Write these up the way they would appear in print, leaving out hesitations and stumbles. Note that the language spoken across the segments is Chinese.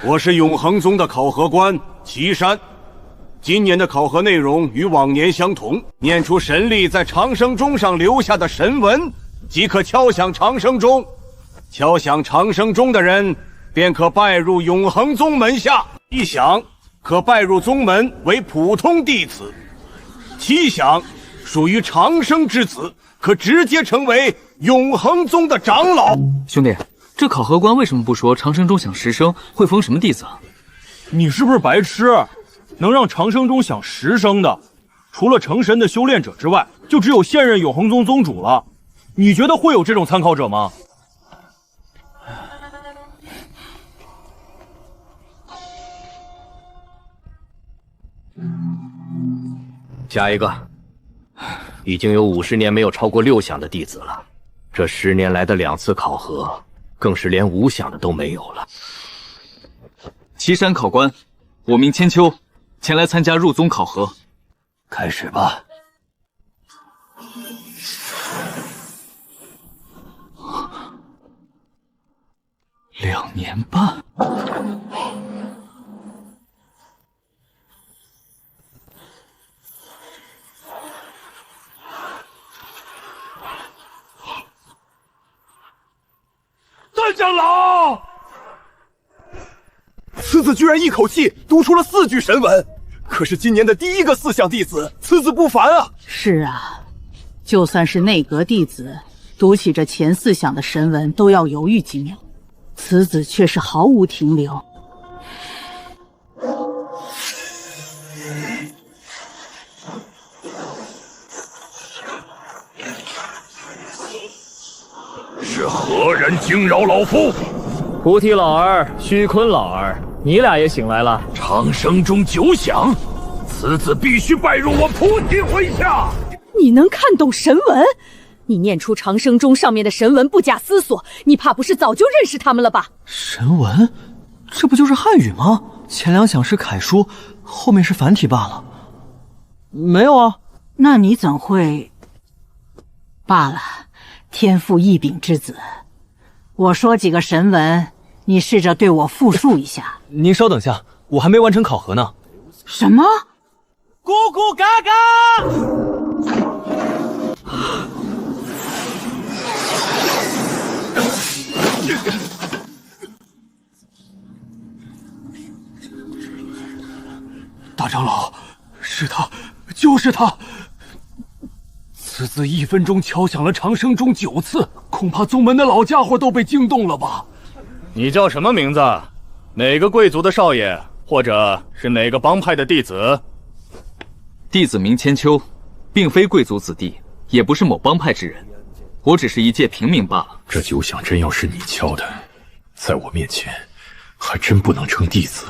我是永恒宗的考核官岐山。今年的考核内容与往年相同，念出神力在长生钟上留下的神文，即可敲响长生钟。敲响长生钟的人，便可拜入永恒宗门下。一响，可拜入宗门为普通弟子；七响，属于长生之子，可直接成为永恒宗的长老。兄弟，这考核官为什么不说长生钟响10声会封什么弟子啊？你是不是白痴？能让长生钟响10声的，除了成神的修炼者之外，就只有现任永恒宗宗主了。你觉得会有这种参考者吗？下一个，已经有50年没有超过6响的弟子了。这10年来的2次考核，更是连5响的都没有了。岐山考官，我名千秋，前来参加入宗考核。开始吧。2年半。段长老，此子居然一口气读出了4句神文，可是今年的第1个4响弟子，此子不凡啊！是啊，就算是内阁弟子，读起这前4响的神文都要犹豫几秒，此子却是毫无停留。是何人惊扰老夫？菩提老儿、虚坤老儿，你俩也醒来了。长生钟9响，此子必须拜入我菩提麾下。你能看懂神文？你念出长生钟上面的神文不假思索，你怕不是早就认识他们了吧？神文？这不就是汉语吗？前2响是楷书，后面是繁体罢了。没有啊。那你怎会？罢了，天赋异禀之子。我说几个神文，你试着对我复述一下。您稍等下，我还没完成考核呢。什么？咕咕嘎嘎！大长老，是他，就是他！此子1分钟敲响了长生钟9次，恐怕宗门的老家伙都被惊动了吧？你叫什么名字？哪个贵族的少爷，或者是哪个帮派的弟子？弟子名千秋，并非贵族子弟，也不是某帮派之人，我只是一介平民罢了。这9响真要是你敲的，在我面前还真不能称弟子。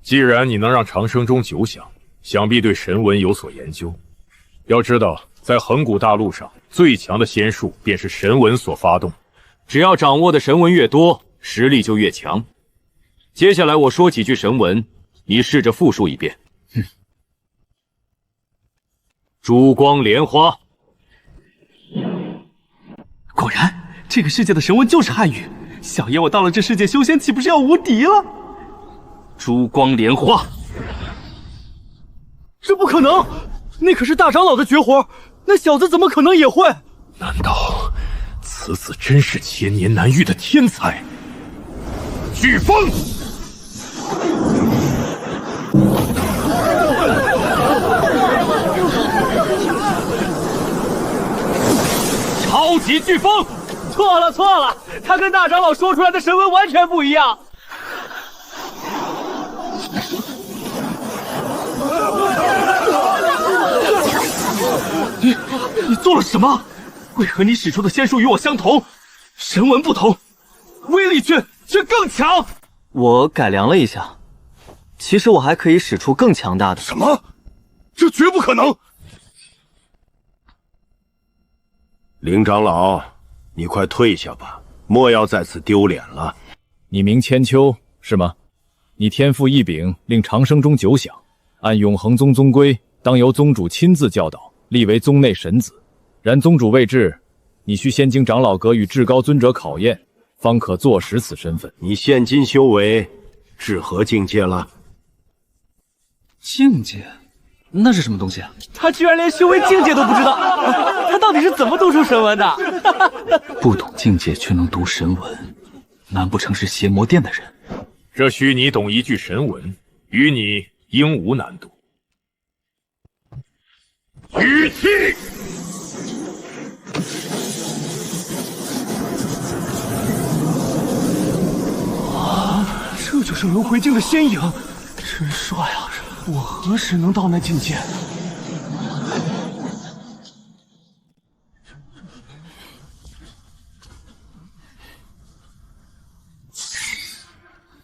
既然你能让长生钟9响，想必对神文有所研究。要知道，在恒古大陆上，最强的仙术便是神文所发动。只要掌握的神文越多，实力就越强。接下来我说几句神文，你试着复述一遍。珠光莲花。果然，这个世界的神文就是汉语。小爷我到了这世界修仙，岂不是要无敌了？珠光莲花。这不可能！那可是大长老的绝活，那小子怎么可能也会？难道此子真是千年难遇的天才？飓风！超级飓风！错了错了，他跟大长老说出来的神文完全不一样。你做了什么？为何你使出的仙术与我相同，神文不同，威力却更强？我改良了一下，其实我还可以使出更强大的。什么？这绝不可能！林长老，你快退下吧，莫要在此丢脸了。你名千秋是吗？你天赋异禀，令长生中久享。按永恒宗宗规，当由宗主亲自教导，立为宗内神子。然宗主未至，你需先经长老阁与至高尊者考验，方可坐实此身份。你现今修为至何境界了？境界？那是什么东西啊？他居然连修为境界都不知道，他到底是怎么读出神文的？不懂境界却能读神文，难不成是邪魔殿的人？这需你懂一句神文，与你应无难度。语气。这就是轮回境的仙影，真帅啊！我何时能到那境界？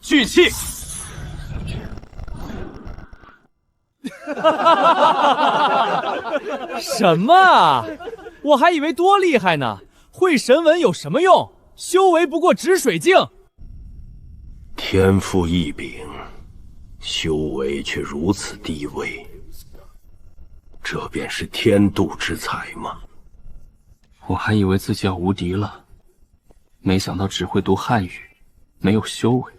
聚气！什么啊？我还以为多厉害呢！会神文有什么用？修为不过止水境。天赋异禀，修为却如此低微，这便是天妒之才吗？我还以为自己要无敌了，没想到只会读汉语，没有修为。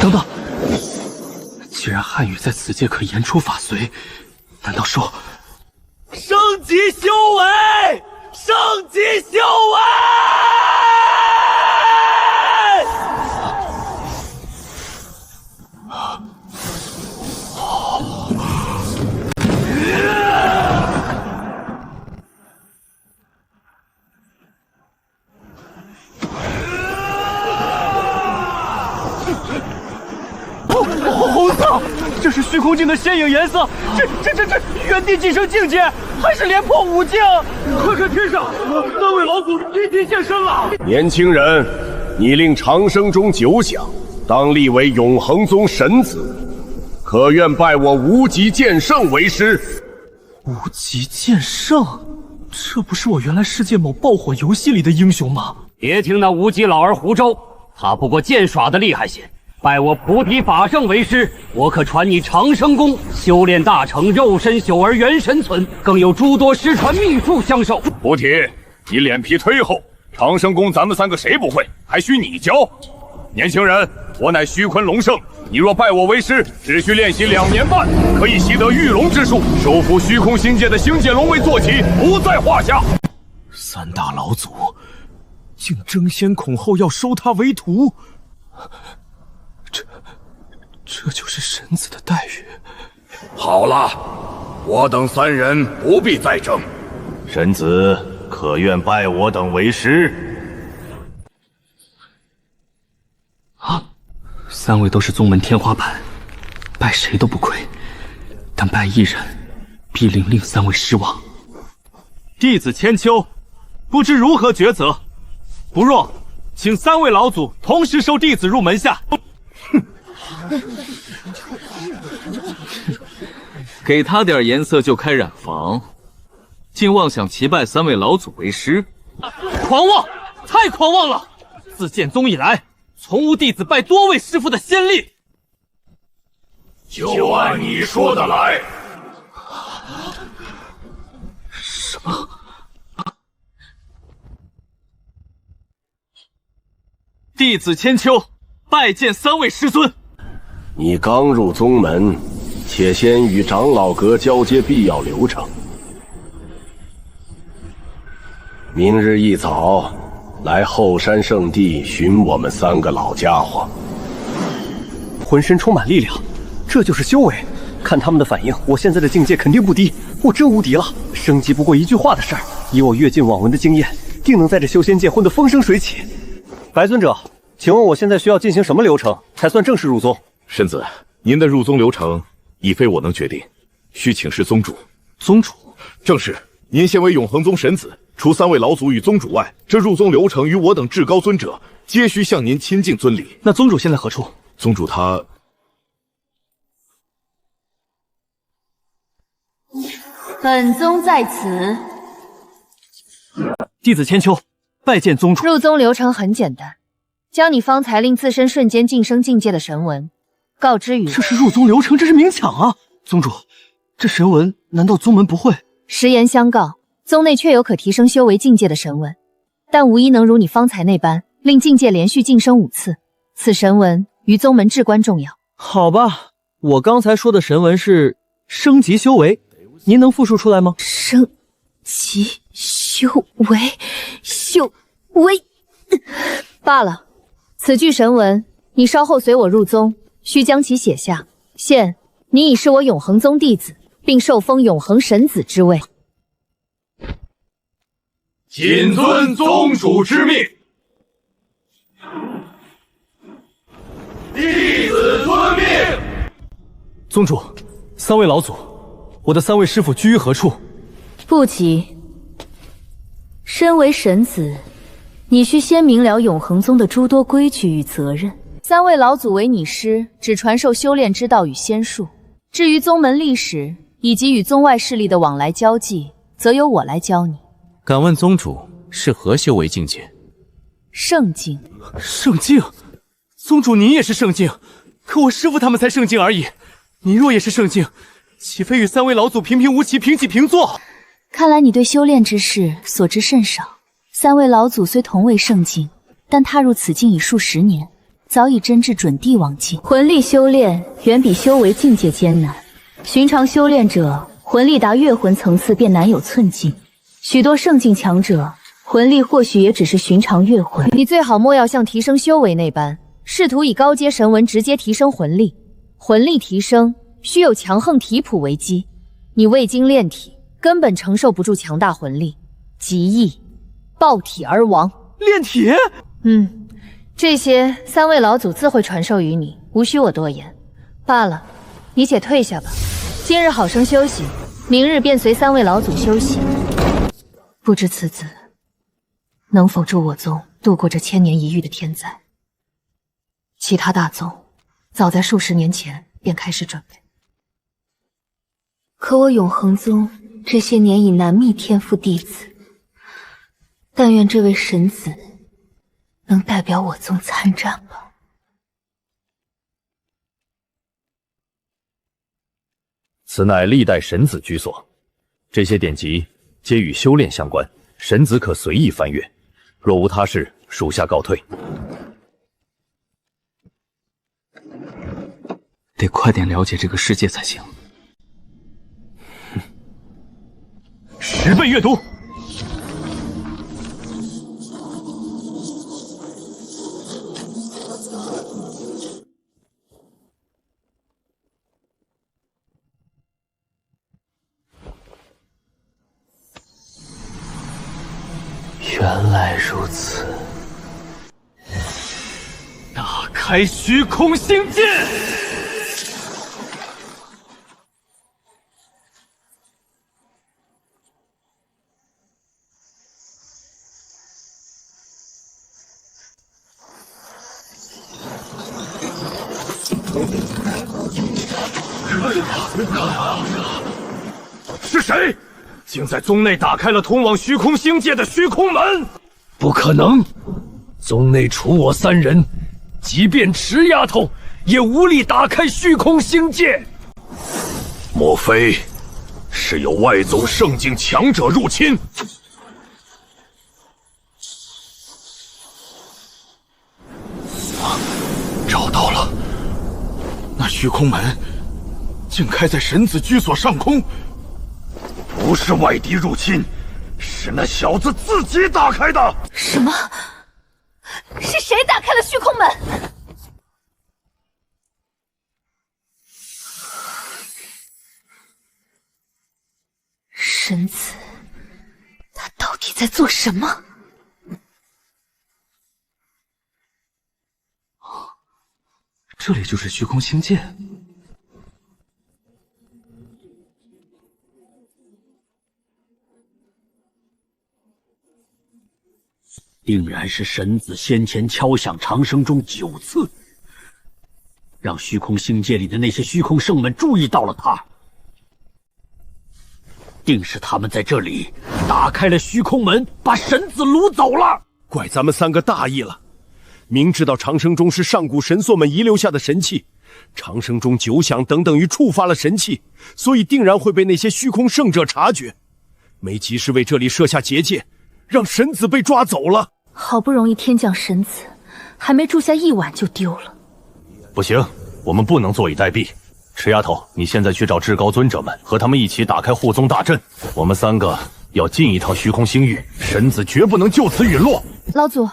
等等，既然汉语在此界可言出法随，难道说升级修为？升级修为！红色，这是虚空境的仙影颜色，这原地晋升境界，还是连破5境？快看天上，那位老祖一体现身了！年轻人，你令长生中久享，当立为永恒宗神子，可愿拜我无极剑圣为师？无极剑圣，这不是我原来世界某爆火游戏里的英雄吗？别听那无极老儿胡诌，他不过剑耍的厉害些。拜我菩提法圣为师，我可传你长生功，修炼大成，肉身朽而元神存，更有诸多失传秘术相授。菩提，你脸皮忒厚，长生功咱们3个谁不会，还需你教？年轻人，我乃虚坤龙圣，你若拜我为师，只需练习2年半，可以习得御龙之术，收服虚空星界的星界龙为坐骑，不在话下。3大老祖竟争先恐后要收他为徒。这就是神子的待遇。好了，我等3人不必再争。神子可愿拜我等为师？啊，3位都是宗门天花板，拜谁都不亏，但拜一人，必令3位失望。弟子千秋，不知如何抉择。不若，请3位老祖同时收弟子入门下。给他点颜色就开染房，竟妄想齐拜3位老祖为师，狂妄！太狂妄了！自建宗以来，从无弟子拜多位师傅的先例。就按你说的来。什么？弟子千秋拜见3位师尊。你刚入宗门，且先与长老阁交接必要流程。明日一早来后山圣地寻我们3个老家伙。浑身充满力量，这就是修为。看他们的反应，我现在的境界肯定不低，我真无敌了。升级不过一句话的事儿，以我阅尽网文的经验，定能在这修仙界混得风生水起。白尊者，请问我现在需要进行什么流程才算正式入宗？神子，您的入宗流程已非我能决定，需请示宗主。宗主？正是。您现为永恒宗神子，除3位老祖与宗主外，这入宗流程与我等至高尊者皆需向您亲近尊礼。那宗主现在何处？宗主他……本宗在此。弟子千秋，拜见宗主。入宗流程很简单，将你方才令自身瞬间晋升境界的神文告知于我。这是入宗流程，这是明抢啊！宗主，这神文难道宗门不会？实言相告，宗内确有可提升修为境界的神文，但无一能如你方才那般令境界连续晋升5次。此神文于宗门至关重要。好吧，我刚才说的神文是升级修为，您能复述出来吗？升级修为罢了。此句神文，你稍后随我入宗，需将其写下。现你已是我永恒宗弟子，并受封永恒神子之位。谨遵宗主之命，弟子遵命。宗主，3位老祖，我的3位师傅居于何处？不急，身为神子，你需先明了永恒宗的诸多规矩与责任。3位老祖为你师，只传授修炼之道与仙术。至于宗门历史以及与宗外势力的往来交际，则由我来教你。敢问宗主是何修为境界？圣境。圣境？宗主您也是圣境，可我师傅他们才圣境而已。您若也是圣境，岂非与3位老祖平平无奇，平起平坐？看来你对修炼之事所知甚少。3位老祖虽同为圣境，但踏入此境已数10年，早已臻至准帝王境。魂力修炼远比修为境界艰难，寻常修炼者魂力达月魂层次便难有寸进，许多圣境强者魂力或许也只是寻常月魂。你最好莫要像提升修为那般，试图以高阶神文直接提升魂力。魂力提升需有强横体谱为基，你未经炼体，根本承受不住强大魂力，极易爆体而亡。炼体？这些3位老祖自会传授于你，无需我多言。罢了，你且退下吧。今日好生休息，明日便随3位老祖休息。不知此子能否助我宗度过这千年一遇的天灾？其他大宗早在数十年前便开始准备，可我永恒宗这些年已难觅天赋弟子，但愿这位神子能代表我宗参战吧。此乃历代神子居所，这些典籍皆与修炼相关，神子可随意翻阅。若无他事，属下告退。得快点了解这个世界才行。10倍阅读。原来如此。打开虚空星界！是谁？竟在宗内打开了通往虚空星界的虚空门？不可能！宗内除我3人，即便池丫头也无力打开虚空星界。莫非是有外宗圣境强者入侵？找到了，那虚空门竟开在神子居所上空。不是外敌入侵，是那小子自己打开的。什么？是谁打开了虚空门？神子，他到底在做什么？这里就是虚空星界。定然是神子先前敲响长生钟9次，让虚空星界里的那些虚空圣们注意到了他。定是他们在这里打开了虚空门，把神子掳走了。怪咱们三个大意了，明知道长生钟是上古神兽们遗留下的神器，长生钟、九响等等于触发了神器，所以定然会被那些虚空圣者察觉。没及时为这里设下结界，让神子被抓走了。好不容易天降神子，还没住下一晚就丢了。不行，我们不能坐以待毙。池丫头，你现在去找至高尊者们，和他们一起打开护宗大阵。我们三个要进一趟虚空星域，神子绝不能就此陨落。老祖，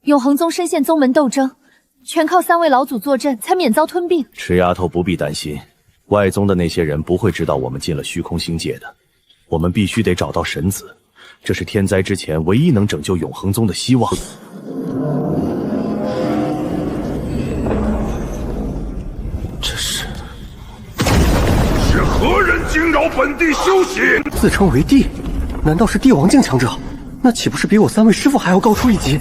永恒宗深陷宗门斗争，全靠3位老祖坐镇，才免遭吞并。池丫头不必担心，外宗的那些人不会知道我们进了虚空星界的。我们必须得找到神子，这是天灾之前唯一能拯救永恒宗的希望。这是何人惊扰本地休息？自称为帝，难道是帝王境强者？那岂不是比我3位师父还要高出一级？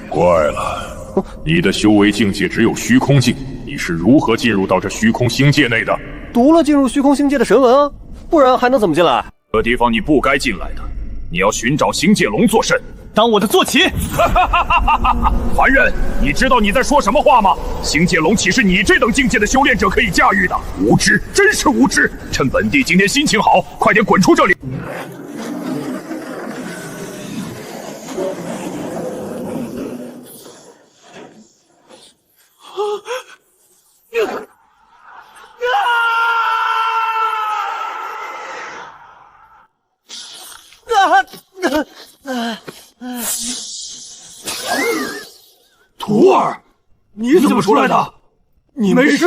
怪了，你的修为境界只有虚空境，你是如何进入到这虚空星界内的？读了进入虚空星界的神文啊，不然还能怎么进来？这地方你不该进来的，你要寻找星界龙作甚？当我的坐骑！凡人，你知道你在说什么话吗？星界龙岂是你这等境界的修炼者可以驾驭的？无知，真是无知！趁本帝今天心情好，快点滚出这里！徒儿，你怎么出来的？你没事？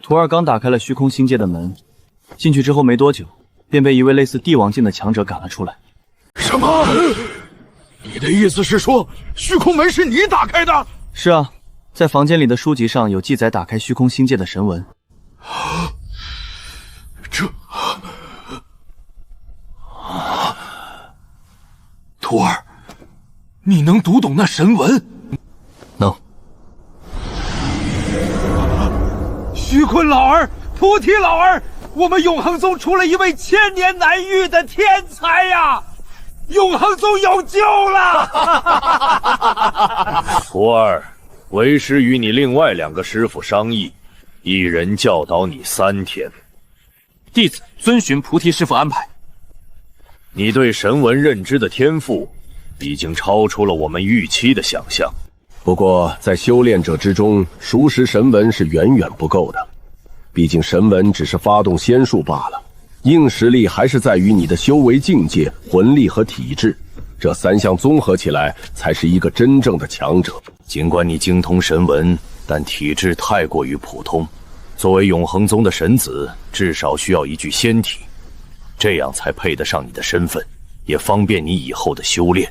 徒儿刚打开了虚空星界的门，进去之后没多久，便被一位类似帝王境的强者赶了出来。什么？你的意思是说，虚空门是你打开的？是啊，在房间里的书籍上有记载打开虚空星界的神文。这……徒儿，你能读懂那神文？能。虚坤老儿，菩提老儿，我们永恒宗出了一位千年难遇的天才呀！永恒宗有救了！徒儿，为师与你另外2个师傅商议，一人教导你3天。弟子遵循菩提师傅安排。你对神文认知的天赋，已经超出了我们预期的想象。不过，在修炼者之中，熟识神文是远远不够的。毕竟神文只是发动仙术罢了，硬实力还是在于你的修为境界、魂力和体质。这3项综合起来，才是一个真正的强者。尽管你精通神文，但体质太过于普通。作为永恒宗的神子，至少需要一具仙体，这样才配得上你的身份，也方便你以后的修炼。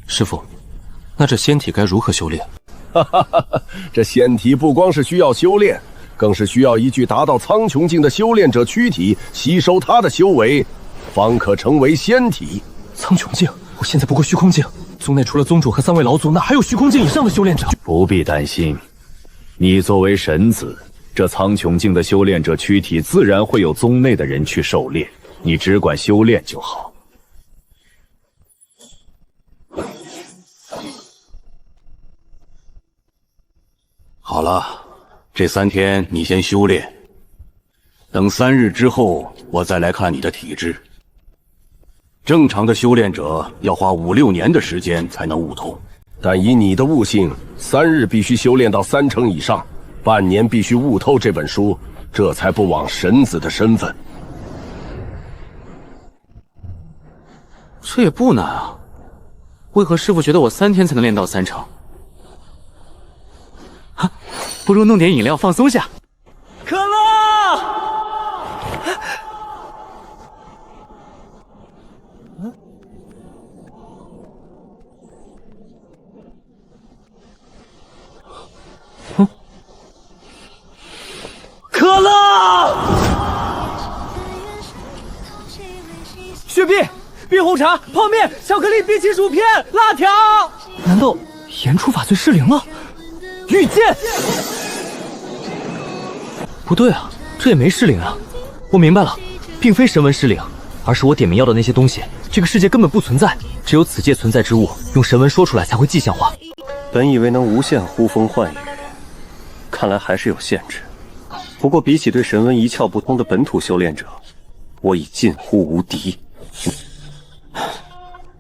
师父，那这仙体该如何修炼？这仙体不光是需要修炼，更是需要一具达到苍穹境的修炼者躯体，吸收他的修为，方可成为仙体。苍穹境，我现在不过虚空境，宗内除了宗主和3位老祖，哪还有虚空境以上的修炼者？不必担心，你作为神子，这苍穹境的修炼者躯体自然会有宗内的人去狩猎，你只管修炼就好。好了，这3天你先修炼，等3日之后，我再来看你的体质。正常的修炼者要花5、6年的时间才能悟透，但以你的悟性，3日必须修炼到3成以上，半年必须悟透这本书，这才不枉神子的身份。这也不难啊，为何师父觉得我3天才能练到3成？啊，不如弄点饮料放松下。可乐！可乐！雪碧、冰红茶、泡面、巧克力、冰淇薯片、辣条。难道言出法罪失灵了？御剑！不对啊，这也没失灵啊！我明白了，并非神文失灵，而是我点名要的那些东西。这个世界根本不存在，只有此界存在之物，用神文说出来才会迹象化。本以为能无限呼风唤雨，看来还是有限制。不过比起对神文一窍不通的本土修炼者，我已近乎无敌。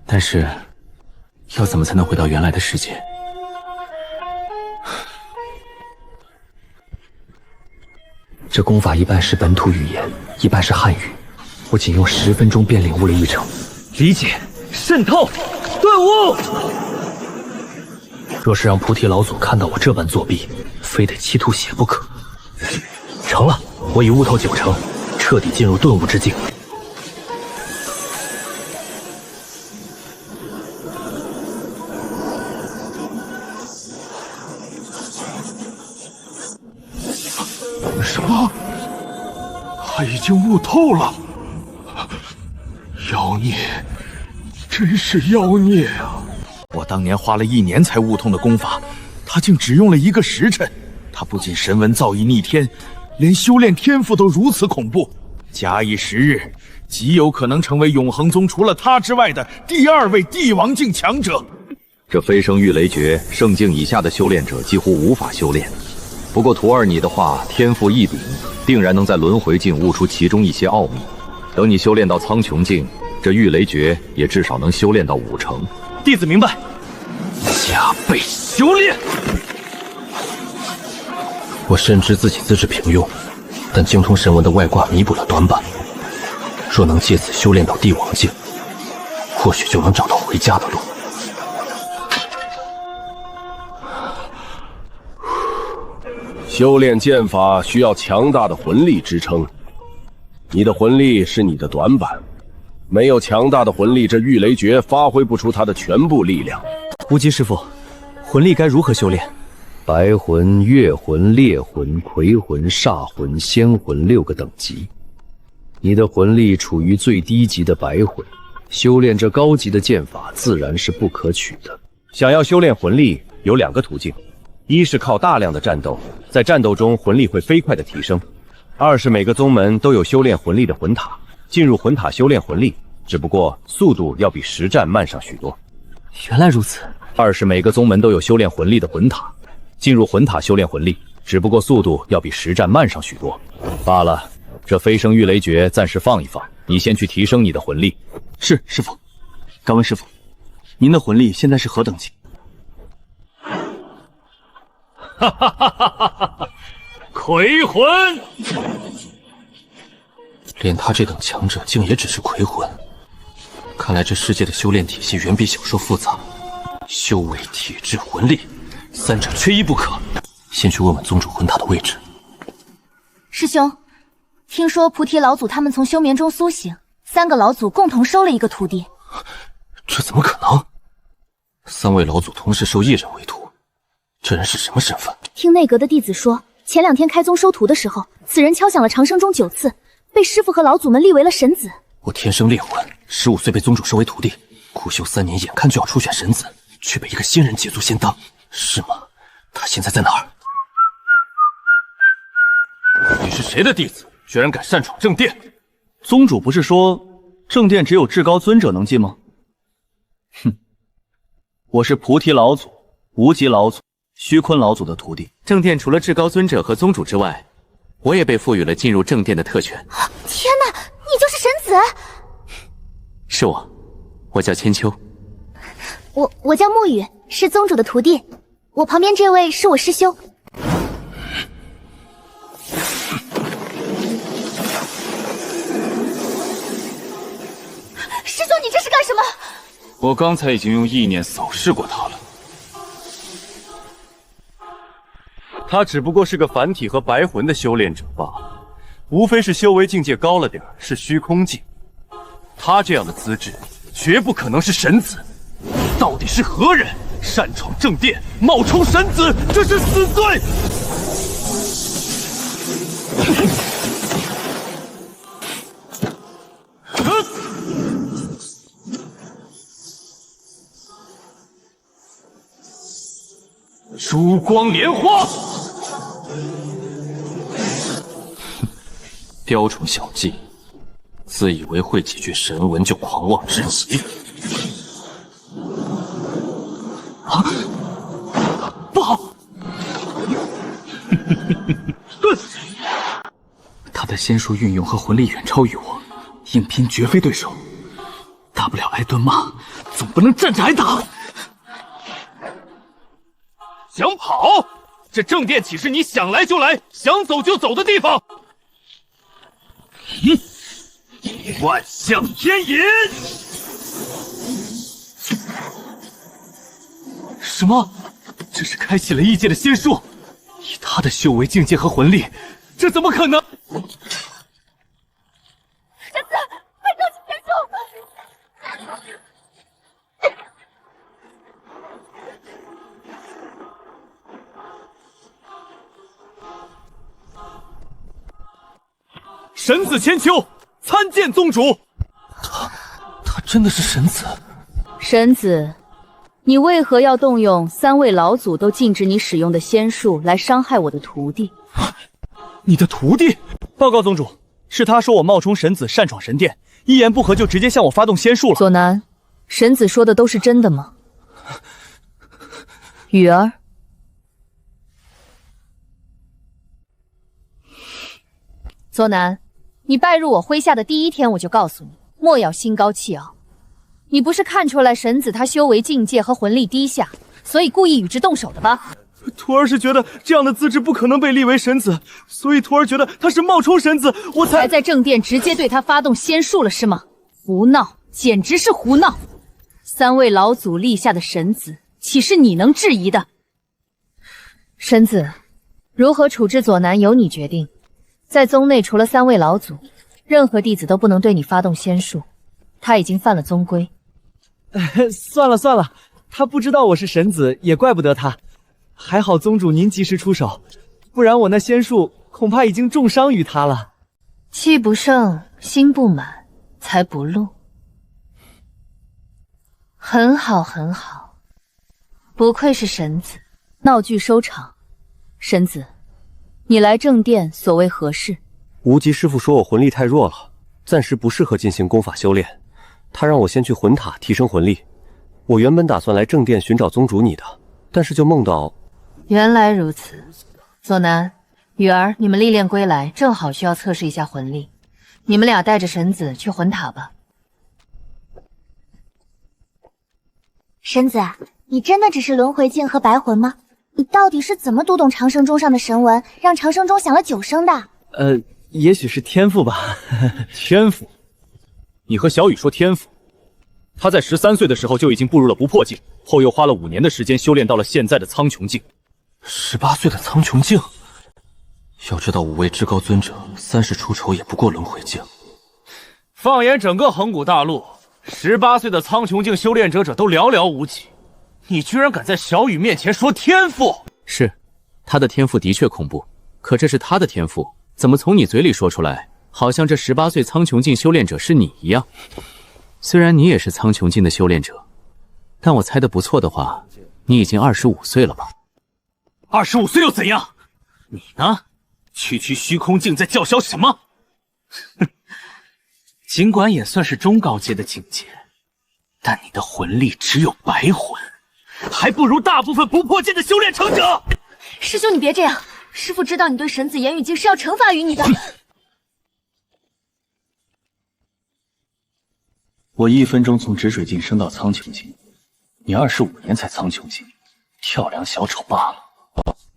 但是，要怎么才能回到原来的世界？这功法一半是本土语言，一半是汉语，我仅用10分钟便领悟了1成。理解、渗透、顿悟。若是让菩提老祖看到我这般作弊，非得气吐血不可。成了，我已悟透9成，彻底进入顿悟之境。什么？他已经悟透了？妖孽，真是妖孽啊！我当年花了1年才悟通的功法，他竟只用了1个时辰。他不仅神文造诣逆天，连修炼天赋都如此恐怖。假以时日，极有可能成为永恒宗除了他之外的第2位帝王境强者。这飞升御雷诀，圣境以下的修炼者几乎无法修炼。不过徒儿你的话，天赋异禀，定然能在轮回境悟出其中一些奥秘。等你修炼到苍穹境，这御雷诀也至少能修炼到5成。弟子明白。加倍修炼。我深知自己资质平庸，但精通神文的外挂弥补了短板。若能借此修炼到帝王境，或许就能找到回家的路。修炼剑法需要强大的魂力支撑，你的魂力是你的短板，没有强大的魂力，这御雷诀发挥不出它的全部力量。无极师傅，魂力该如何修炼？白魂、月魂、烈魂、魁魂、煞魂、仙魂6个等级，你的魂力处于最低级的白魂，修炼这高级的剑法自然是不可取的。想要修炼魂力，有2个途径。一是靠大量的战斗，在战斗中魂力会飞快的提升；二是每个宗门都有修炼魂力的魂塔，进入魂塔修炼魂力，只不过速度要比实战慢上许多。原来如此。二是每个宗门都有修炼魂力的魂塔，进入魂塔修炼魂力，只不过速度要比实战慢上许多。罢了，这飞升御雷诀暂时放一放，你先去提升你的魂力。是，师傅。敢问师傅，您的魂力现在是何等级？哈哈哈哈哈哈！魁魂，连他这等强者竟也只是魁魂，看来这世界的修炼体系远比小说复杂。修为、体质、魂力，3者缺一不可。先去问问宗主魂塔的位置。师兄，听说菩提老祖他们从休眠中苏醒，3个老祖共同收了一个徒弟。这怎么可能？3位老祖同时收1人为徒，这人是什么身份？听内阁的弟子说，前2天开宗收徒的时候，此人敲响了长生钟9次，被师父和老祖们立为了神子。我天生烈魂，15岁被宗主收为徒弟，苦修3年，眼看就要初选神子，却被一个新人捷足先登，是吗？他现在在哪儿？你是谁的弟子，居然敢擅闯正殿？宗主不是说正殿只有至高尊者能进吗？哼，我是菩提老祖、无极老祖、虚坤老祖的徒弟。正殿除了至高尊者和宗主之外，我也被赋予了进入正殿的特权。天哪，你就是神子！是我叫千秋。我叫沐雨，是宗主的徒弟。我旁边这位是我师兄。师兄，你这是干什么？我刚才已经用意念扫视过他了。他只不过是个凡体和白魂的修炼者罢了，无非是修为境界高了点，是虚空境。他这样的资质，绝不可能是神子。到底是何人擅闯正殿，冒充神子？这是死罪！珠光莲花，雕虫小技，自以为会几句神文就狂妄至极。啊！不好！他的仙术运用和魂力远超于我，硬拼绝非对手。大不了挨顿骂，总不能站着挨打。想跑？这正殿岂是你想来就来、想走就走的地方？万象天引！什么？这是开启了异界的仙术？以他的修为境界和魂力，这怎么可能？神子，快收起仙术！神子千秋，参见宗主。他真的是神子？神子，你为何要动用3位老祖都禁止你使用的仙术来伤害我的徒弟？你的徒弟？报告宗主，是他说我冒充神子擅闯神殿，一言不合就直接向我发动仙术了。左南，神子说的都是真的吗？雨儿，左南，你拜入我麾下的第一天，我就告诉你，莫要心高气傲。你不是看出来神子他修为境界和魂力低下，所以故意与之动手的吧？徒儿是觉得这样的资质不可能被立为神子，所以徒儿觉得他是冒充神子，我才在正殿直接对他发动仙术了是吗？胡闹，简直是胡闹！3位老祖立下的神子，岂是你能质疑的？神子，如何处置左南由你决定。在宗内除了3位老祖，任何弟子都不能对你发动仙术。他已经犯了宗规。算了算了，他不知道我是神子，也怪不得他。还好宗主您及时出手，不然我那仙术恐怕已经重伤于他了。气不盛，心不满，才不露。很好很好，不愧是神子。闹剧收场。神子，你来正殿所为何事？无极师傅说我魂力太弱了，暂时不适合进行功法修炼，他让我先去魂塔提升魂力。我原本打算来正殿寻找宗主你的，但是就梦到……原来如此。左南、雨儿，你们历练归来，正好需要测试一下魂力，你们俩带着神子去魂塔吧。神子，你真的只是轮回镜和白魂吗？你到底是怎么读懂长生钟上的神文，让长生钟响了9声的？也许是天赋吧。天赋？你和小雨说天赋？他在13岁的时候就已经步入了不破境，后又花了5年的时间修炼到了现在的苍穹境。18岁的苍穹境，要知道5位至高尊者30出头也不过轮回境。放眼整个横古大陆，18岁的苍穹境修炼者都寥寥无几，你居然敢在小雨面前说天赋？是，他的天赋的确恐怖，可这是他的天赋，怎么从你嘴里说出来，好像这18岁苍穹境修炼者是你一样？虽然你也是苍穹境的修炼者，但我猜得不错的话，你已经25岁了吧？25岁又怎样？你呢？区区虚空境在叫嚣什么？哼，尽管也算是中高阶的境界，但你的魂力只有白魂，还不如大部分不破境的修炼成者。师兄，你别这样，师父知道你对神子言语境是要惩罚于你的。我1分钟从止水境升到苍穹境，你25年才苍穹境，跳梁小丑罢了。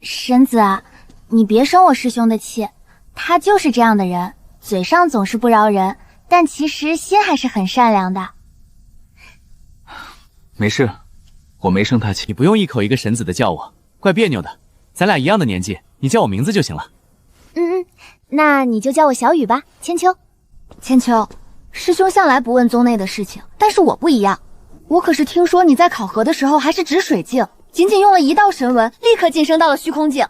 神子啊，你别生我师兄的气，他就是这样的人，嘴上总是不饶人，但其实心还是很善良的。没事，我没生他气。你不用一口一个神子的叫我，怪别扭的。咱俩一样的年纪，你叫我名字就行了。那你就叫我小雨吧，千秋。千秋，师兄向来不问宗内的事情，但是我不一样，我可是听说你在考核的时候还是止水境，仅仅用了1道神文，立刻晋升到了虚空境。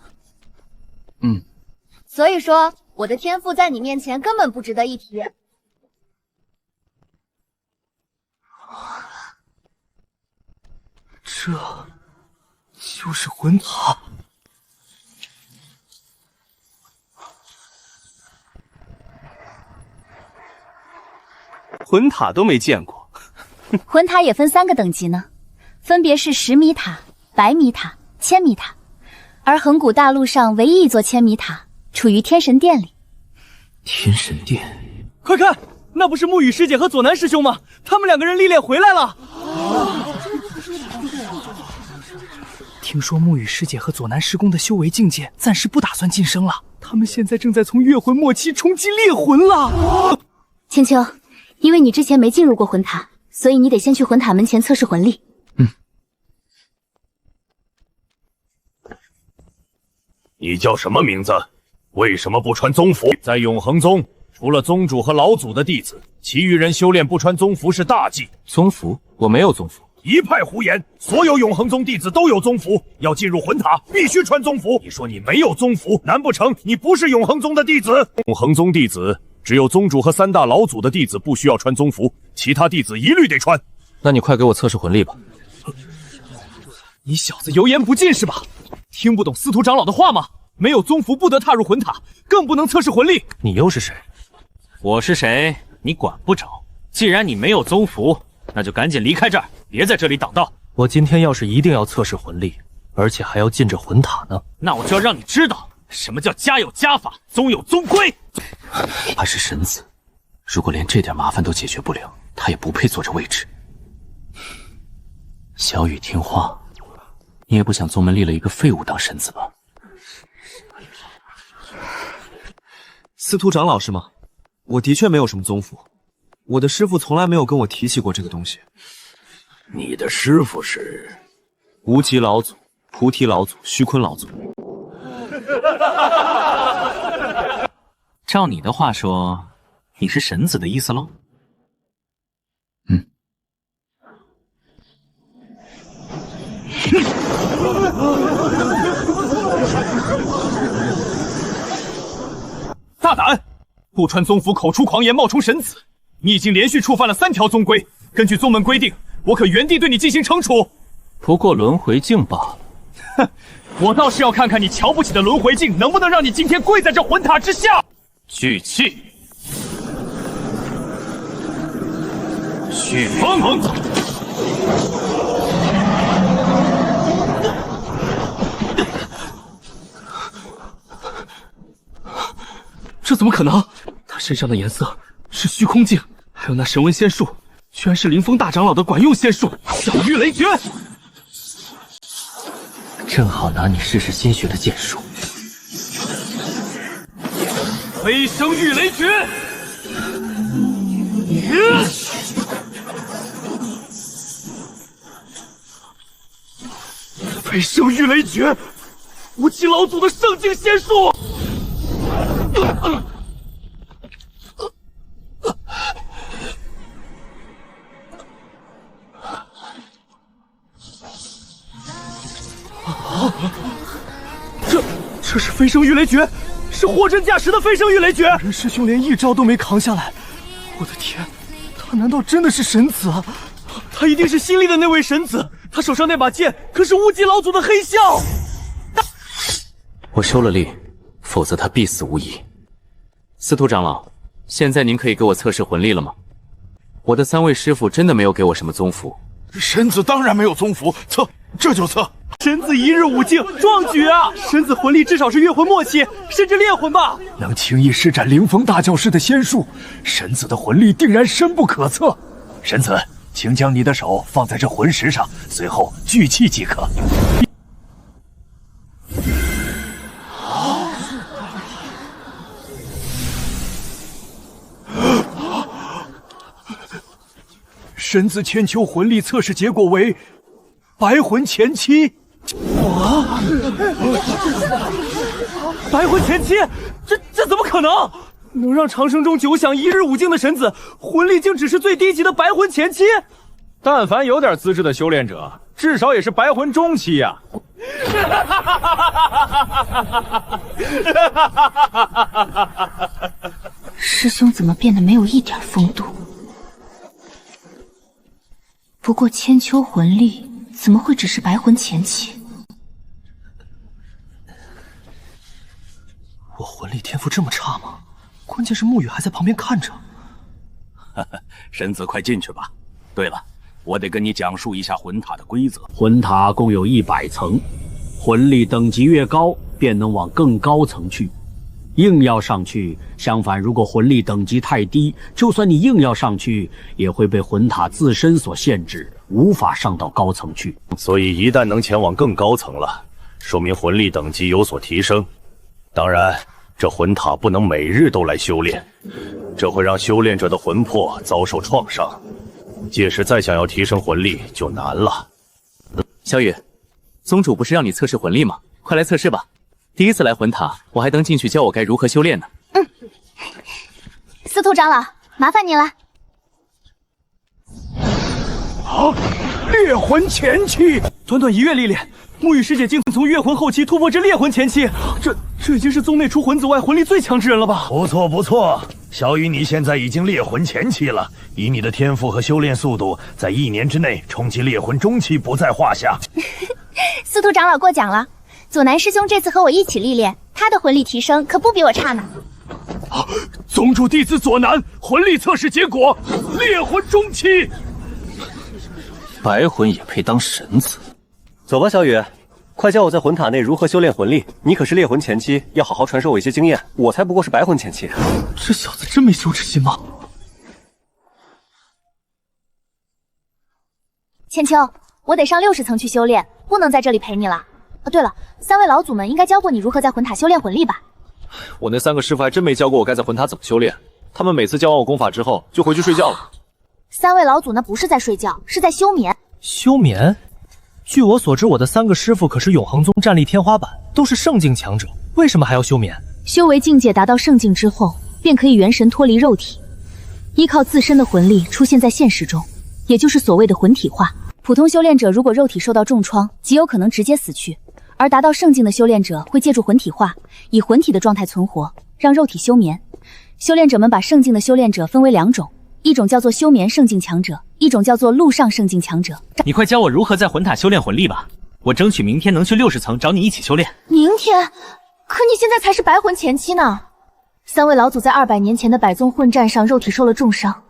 所以说我的天赋在你面前根本不值得一提。这就是魂塔。魂塔都没见过。魂塔也分3个等级呢，分别是10米塔、100米塔、1000米塔。而恒古大陆上唯一一座1000米塔，处于天神殿里。天神殿，快看，那不是沐雨师姐和左南师兄吗？他们2个人历练回来了。听说沐雨师姐和左南师公的修为境界暂时不打算晋升了，他们现在正在从月魂末期冲击烈魂了。千秋，因为你之前没进入过魂塔，所以你得先去魂塔门前测试魂力。你叫什么名字？为什么不穿宗服？在永恒宗，除了宗主和老祖的弟子，其余人修炼不穿宗服是大忌。宗服？我没有宗服。一派胡言！所有永恒宗弟子都有宗服，要进入魂塔必须穿宗服。你说你没有宗服，难不成你不是永恒宗的弟子？永恒宗弟子只有宗主和3大老祖的弟子不需要穿宗服，其他弟子一律得穿。那你快给我测试魂力吧。你小子油盐不进是吧？听不懂司徒长老的话吗？没有宗符不得踏入魂塔，更不能测试魂力。你又是谁？我是谁？你管不着。既然你没有宗符，那就赶紧离开这儿，别在这里挡道。我今天要是一定要测试魂力，而且还要进这魂塔呢，那我就要让你知道什么叫家有家法，宗有宗规。他是神子，如果连这点麻烦都解决不了，他也不配坐这位置。小雨听话，你也不想宗门立了一个废物当神子吧？司徒长老是吗？我的确没有什么宗符，我的师父从来没有跟我提起过这个东西。你的师父是无极老祖、菩提老祖、虚坤老祖。照你的话说，你是神子的意思喽？大胆！不穿宗符，口出狂言，冒充神子，你已经连续触犯了3条宗规。根据宗门规定，我可原地对你进行惩处。不过轮回镜罢了。哼，我倒是要看看你瞧不起的轮回镜能不能让你今天跪在这魂塔之下。聚气，旋风。这怎么可能？他身上的颜色是虚空镜，还有那神纹仙术，居然是凌风大长老的管用仙术——小玉雷诀。正好拿你试试新学的剑术。飞升玉雷诀。飞升玉雷诀，无极老祖的圣境仙术。这是飞升玉雷诀，是货真价实的飞升玉雷诀。任师兄连一招都没扛下来，我的天，他难道真的是神子啊？他一定是新立的那位神子，他手上那把剑可是无极老祖的黑象。我收了力，否则他必死无疑。司徒长老，现在您可以给我测试魂力了吗？我的3位师傅真的没有给我什么宗符。神子当然没有宗符，测这就测。神子一日5境，壮举啊！神子魂力至少是月魂末期，甚至炼魂吧？能轻易施展凌风大教师的仙术，神子的魂力定然深不可测。神子，请将你的手放在这魂石上，随后聚气即可。神子千秋魂力测试结果为白魂前期。白魂前期，这怎么可能？能让长生中久享1日5境的神子，魂力竟只是最低级的白魂前期？但凡有点资质的修炼者，至少也是白魂中期呀。师兄怎么变得没有一点风度？不过千秋魂力怎么会只是白魂前期？我魂力天赋这么差吗？关键是沐雨还在旁边看着。神子，快进去吧。对了，我得跟你讲述一下魂塔的规则。魂塔共有100层，魂力等级越高，便能往更高层去。硬要上去，相反，如果魂力等级太低，就算你硬要上去，也会被魂塔自身所限制，无法上到高层去。所以一旦能前往更高层了，说明魂力等级有所提升。当然，这魂塔不能每日都来修炼，这会让修炼者的魂魄遭受创伤，届时再想要提升魂力就难了。小雨，宗主不是让你测试魂力吗？快来测试吧！第一次来魂塔，我还等进去教我该如何修炼呢。司徒长老，麻烦你了。好，烈魂前期，短短1月历练，沐雨师姐竟从月魂后期突破至烈魂前期，这已经是宗内除魂子外魂力最强之人了吧？不错不错，小雨你现在已经烈魂前期了，以你的天赋和修炼速度，在1年之内冲击烈魂中期不在话下。司徒长老过奖了，左南师兄这次和我一起历练，他的魂力提升可不比我差呢。宗主弟子左南魂力测试结果，烈魂中期。白魂也配当神子？走吧，小雨，快教我在魂塔内如何修炼魂力。你可是烈魂前期，要好好传授我一些经验。我才不过是白魂前期。这小子真没羞耻心吗？千秋，我得上60层去修炼，不能在这里陪你了。对了，3位老祖们应该教过你如何在魂塔修炼魂力吧？我那3个师傅还真没教过我该在魂塔怎么修炼，他们每次教完我功法之后就回去睡觉了。3位老祖那不是在睡觉，是在休眠。休眠？据我所知，我的3个师傅可是永恒宗战力天花板，都是圣境强者，为什么还要休眠？修为境界达到圣境之后，便可以元神脱离肉体，依靠自身的魂力出现在现实中，也就是所谓的魂体化。普通修炼者如果肉体受到重创，极有可能直接死去，而达到圣境的修炼者会借助魂体化，以魂体的状态存活，让肉体休眠。修炼者们把圣境的修炼者分为2种，一种叫做休眠圣境强者，一种叫做陆上圣境强者。你快教我如何在魂塔修炼魂力吧，我争取明天能去60层找你一起修炼。明天？可你现在才是白魂前期呢。3位老祖在200年前的百宗混战上肉体受了重伤，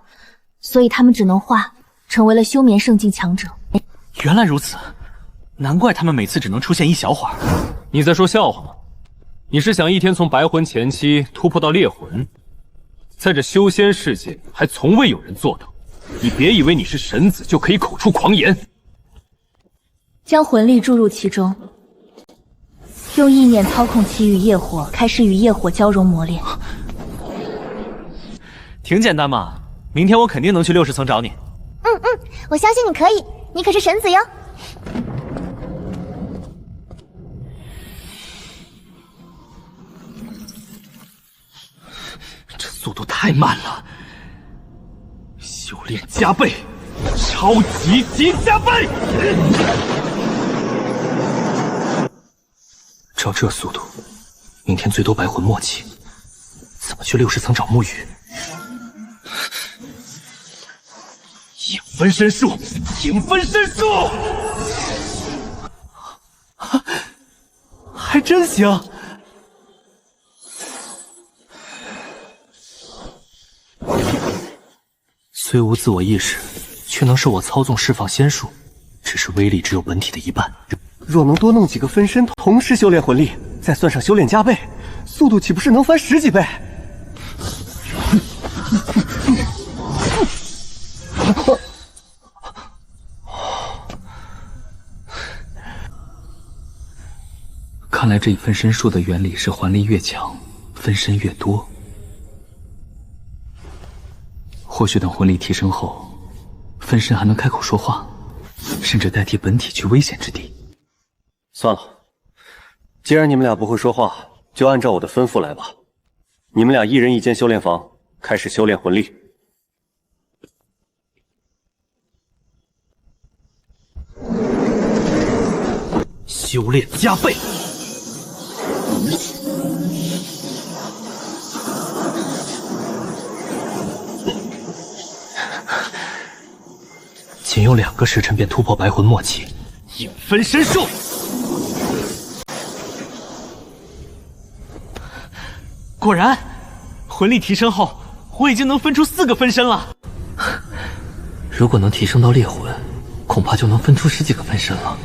所以他们只能化，成为了休眠圣境强者。原来如此，难怪他们每次只能出现一小会儿。你在说笑话吗？你是想一天从白魂前期突破到烈魂？在这修仙世界还从未有人做到。你别以为你是神子就可以口出狂言。将魂力注入其中，用意念操控其与业火，开始与业火交融磨练。挺简单嘛，明天我肯定能去60层找你。我相信你可以，你可是神子哟。这速度太慢了，修炼加倍，超级级加倍！照这速度，明天最多白魂末期，怎么去60层找沐雨？影分身术，影分身术，还真行。虽无自我意识，却能受我操纵释放仙术，只是威力只有本体的1半。若能多弄几个分身同时修炼魂力，再算上修炼加倍，速度岂不是能翻10几倍？看来这一分身术的原理是魂力越强，分身越多。或许等魂力提升后，分身还能开口说话，甚至代替本体去危险之地。算了，既然你们俩不会说话，就按照我的吩咐来吧。你们俩1人1间修炼房，开始修炼魂力。修炼加倍。仅用2个时辰便突破白魂末期，影分身术。果然，魂力提升后，我已经能分出4个分身了。如果能提升到烈魂，恐怕就能分出10几个分身了。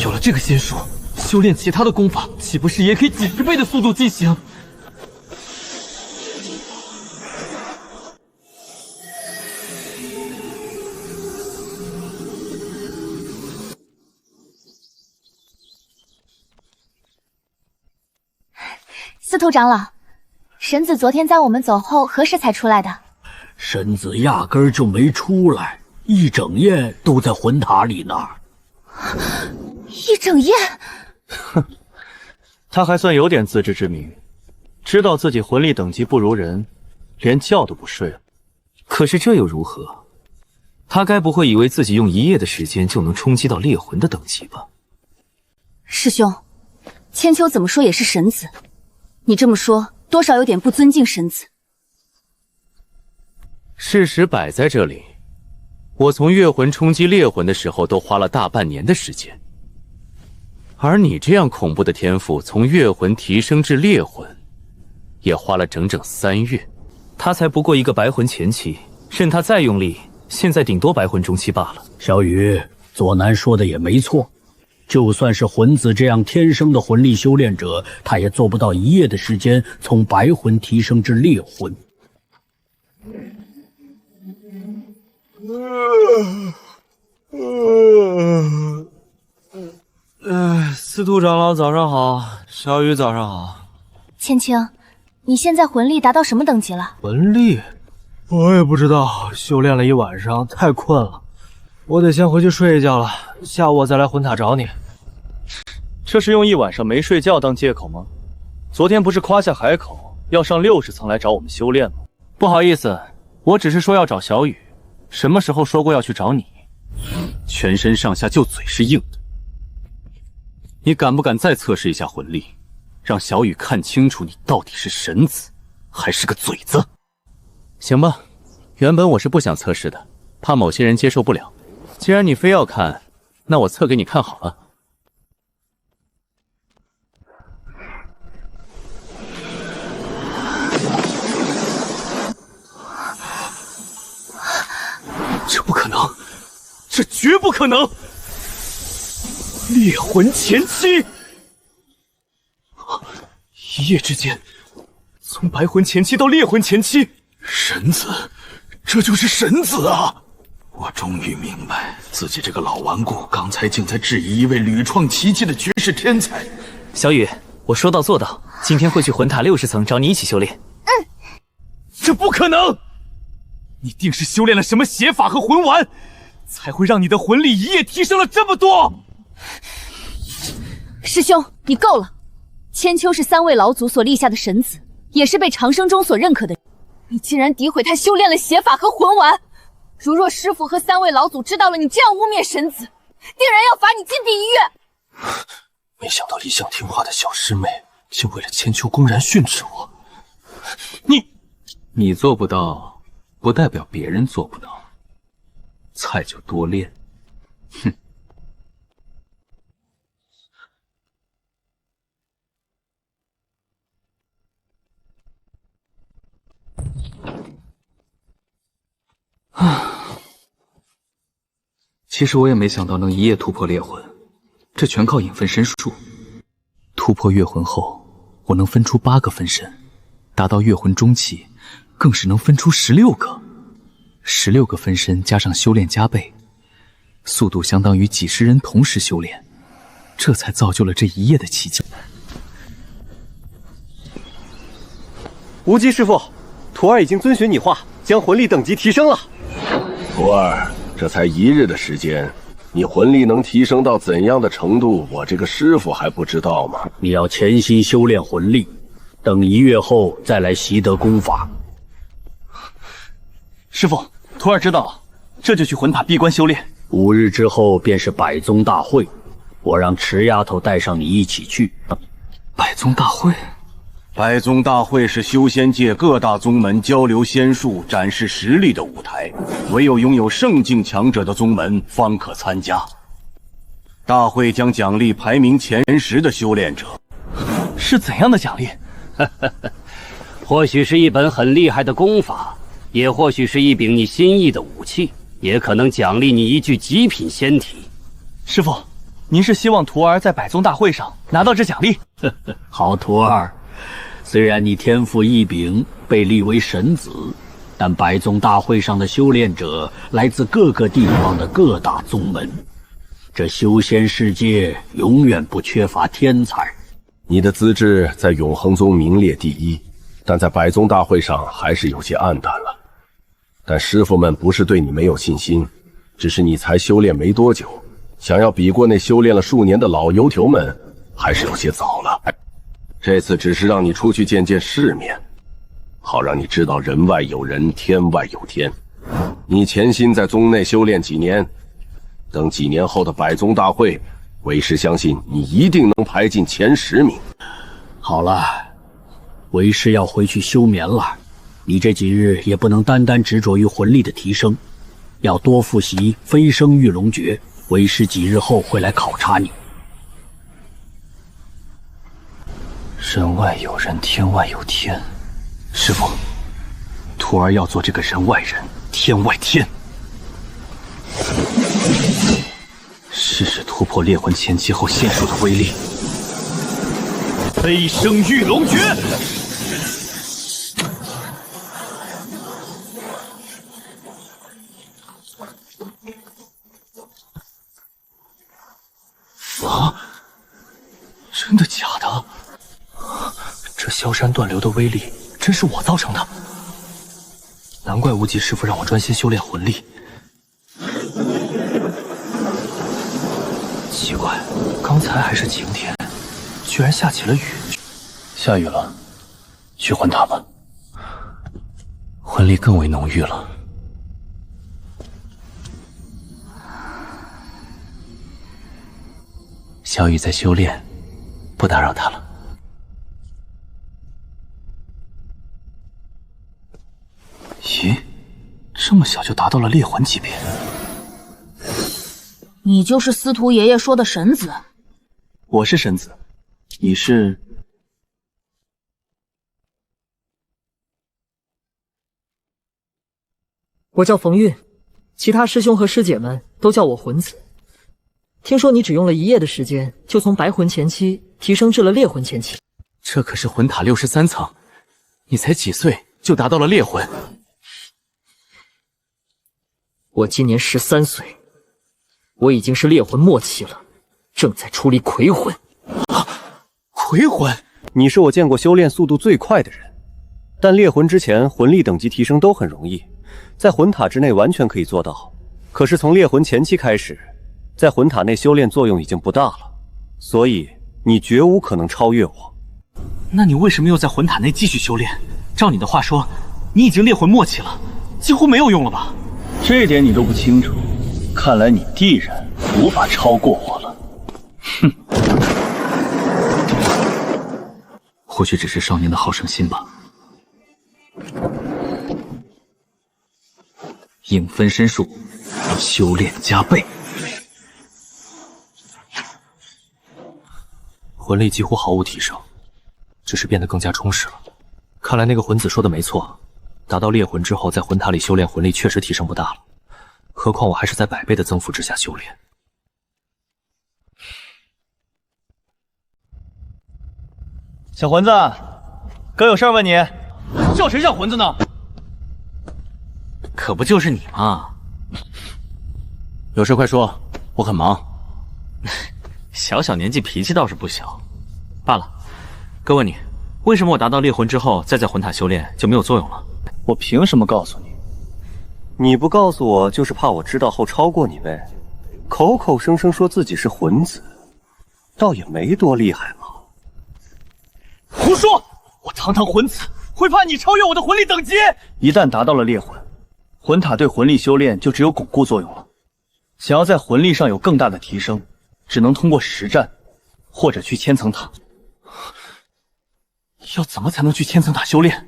有了这个仙术，修炼其他的功法，岂不是也可以几10倍的速度进行？司徒长老，神子昨天在我们走后何时才出来的？神子压根儿就没出来，一整夜都在魂塔里那儿。一整夜？哼，他还算有点自知之明，知道自己魂力等级不如人，连觉都不睡了。可是这又如何？他该不会以为自己用1夜的时间就能冲击到烈魂的等级吧？师兄，千秋怎么说也是神子，你这么说多少有点不尊敬神子。事实摆在这里，我从月魂冲击烈魂的时候都花了大半年的时间，而你这样恐怖的天赋，从月魂提升至烈魂，也花了整整3月。他才不过一个白魂前期，任他再用力，现在顶多白魂中期罢了。小雨，左南说的也没错，就算是魂子这样天生的魂力修炼者，他也做不到1夜的时间从白魂提升至烈魂。司徒长老早上好，小雨早上好。千青，你现在魂力达到什么等级了？魂力？我也不知道，修炼了一晚上，太困了，我得先回去睡一觉了，下午我再来魂塔找你。这是用一晚上没睡觉当借口吗？昨天不是夸下海口要上60层来找我们修炼吗？不好意思，我只是说要找小雨，什么时候说过要去找你？全身上下就嘴是硬的，你敢不敢再测试一下魂力，让小雨看清楚你到底是神子还是个嘴子？行吧，原本我是不想测试的，怕某些人接受不了。既然你非要看，那我测给你看好了。这不可能，这绝不可能！烈魂前期，1夜之间，从白魂前期到烈魂前期，神子，这就是神子啊！我终于明白，自己这个老顽固刚才竟在质疑一位屡创奇迹的绝世天才。小雨，我说到做到，今天会去魂塔60层找你一起修炼。这不可能！你定是修炼了什么邪法和魂丸，才会让你的魂力1夜提升了这么多。师兄，你够了！千秋是3位老祖所立下的神子，也是被长生宗所认可的人，你竟然诋毁他修炼了邪法和魂丸！如若师父和3位老祖知道了你这样污蔑神子，定然要罚你禁地1月。没想到一向听话的小师妹，竟为了千秋公然训斥我。你做不到，不代表别人做不到。菜就多练。哼。其实我也没想到能1夜突破烈魂，这全靠引分身术。突破月魂后，我能分出8个分身，达到月魂中期，更是能分出16个。16个分身加上修炼加倍，速度相当于几十人同时修炼，这才造就了这1夜的奇迹。无极师傅，徒儿已经遵循你话，将魂力等级提升了。徒儿，这才1日的时间，你魂力能提升到怎样的程度，我这个师傅还不知道吗？你要潜心修炼魂力，等1月后再来习得功法。师傅，徒儿知道了，这就去魂塔闭关修炼。5日之后便是百宗大会，我让池丫头带上你一起去。百宗大会？百宗大会是修仙界各大宗门交流仙术、展示实力的舞台，唯有拥有圣境强者的宗门方可参加。大会将奖励排名前10的修炼者。是怎样的奖励？或许是一本很厉害的功法，也或许是一柄你心意的武器，也可能奖励你一具极品仙体。师傅，您是希望徒儿在百宗大会上拿到这奖励？好徒儿，虽然你天赋异禀，被立为神子，但百宗大会上的修炼者来自各个地方的各大宗门，这修仙世界永远不缺乏天才。你的资质在永恒宗名列第一，但在百宗大会上还是有些黯淡了。但师傅们不是对你没有信心，只是你才修炼没多久，想要比过那修炼了数年的老油条们，还是有些早了。这次只是让你出去见见世面，好让你知道人外有人，天外有天。你潜心在宗内修炼几年，等几年后的百宗大会，为师相信你一定能排进前10名。好了，为师要回去休眠了。你这几日也不能单单执着于魂力的提升，要多复习飞升御龙诀。为师几日后会来考察你。人外有人，天外有天。师傅，徒儿要做这个人外人，天外天。试试突破猎魂前期后仙术的威力。飞升御龙诀。啊！真的假的？这萧山断流的威力，真是我造成的。难怪无极师傅让我专心修炼魂力。奇怪，刚才还是晴天，居然下起了雨。下雨了，去魂塔吧。魂力更为浓郁了。小雨在修炼，不打扰他了。咦，这么小就达到了猎魂级别？你就是司徒爷爷说的神子。我是神子，你是？我叫冯运，其他师兄和师姐们都叫我魂子。听说你只用了1夜的时间，就从白魂前期提升至了猎魂前期。这可是魂塔63层，你才几岁就达到了猎魂？我今年13岁，我已经是猎魂末期了，正在处理魁魂。魁魂？你是我见过修炼速度最快的人，但猎魂之前魂力等级提升都很容易，在魂塔之内完全可以做到。可是从猎魂前期开始，在魂塔内修炼作用已经不大了，所以你绝无可能超越我。那你为什么又在魂塔内继续修炼？照你的话说，你已经猎魂末期了，几乎没有用了吧？这点你都不清楚，看来你必然无法超过我了。哼，或许只是少年的好胜心吧。影分身术，修炼加倍。魂力几乎毫无提升，只是变得更加充实了。看来那个魂子说的没错，达到猎魂之后，在魂塔里修炼魂力确实提升不大了。何况我还是在100倍的增幅之下修炼。小魂子，哥有事问你。叫谁小魂子呢？可不就是你吗？有事快说，我很忙。小年纪脾气倒是不小，罢了。哥问你，为什么我达到猎魂之后，再在魂塔修炼就没有作用了？我凭什么告诉你？你不告诉我，就是怕我知道后超过你呗。口口声声说自己是魂子，倒也没多厉害嘛。胡说！我堂堂魂子，会怕你超越我的魂力等级？一旦达到了猎魂，魂塔对魂力修炼就只有巩固作用了。想要在魂力上有更大的提升，只能通过实战，或者去千层塔。要怎么才能去千层塔修炼？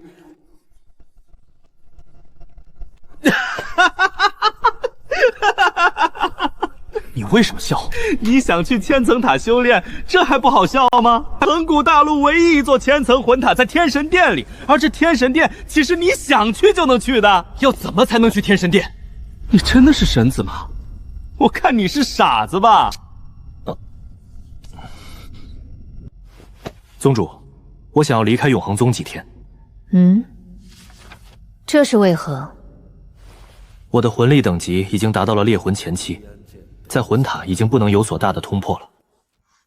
你为什么笑？你想去千层塔修炼，这还不好笑吗？恒古大陆唯一一座千层魂塔在天神殿里，而这天神殿岂是你想去就能去的？要怎么才能去天神殿？你真的是神子吗？我看你是傻子吧。宗主，我想要离开永恒宗几天。这是为何？我的魂力等级已经达到了烈魂前期，在魂塔已经不能有所大的突破了。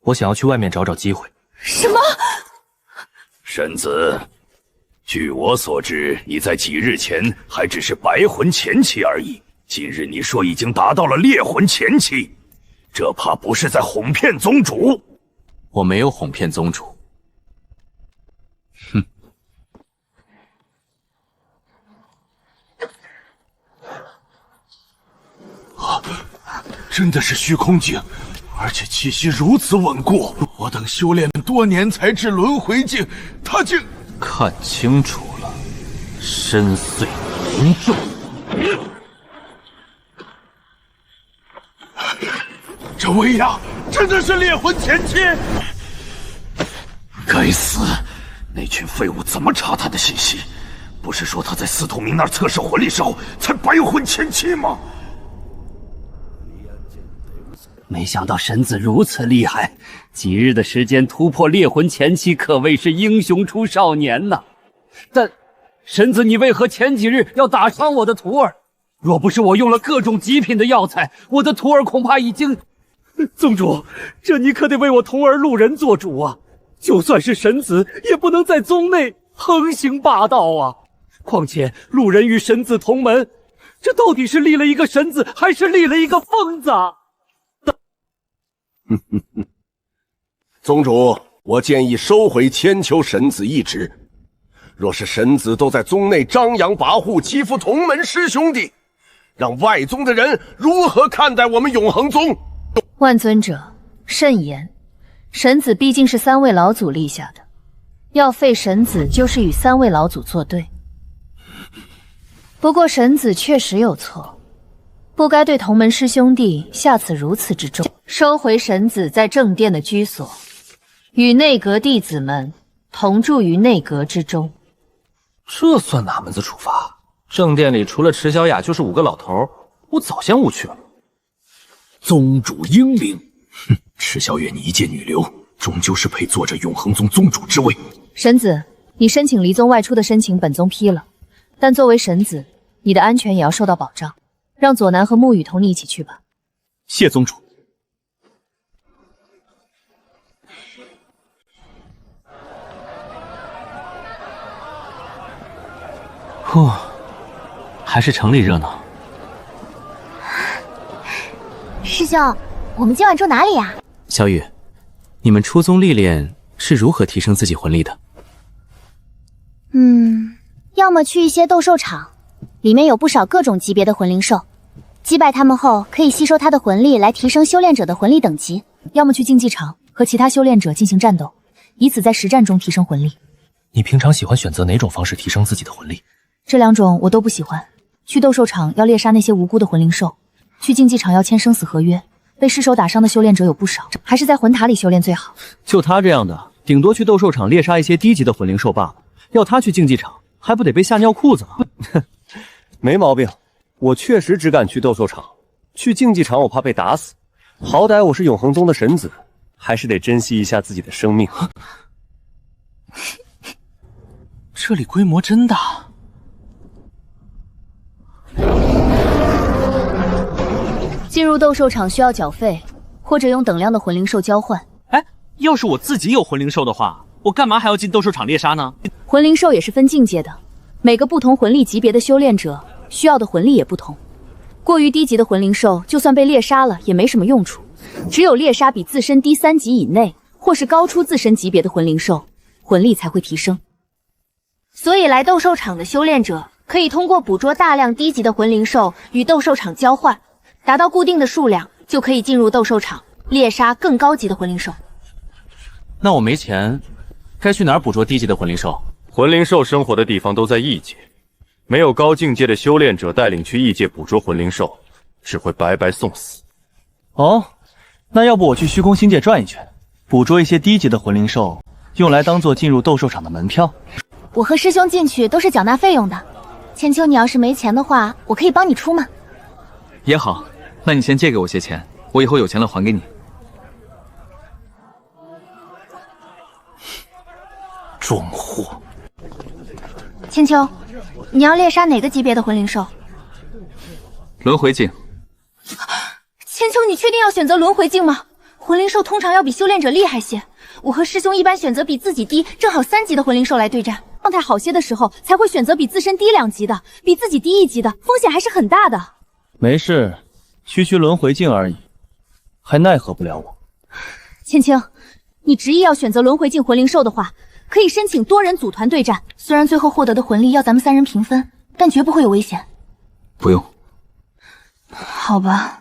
我想要去外面找找机会。什么？神子，据我所知，你在几日前还只是白魂前期而已，今日你说已经达到了烈魂前期，这怕不是在哄骗宗主？我没有哄骗宗主。哼。真的是虚空境，而且气息如此稳固。我等修炼多年才至轮回境，他竟……看清楚了，深邃凝重。这威压真的是烈魂前期！该死，那群废物怎么查他的信息？不是说他在司徒明那儿测试魂力时候才白魂前期吗？没想到神子如此厉害，几日的时间突破烈魂前期，可谓是英雄出少年呐。但神子，你为何前几日要打伤我的徒儿？若不是我用了各种极品的药材，我的徒儿恐怕已经……宗主，这你可得为我童儿路人做主啊！就算是神子，也不能在宗内横行霸道啊！况且路人与神子同门，这到底是立了一个神子，还是立了一个疯子啊？宗主，我建议收回千秋神子一职。若是神子都在宗内张扬跋扈，欺负同门师兄弟，让外宗的人如何看待我们永恒宗？万尊者，慎言。神子毕竟是3位老祖立下的，要废神子就是与3位老祖作对。不过神子确实有错，不该对同门师兄弟下此如此之重。收回神子在正殿的居所，与内阁弟子们同住于内阁之中。这算哪门子处罚？正殿里除了池小雅就是5个老头，我早先误去了。宗主英明，哼，池小月你一介女流，终究是配坐着永恒宗宗主之位。神子，你申请离宗外出的申请本宗批了，但作为神子，你的安全也要受到保障。让左南和沐雨同你一起去吧。谢宗主。还是城里热闹。师兄，我们今晚住哪里呀？小雨，你们出宗历练是如何提升自己魂力的？要么去一些斗兽场，里面有不少各种级别的魂灵兽，击败他们后可以吸收他的魂力来提升修炼者的魂力等级；要么去竞技场和其他修炼者进行战斗，以此在实战中提升魂力。你平常喜欢选择哪种方式提升自己的魂力？这2种我都不喜欢。去斗兽场要猎杀那些无辜的魂灵兽，去竞技场要签生死合约，被失手打伤的修炼者有不少，还是在魂塔里修炼最好。就他这样的，顶多去斗兽场猎杀一些低级的魂灵兽罢了。要他去竞技场，还不得被吓尿裤子吗？没毛病，我确实只敢去斗兽场，去竞技场我怕被打死。好歹我是永恒宗的神子，还是得珍惜一下自己的生命。这里规模真大。进入斗兽场需要缴费，或者用等量的魂灵兽交换。要是我自己有魂灵兽的话，我干嘛还要进斗兽场猎杀呢？魂灵兽也是分境界的，每个不同魂力级别的修炼者需要的魂力也不同。过于低级的魂灵兽，就算被猎杀了也没什么用处，只有猎杀比自身低3级以内，或是高出自身级别的魂灵兽，魂力才会提升。所以来斗兽场的修炼者可以通过捕捉大量低级的魂灵兽与斗兽场交换，达到固定的数量，就可以进入斗兽场猎杀更高级的魂灵兽。那我没钱，该去哪儿捕捉低级的魂灵兽？魂灵兽生活的地方都在异界，没有高境界的修炼者带领去异界捕捉魂灵兽，只会白白送死。哦，那要不我去虚空星界转一圈，捕捉一些低级的魂灵兽，用来当做进入斗兽场的门票。我和师兄进去都是缴纳费用的。千秋，你要是没钱的话，我可以帮你出吗？也好，那你先借给我些钱，我以后有钱了还给你。装货。千秋，你要猎杀哪个级别的魂灵兽？轮回境。千秋，你确定要选择轮回境吗？魂灵兽通常要比修炼者厉害些。我和师兄一般选择比自己低正好3级的魂灵兽来对战，状态好些的时候才会选择比自身低2级的，比自己低1级的，风险还是很大的。没事，区区轮回境而已，还奈何不了我。千青，你执意要选择轮回境魂灵兽的话，可以申请多人组团对战，虽然最后获得的魂力要咱们3人平分，但绝不会有危险。不用。好吧。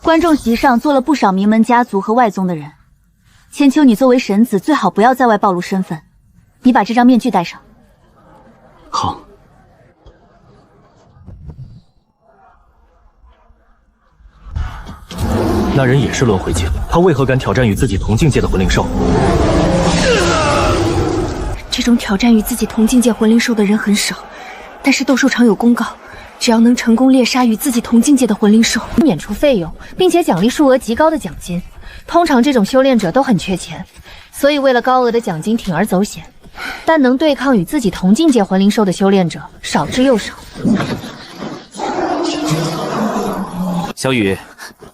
观众席上坐了不少名门家族和外宗的人。千秋，你作为神子，最好不要在外暴露身份。你把这张面具戴上。好。那人也是轮回境，他为何敢挑战与自己同境界的魂灵兽？这种挑战与自己同境界魂灵兽的人很少，但是斗兽场有公告，只要能成功猎杀与自己同境界的魂灵兽，免除费用，并且奖励数额极高的奖金。通常这种修炼者都很缺钱，所以为了高额的奖金铤而走险。但能对抗与自己同境界魂灵兽的修炼者少之又少。小雨，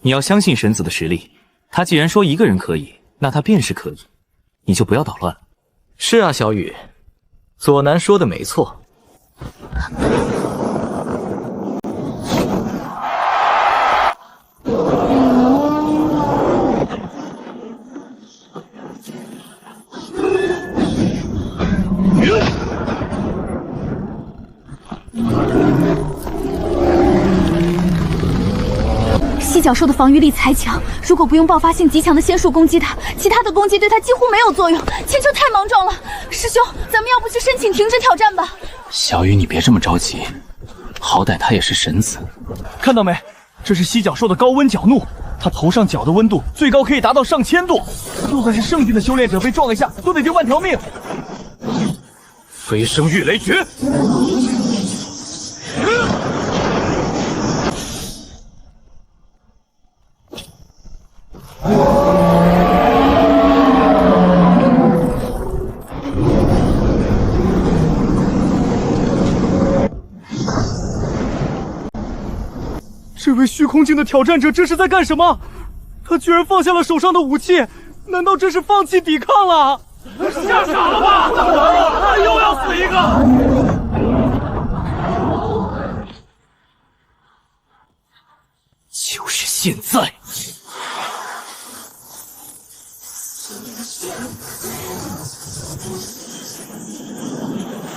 你要相信神子的实力，他既然说一个人可以，那他便是可以，你就不要捣乱了。是啊，小雨，左南说的没错。犀角兽的防御力才强，如果不用爆发性极强的仙术攻击它，其他的攻击对它几乎没有作用。千秋太莽撞了，师兄，咱们要不去申请停止挑战吧？小雨，你别这么着急，好歹他也是神子。看到没？这是犀角兽的高温角怒，它头上角的温度最高可以达到上千度，就算是圣境的修炼者被撞一下，都得丢半条命。飞升御雷诀。这位虚空境的挑战者这是在干什么？他居然放下了手上的武器，难道这是放弃抵抗了？吓傻了吧？他又要死一个！就是现在！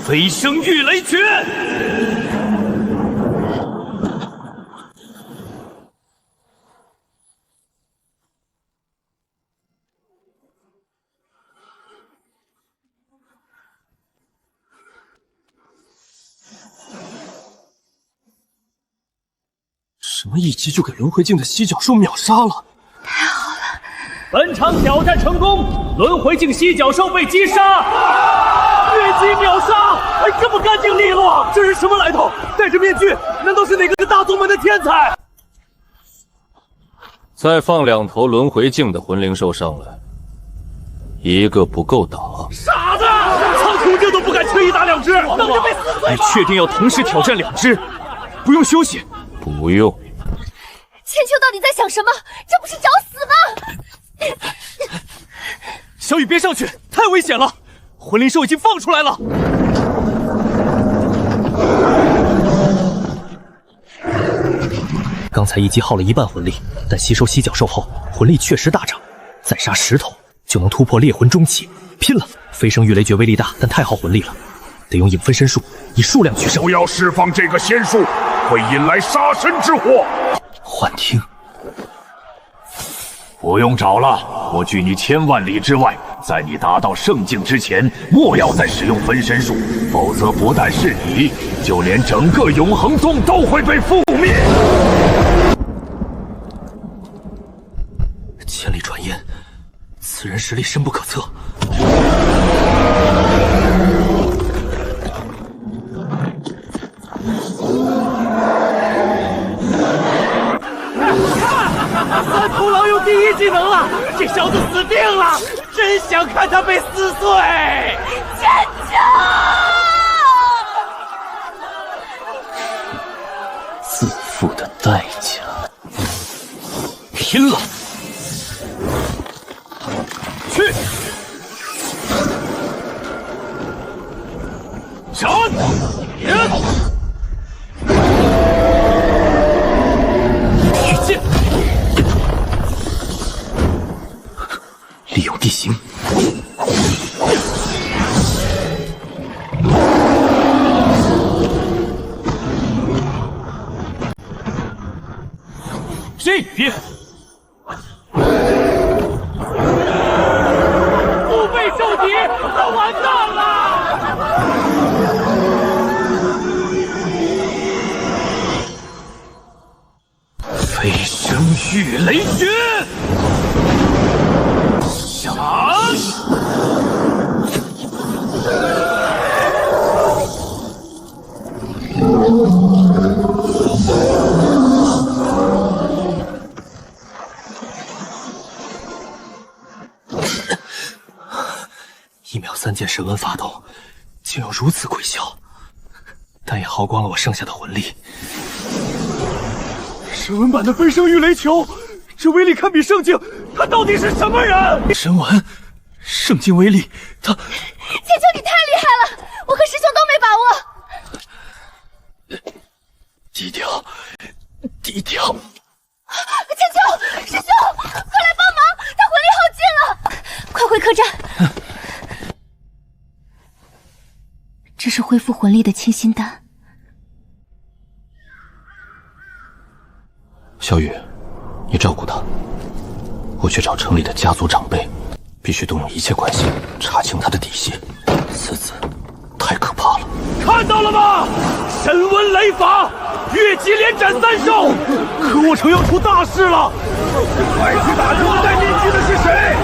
飞升御雷诀。什么一击就给轮回境的犀角兽秒杀了？太好了！本场挑战成功，轮回境犀角兽被击杀，越级秒杀，还这么干净利落，这是什么来头？戴着面具，难道是哪个大宗门的天才？再放2头轮回境的魂灵兽上来，一个不够打。傻子，苍穹这都不敢轻易打2只，等着被撕碎！你确定要同时挑战2只？不用休息？不用。千秋到底在想什么？这不是找死吗？小雨别上去，太危险了！魂灵兽已经放出来了。刚才一击耗了1半魂力，但吸收犀角兽后，魂力确实大涨。再杀10头，就能突破烈魂中期。拼了！飞升御雷诀威力大，但太耗魂力了，得用影分身术，以数量取胜。不要释放这个仙术，会引来杀身之祸。幻听。不用找了，我距你1000万里之外，在你达到圣境之前，莫要再使用分身术，否则不但是你，就连整个永恒宗都会被覆灭。千里传言，此人实力深不可测。三头狼用第一技能了，这小子死定了！真想看他被撕碎！千秋，自负的代价。拼了！去！闪！御剑，利用地形。这边。腹背受敌，他完蛋了！飞升御雷诀，响！1秒3件神纹发动，竟有如此鬼效，但也耗光了我剩下的魂力。神纹版的飞升御雷球，这威力堪比圣境，他到底是什么人？神纹，圣境威力，他……千秋你太厉害了，我和师兄都没把握。低调，低调。千秋，师兄，快来帮忙，他魂力耗尽了，快回客栈。这是恢复魂力的清心丹。小雨，你照顾他，我去找城里的家族长辈，必须动用一切关系查清他的底细。此子太可怕了！看到了吗？神纹雷法，越级连斩3兽。可我城要出大事了！快去打听带面具的是谁！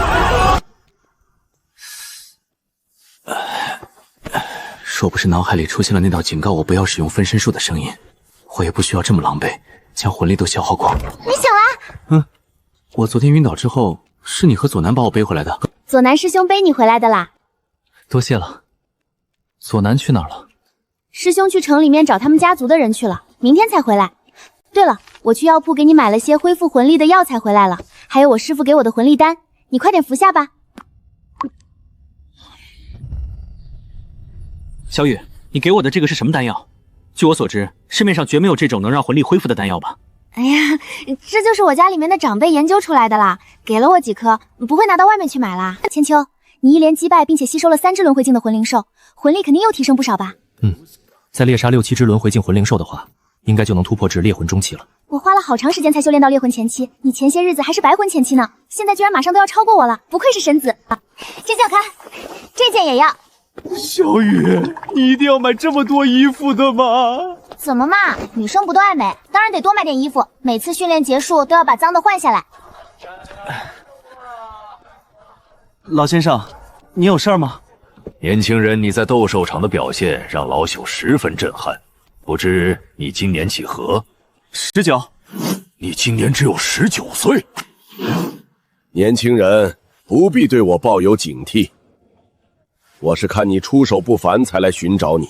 若不是脑海里出现了那道警告我不要使用分身术的声音，我也不需要这么狼狈，将魂力都消耗光。你醒啦？我昨天晕倒之后，是你和左南把我背回来的。左南师兄背你回来的啦。多谢了。左南去哪儿了？师兄去城里面找他们家族的人去了，明天才回来。对了，我去药铺给你买了些恢复魂力的药材回来了，还有我师父给我的魂力丹，你快点服下吧。小雨，你给我的这个是什么丹药？据我所知，市面上绝没有这种能让魂力恢复的丹药吧？哎呀，这就是我家里面的长辈研究出来的啦，给了我几颗，不会拿到外面去买啦。千秋，你一连击败并且吸收了3只轮回境的魂灵兽，魂力肯定又提升不少吧？再猎杀6、7只轮回境魂灵兽的话，应该就能突破至猎魂中期了。我花了好长时间才修炼到猎魂前期，你前些日子还是白魂前期呢，现在居然马上都要超过我了，不愧是神子。千秋看，这件也要。小雨，你一定要买这么多衣服的吗？怎么嘛，女生不都爱美，当然得多买点衣服，每次训练结束都要把脏的换下来。老先生，你有事吗？年轻人，你在斗兽场的表现让老朽十分震撼。不知你今年几何？19。你今年只有19岁。年轻人不必对我抱有警惕。我是看你出手不凡才来寻找你，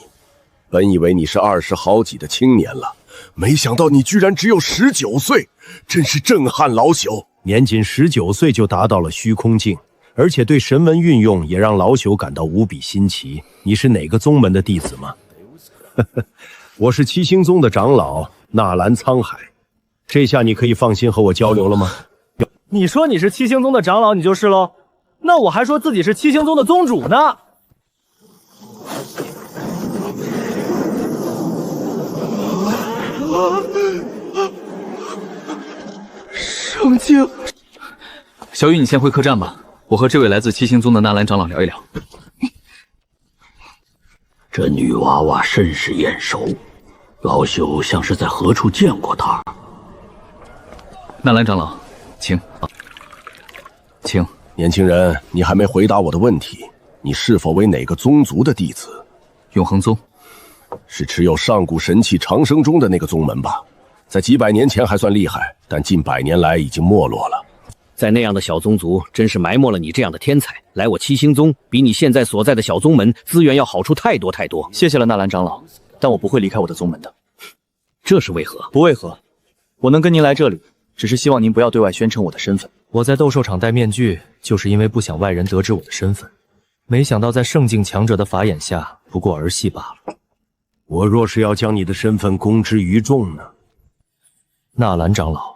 本以为你是20好几的青年了，没想到你居然只有19岁，真是震撼老朽。年仅19岁就达到了虚空境，而且对神文运用也让老朽感到无比新奇。你是哪个宗门的弟子吗？我是七星宗的长老纳兰沧海，这下你可以放心和我交流了吗？你说你是七星宗的长老，你就是喽。那我还说自己是七星宗的宗主呢。圣境，小雨，你先回客栈吧，我和这位来自七星宗的纳兰长老聊一聊。这女娃娃甚是眼熟，老朽像是在何处见过她。纳兰长老，请。年轻人，你还没回答我的问题，你是否为哪个宗族的弟子？永恒宗。是持有上古神器长生钟的那个宗门吧？在几百年前还算厉害，但近100年来已经没落了。在那样的小宗族，真是埋没了你这样的天才。来我七星宗，比你现在所在的小宗门资源要好处太多太多。谢谢了，纳兰长老，但我不会离开我的宗门的。这是为何？不为何，我能跟您来这里，只是希望您不要对外宣称我的身份。我在斗兽场戴面具，就是因为不想外人得知我的身份。没想到在圣境强者的法眼下，不过儿戏罢了。我若是要将你的身份公之于众呢？纳兰长老，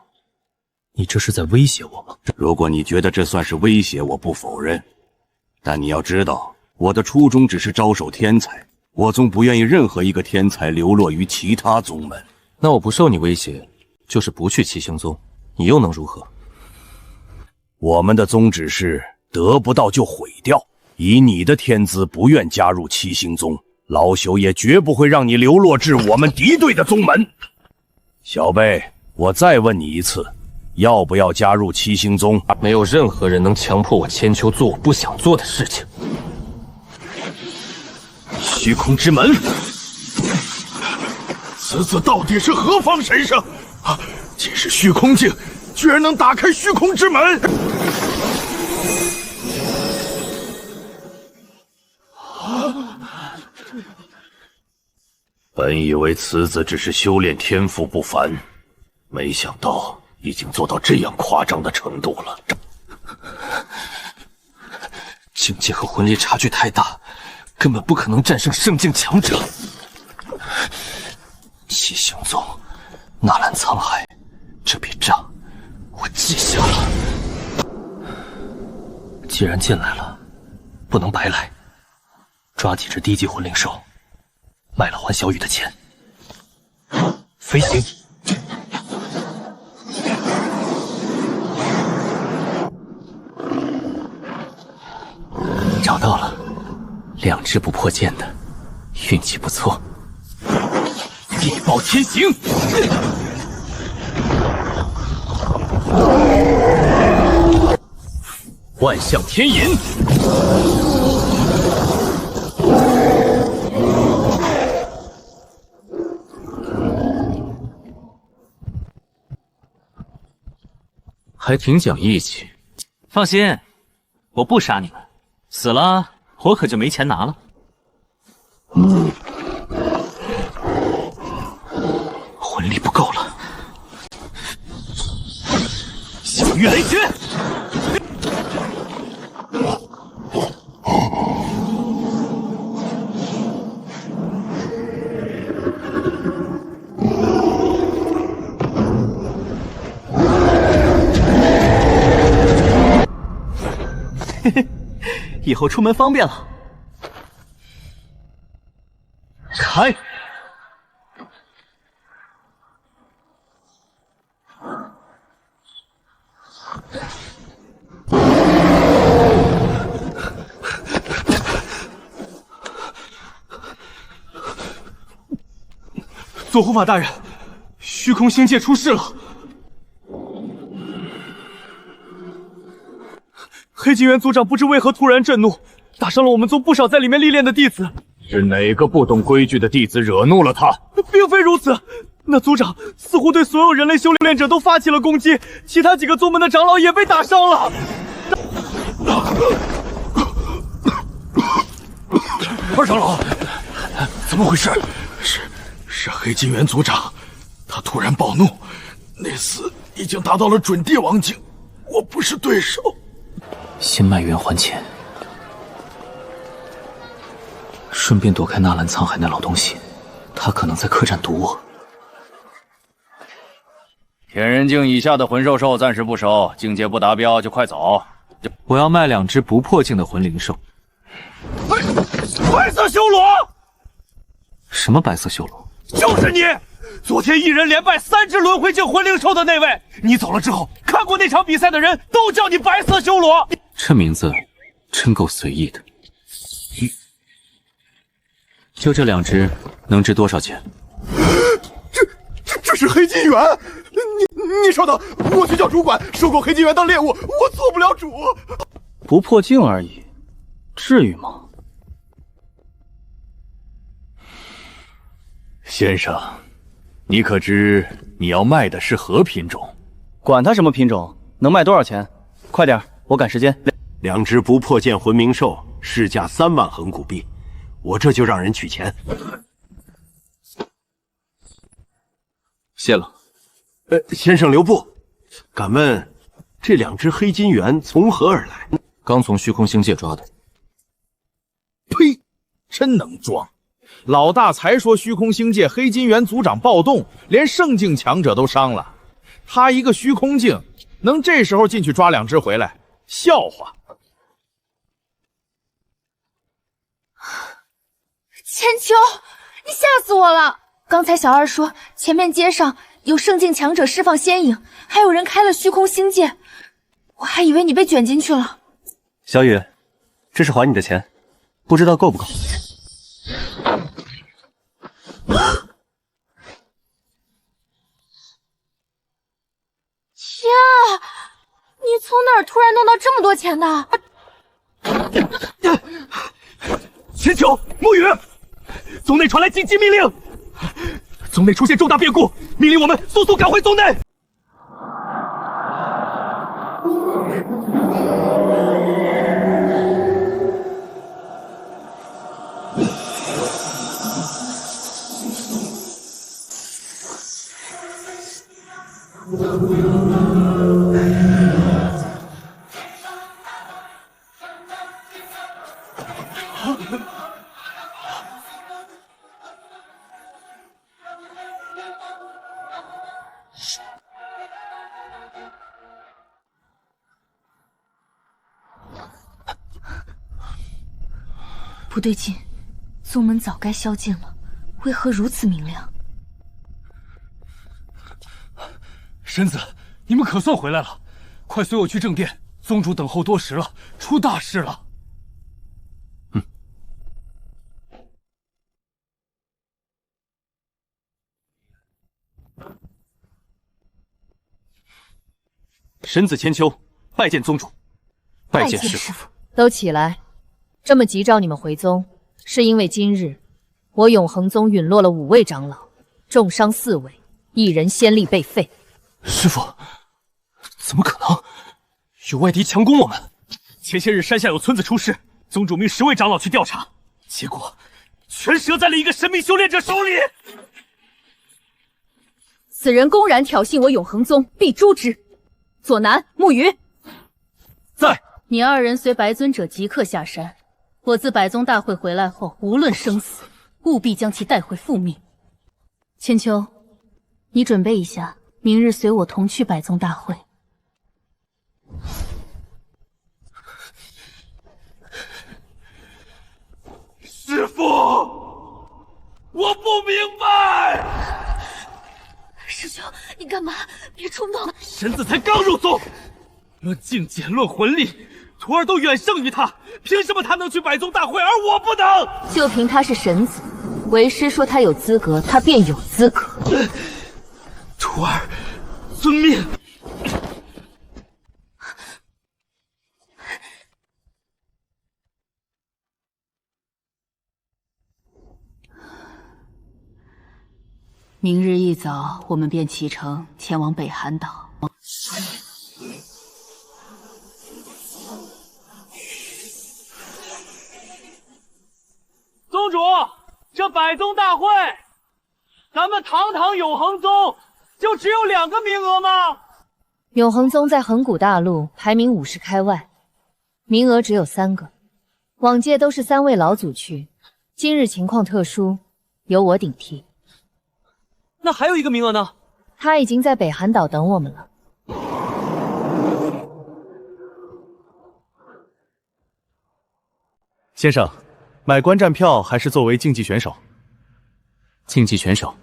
你这是在威胁我吗？如果你觉得这算是威胁，我不否认。但你要知道，我的初衷只是招收天才，我宗不愿意任何一个天才流落于其他宗门。那我不受你威胁，就是不去七星宗，你又能如何？我们的宗旨是得不到就毁掉。以你的天资，不愿加入七星宗，老朽也绝不会让你流落至我们敌对的宗门。小辈，我再问你一次，要不要加入七星宗？没有任何人能强迫我千秋做我不想做的事情。虚空之门，此子到底是何方神圣？啊，既是虚空境，居然能打开虚空之门！本以为此子只是修炼天赋不凡，没想到已经做到这样夸张的程度了。境界和魂力差距太大，根本不可能战胜圣境强者。七星宗，纳兰沧海，这笔账我记下了。既然进来了，不能白来，抓几只低级魂灵兽，卖了还小雨的钱。飞行。找到了，2只不破剑的，运气不错。地爆天行，万象天银。还挺讲义气。放心，我不杀你们，死了我可就没钱拿了。魂力不够了，小玉雷诀。嘿嘿，以后出门方便了。开！左护法大人，虚空星界出事了。黑金元族长不知为何突然震怒，打伤了我们宗不少在里面历练的弟子。是哪个不懂规矩的弟子惹怒了他？并非如此，那族长似乎对所有人类修炼者都发起了攻击，其他几个宗门的长老也被打伤了。二长老，怎么回事？是黑金元族长，他突然暴怒，那厮已经达到了准帝王境，我不是对手。先卖元还钱，顺便躲开纳兰沧海那老东西，他可能在客栈堵我。天人境以下的魂兽兽暂时不收，境界不达标就快走。我要卖2只不破境的魂灵兽。白色修罗！什么白色修罗？就是你！昨天一人连败3只轮回境魂灵兽的那位，你走了之后，看过那场比赛的人都叫你白色修罗。这名字真够随意的。就这2只，能值多少钱？这是黑金猿！你稍等，我去叫主管收购黑金猿当猎物，我做不了主。不破镜而已，至于吗？先生，你可知你要卖的是何品种？管它什么品种，能卖多少钱？快点，我赶时间。2只不破剑魂冥兽，市价3万横古币，我这就让人取钱。谢了。先生留步。敢问，这2只黑金猿从何而来？刚从虚空星界抓的。呸！真能装！老大才说虚空星界黑金猿族长暴动，连圣境强者都伤了。他一个虚空境，能这时候进去抓2只回来？笑话！千秋，你吓死我了！刚才小二说前面街上有圣境强者释放仙影，还有人开了虚空星界，我还以为你被卷进去了。小雨，这是还你的钱，不知道够不够？天啊！你从哪儿突然弄到这么多钱的？千秋，沐雨，宗内传来紧急命令，宗内出现重大变故，命令我们速速赶回宗内。不对劲，宗门早该宵禁了，为何如此明亮？神子，你们可算回来了，快随我去正殿，宗主等候多时了，出大事了。神子千秋，拜见宗主，拜见师父。都起来！这么急召你们回宗，是因为今日我永恒宗陨落了5位长老，重伤4位，1人先例被废。师父，怎么可能？有外敌强攻我们！前些日山下有村子出事，宗主命10位长老去调查，结果全折在了一个神秘修炼者手里。此人公然挑衅我永恒宗，必诛之。左南、木鱼，在。你2人随白尊者即刻下山。我自百宗大会回来后，无论生死，务必将其带回复命。千秋，你准备一下，明日随我同去百宗大会。师父，我不明白。师兄，你干嘛？别冲动！神子才刚入宗，论境界，论魂力，徒儿都远胜于他，凭什么他能去百宗大会，而我不能？就凭他是神子，为师说他有资格，他便有资格。徒儿遵命。明日一早，我们便启程前往北寒岛。宗主，这百宗大会，咱们堂堂永恒宗就只有2个名额吗？永恒宗在恒古大陆排名50开外，名额只有3个。往届都是3位老祖去，今日情况特殊，由我顶替。那还有1个名额呢？他已经在北寒岛等我们了。先生，买观战票还是作为竞技选手？竞技选手，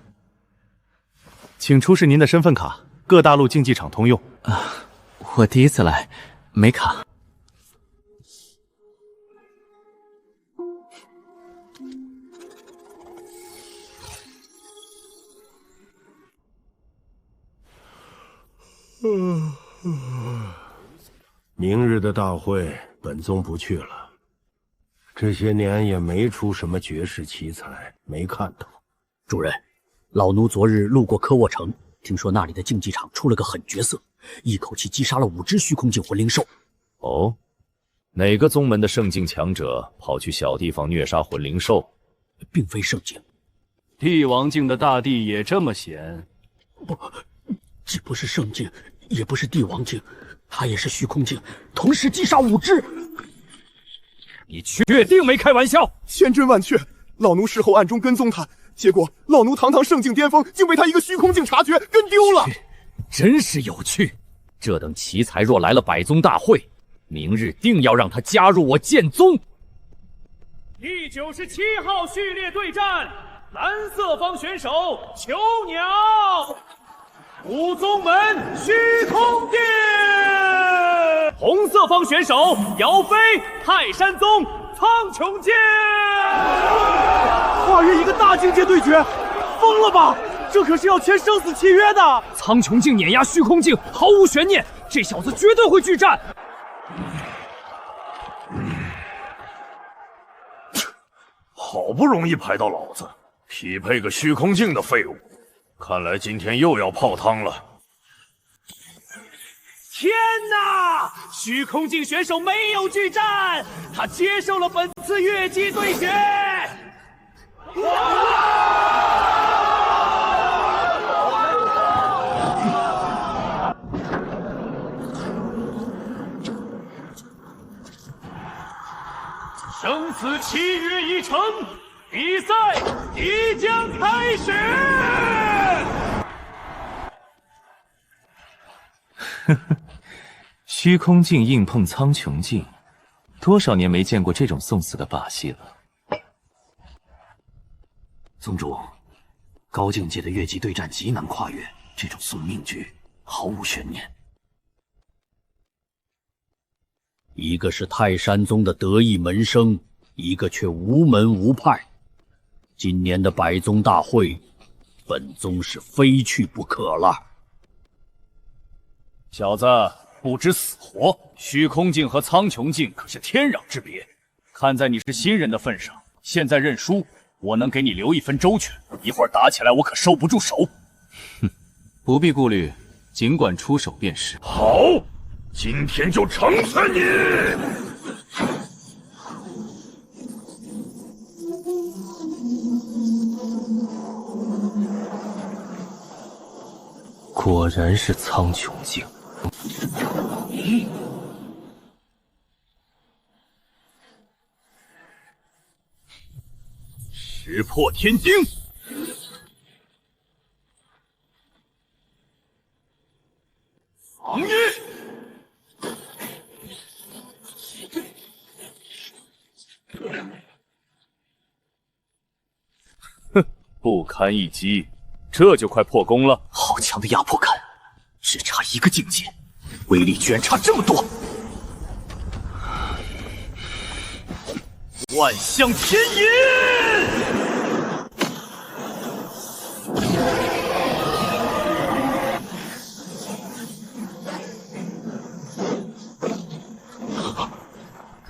请出示您的身份卡，各大陆竞技场通用。我第一次来，没卡。明日的大会，本宗不去了。这些年也没出什么绝世奇才，没看头。主人，老奴昨日路过科沃城，听说那里的竞技场出了个狠角色，一口气击杀了5只虚空境魂灵兽。哦，哪个宗门的圣境强者跑去小地方虐杀魂灵兽？并非圣境。帝王境的大帝也这么闲？不，既不是圣境，也不是帝王境，他也是虚空境，同时击杀5只。你确定没开玩笑？千真万确，老奴事后暗中跟踪他，结果老奴堂堂圣境巅峰，竟被他一个虚空境察觉，跟丢了。真是有趣。这等奇才若来了百宗大会，明日定要让他加入我剑宗。第97号序列对战，蓝色方选手囚鸟，武宗门虚空境；红色方选手姚飞，泰山宗苍穹剑。跨越一个大境界对决，疯了吧？这可是要签生死契约的。苍穹境碾压虚空境，毫无悬念，这小子绝对会拒战。好不容易排到老子，匹配个虚空境的废物，看来今天又要泡汤了。天哪！虚空境选手没有拒战，他接受了本次越级对决。生死契约已成，比赛即将开始。呵呵，虚空境硬碰苍穹境，多少年没见过这种送死的把戏了。宗主，高境界的越级对战极难跨越，这种送命局毫无悬念。一个是泰山宗的得意门生，一个却无门无派。今年的百宗大会，本宗是非去不可了。小子不知死活，虚空境和苍穹境可是天壤之别。看在你是新人的份上，现在认输，我能给你留一分周全。一会儿打起来，我可收不住手。哼，不必顾虑，尽管出手便是。好，今天就成全你！果然是苍穹境。石破天惊！防御！哼，不堪一击，这就快破功了。好强的压迫感，只差一个境界，威力居然差这么多！万象天引！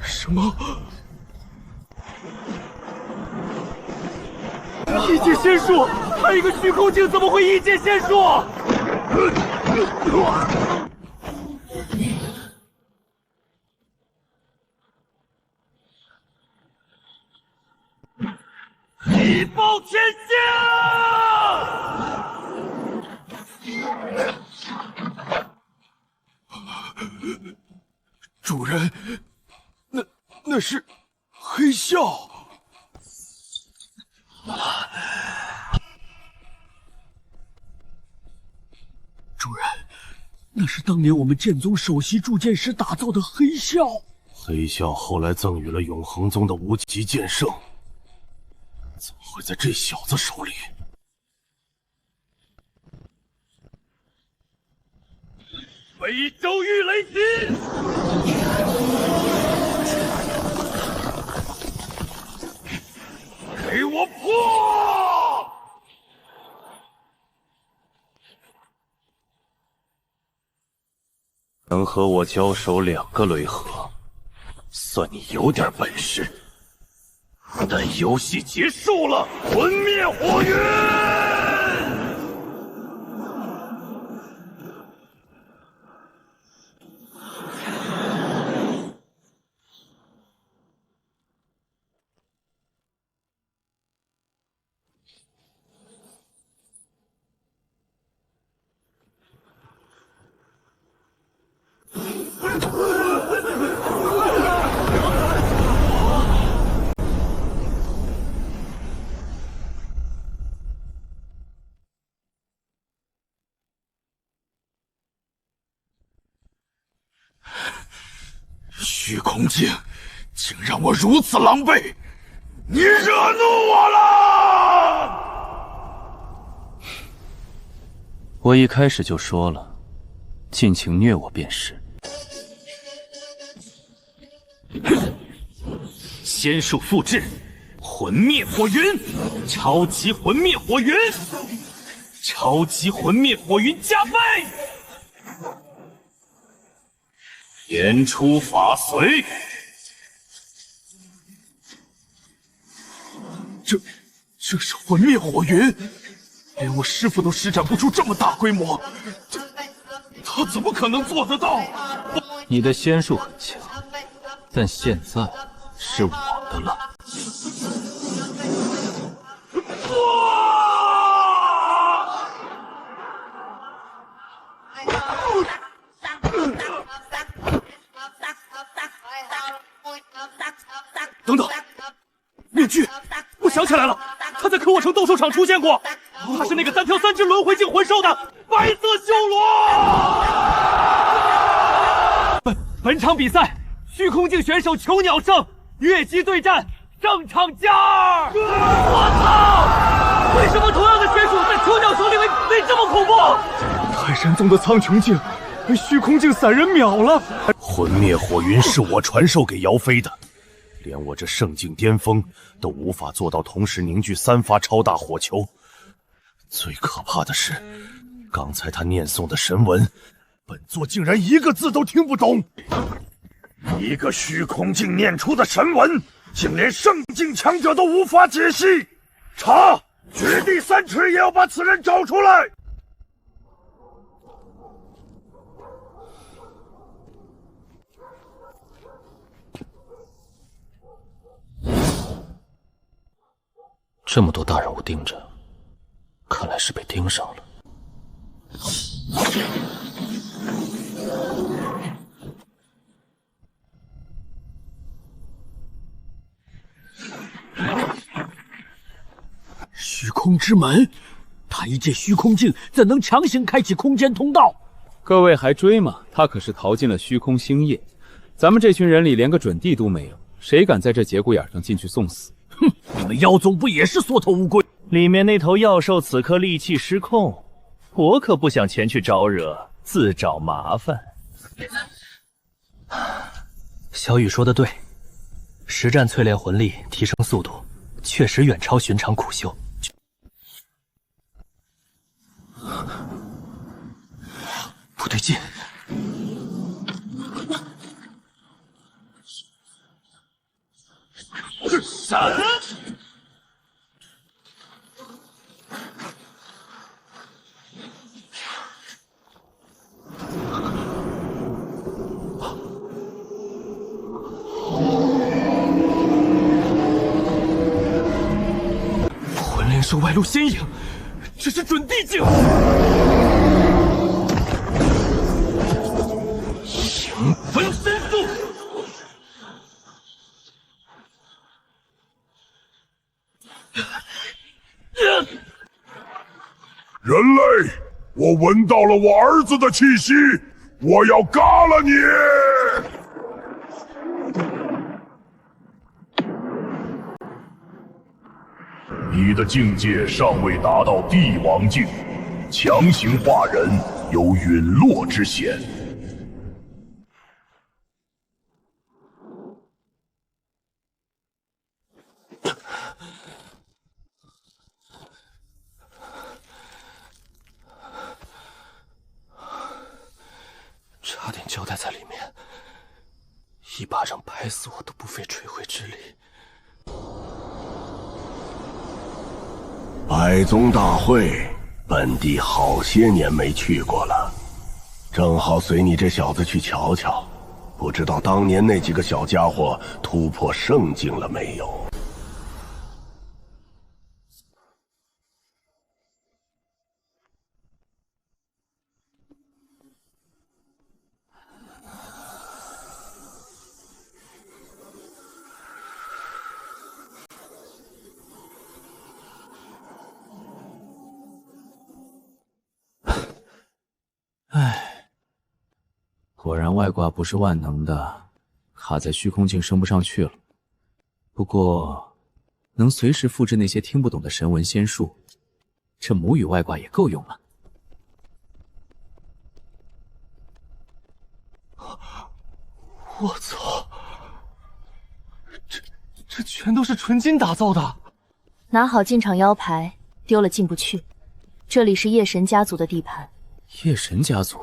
什么？异界仙术？他一个虚空境怎么会异界仙术？一爆天下！主人，那是黑啸。主人，那是当年我们剑宗首席铸剑师打造的黑啸。黑啸后来赠予了永恒宗的无极剑圣，怎么会在这小子手里？非洲御雷击！给我破！能和我交手2个雷合，算你有点本事。但游戏结束了，魂灭火云！虚空镜竟让我如此狼狈，你惹怒我了！我一开始就说了，尽情虐我便是。仙术复制，魂灭火云，超级魂灭火云，超级魂灭火云加倍！言出法随。这是魂灭火云，连我师父都施展不出这么大规模，他怎么可能做得到？你的仙术很强，但现在是我的了。等等，面具！我想起来了，他在科沃城斗兽场出现过，他是那个单挑3只轮回境魂兽的白色修罗。本场比赛，虚空境选手囚鸟胜，越级对战，上场加2。我操！为什么同样的选手在囚鸟手里会这么恐怖？泰山宗的苍穹镜被虚空镜散人秒了。魂灭火云是我传授给姚飞的。连我这圣境巅峰都无法做到同时凝聚3发超大火球。最可怕的是，刚才他念诵的神文，本座竟然1个字都听不懂。一个虚空境念出的神文，竟连圣境强者都无法解析。查，掘地3尺也要把此人找出来。这么多大人物盯着，看来是被盯上了。虚空之门，他一借虚空镜，怎能强行开启空间通道？各位还追吗？他可是逃进了虚空星夜，咱们这群人里连个准地都没有，谁敢在这节骨眼上进去送死？哼！你们妖宗不也是缩头乌龟？里面那头妖兽此刻戾气失控，我可不想前去招惹，自找麻烦。小雨说的对，实战淬炼魂力，提升速度，确实远超寻常苦修。不对劲！闪！魂灵兽外露仙影，这是准地境。行分身术。人类，我闻到了我儿子的气息，我要嘎了你！你的境界尚未达到帝王境，强行化人有陨落之险。差点胶带在里面，一巴掌拍死我都不费吹灰之力。百宗大会，本帝好些年没去过了，正好随你这小子去瞧瞧，不知道当年那几个小家伙突破圣境了没有？唉，果然外挂不是万能的，卡在虚空境升不上去了。不过，能随时复制那些听不懂的神文仙术，这母语外挂也够用了。我操！这全都是纯金打造的。拿好进场腰牌，丢了进不去。这里是夜神家族的地盘。夜神家族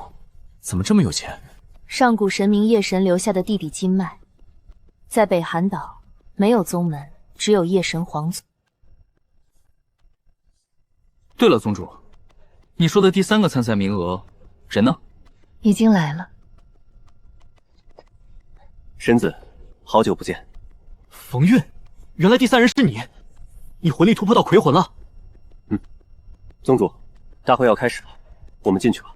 怎么这么有钱？上古神明夜神留下的地底经脉，在北韩岛没有宗门，只有夜神皇族。对了，宗主，你说的第3个参赛名额，人呢？已经来了。神子，好久不见。冯韵，原来第3人是你，你魂力突破到魁魂了。宗主，大会要开始了，我们进去吧。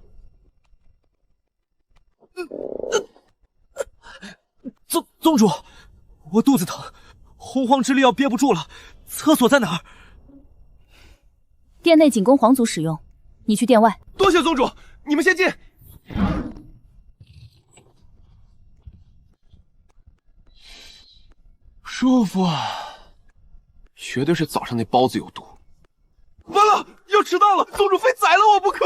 宗主，我肚子疼，洪荒之力要憋不住了，厕所在哪儿？殿内仅供皇族使用，你去殿外。多谢宗主，你们先进。舒服啊，绝对是早上那包子有毒。完了，要迟到了，宗主非宰了我不可！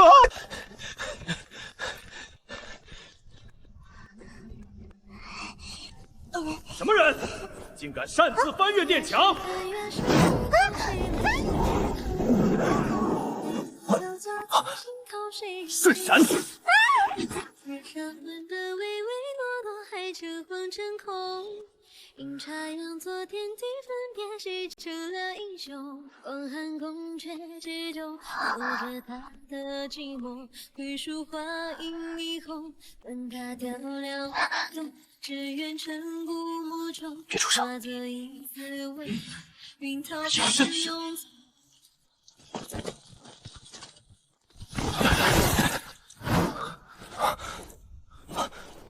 什么人，竟敢擅自翻越殿墙？瞬闪！阴差阳错，天地分别，谁成了英雄？广寒宫阙之中，守着他的寂寞。桂树花映霓虹，问他雕梁画栋，只愿尘古墓中化作一丝微云涛翻涌。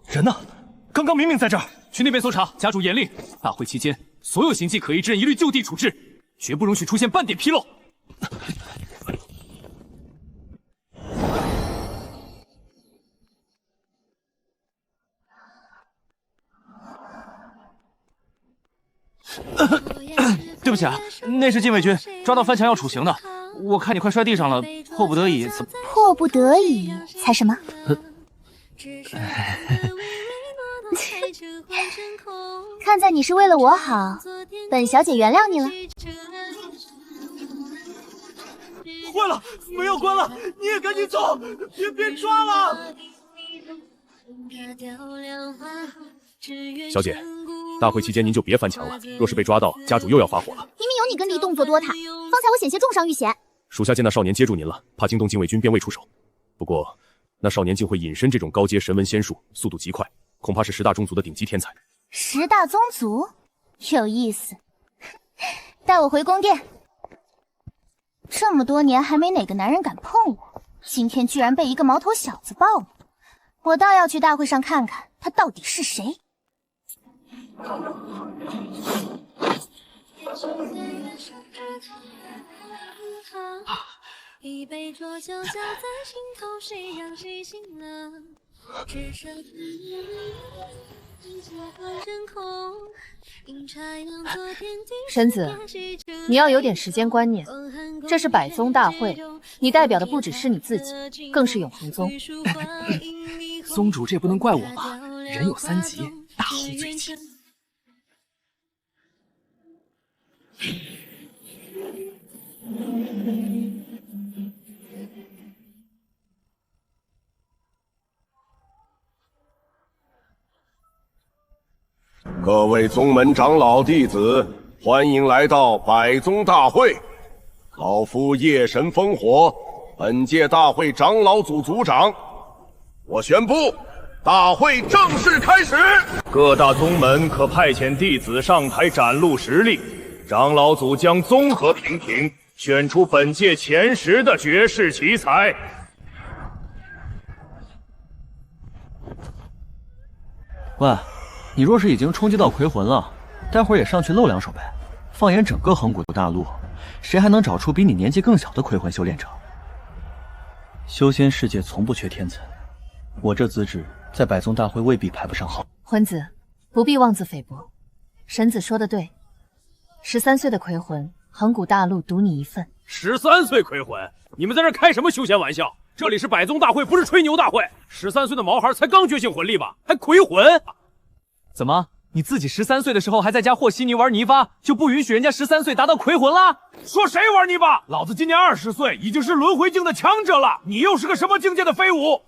人呢？刚刚明明在这儿。去那边搜查，家主严令，大会期间所有行迹可疑之人一律就地处置，绝不容许出现半点纰漏。对不起啊，那是禁卫军，抓到翻墙要处刑的。我看你快摔地上了，迫不得已。迫不得已才什么？看在你是为了我好，本小姐原谅你了。坏了，门要关了，你也赶紧走，别抓了！小姐，大会期间您就别翻墙了，若是被抓到，家主又要发火了。明明有你跟离动作多塔，方才我险些重伤遇险。属下见那少年接住您了，怕惊动禁卫军，便未出手。不过，那少年竟会隐身这种高阶神文仙术，速度极快，恐怕是10大宗族的顶级天才。10大宗族，有意思。带我回宫殿。这么多年还没哪个男人敢碰我，今天居然被一个毛头小子抱了。我倒要去大会上看看他到底是谁。一杯浊酒浇在心头，谁让谁醒了？只剩神子，你要有点时间观念。这是百宗大会，你代表的不只是你自己，更是永恒宗。宗主，这不能怪我吧？人有3急，大号最急。各位宗门长老弟子，欢迎来到百宗大会。老夫夜神烽火，本届大会长老组组长。我宣布，大会正式开始。各大宗门可派遣弟子上台展露实力，长老组将综合评评，选出本届前10的绝世奇才。喂，你若是已经冲击到魁魂了，待会儿也上去露两手呗。放眼整个恒古大陆，谁还能找出比你年纪更小的魁魂修炼者？修仙世界从不缺天才，我这资质在百宗大会未必排不上号。魂子，不必妄自菲薄。神子说的对，13岁的魁魂，恒古大陆独你一份。13岁魁魂，你们在这开什么休闲玩笑？这里是百宗大会，不是吹牛大会。13岁的毛孩才刚觉醒魂力吧，还魁魂？怎么，你自己13岁的时候还在家和稀泥玩泥巴，就不允许人家13岁达到魁魂啦？说谁玩泥巴？老子今年20岁，已经是轮回境的强者了。你又是个什么境界的飞舞？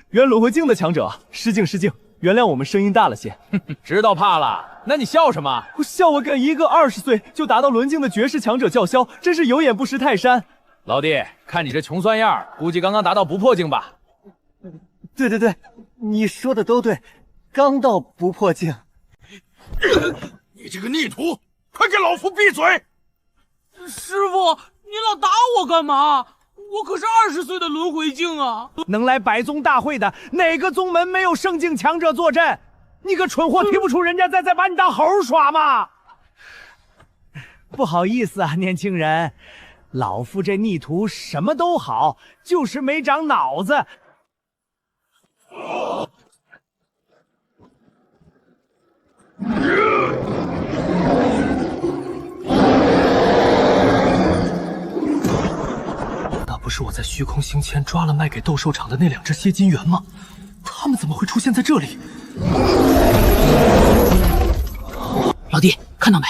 原轮回境的强者，失敬失敬，原谅我们声音大了些。知道怕了？那你笑什么？我笑我跟一个20岁就达到轮境的绝世强者叫嚣，真是有眼不识泰山。老弟，看你这穷酸样，估计刚刚达到不破境吧？对，你说的都对，刚到不破境。你这个逆徒，快给老夫闭嘴！师傅，你老打我干嘛？我可是20岁的轮回境啊！能来百宗大会的哪个宗门没有圣境强者坐镇？你个蠢货，听不出人家在把你当猴耍吗？不好意思啊，年轻人，老夫这逆徒什么都好，就是没长脑子。那不是我在虚空星前抓了卖给斗兽场的那2只蝎金猿吗？他们怎么会出现在这里？老弟，看到没？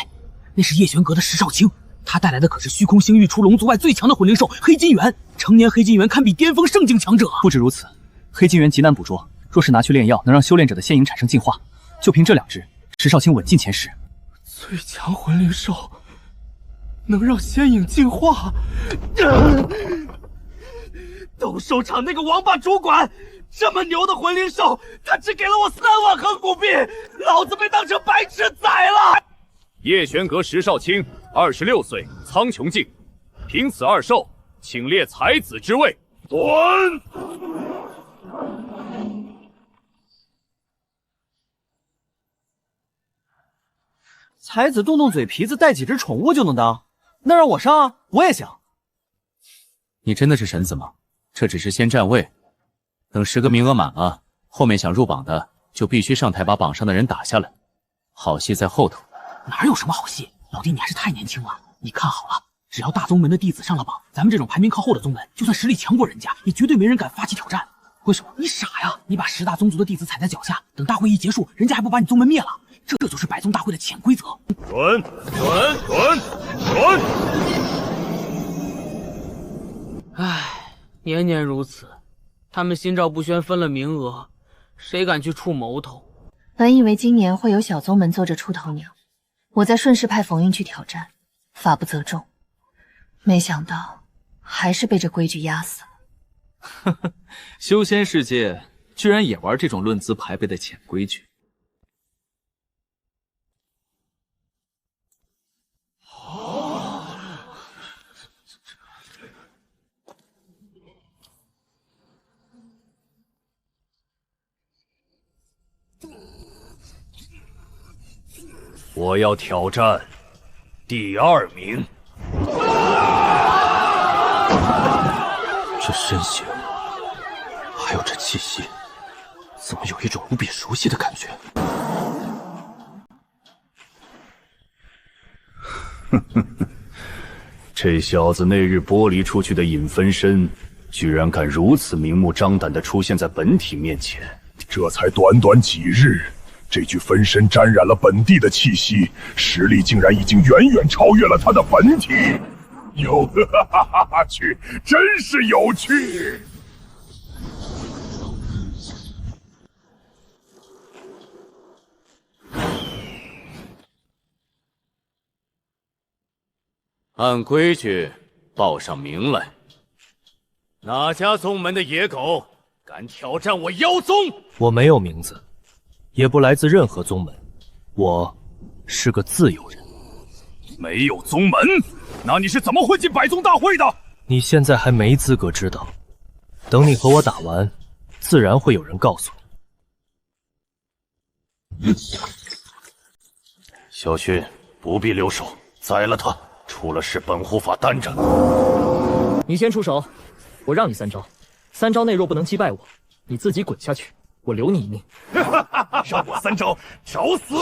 那是叶玄阁的石少卿，他带来的可是虚空星域出龙族外最强的魂灵兽黑金猿，成年黑金猿堪比巅峰圣境强者。不止如此，黑金猿极难捕捉，若是拿去炼药，能让修炼者的仙影产生进化。就凭这2只，石少卿稳进前10。最强魂灵兽能让仙影进化？斗兽场那个王八主管，这么牛的魂灵兽，他只给了我3万恒古币，老子被当成白痴宰了！叶玄阁石少卿，26岁，苍穹境，凭此2兽，请列才子之位。滚！才子动动嘴皮子，带几只宠物就能当？那让我上啊，我也想。你真的是神子吗？这只是先占位，等10个名额满了，后面想入榜的就必须上台把榜上的人打下来，好戏在后头。哪有什么好戏？老弟，你还是太年轻了。你看好了，只要大宗门的弟子上了榜，咱们这种排名靠后的宗门，就算实力强过人家，也绝对没人敢发起挑战。为什么？你傻呀！你把10大宗族的弟子踩在脚下，等大会一结束，人家还不把你宗门灭了？这就是百宗大会的潜规则。滚！唉，年年如此。他们心照不宣分了名额，谁敢去触谋头？本以为今年会有小宗门做着出头鸟，我在顺势派冯韵去挑战，法不责众。没想到还是被这规矩压死了。呵呵，修仙世界居然也玩这种论资排辈的潜规矩。我要挑战第2名。这身形，还有这气息，怎么有一种无比熟悉的感觉？这小子那日剥离出去的影分身，居然敢如此明目张胆地出现在本体面前。这才短短几日，这具分身沾染了本地的气息，实力竟然已经远远超越了他的本体。有趣，真是有趣！按规矩报上名来。哪家宗门的野狗敢挑战我妖宗？我没有名字，也不来自任何宗门，我是个自由人。没有宗门？那你是怎么混进百宗大会的？你现在还没资格知道，等你和我打完，自然会有人告诉你。小薰，不必留手，宰了他，出了事本护法担着。你先出手，我让你3招，3招内若不能击败我，你自己滚下去，我留你一命。让我3招，找死！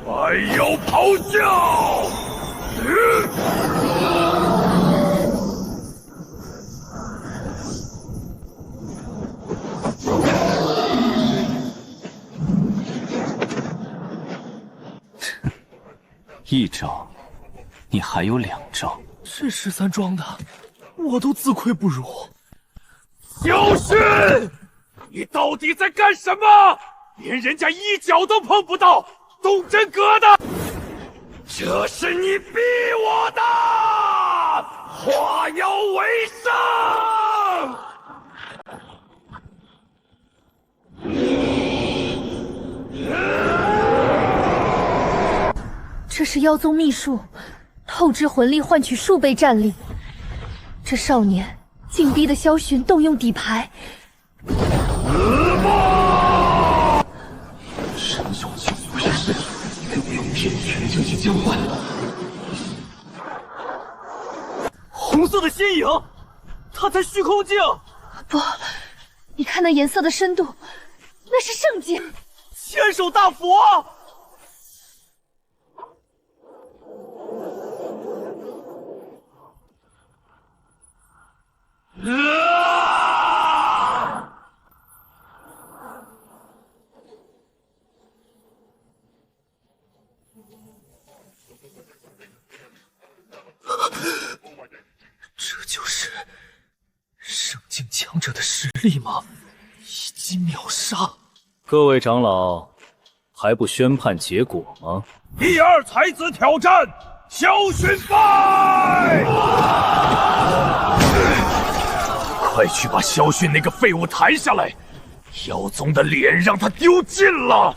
还要咆哮！1招，你还有2招。这13装的，我都自愧不如。小薰，你到底在干什么？连人家1脚都碰不到，东真阁的，这是你逼我的！化妖为生！这是妖宗秘术，透支魂力换取数倍战力。这少年竟逼得萧薰动用底牌。神雄境不是势力，用骗权就去交换。红色的仙影，它在虚空境。不，你看那颜色的深度，那是圣境。千手大佛。这就是圣境强者的实力吗？一击秒杀！各位长老，还不宣判结果吗？第2才子挑战，萧薰败！快去把萧薰那个废物抬下来，妖宗的脸让他丢尽了。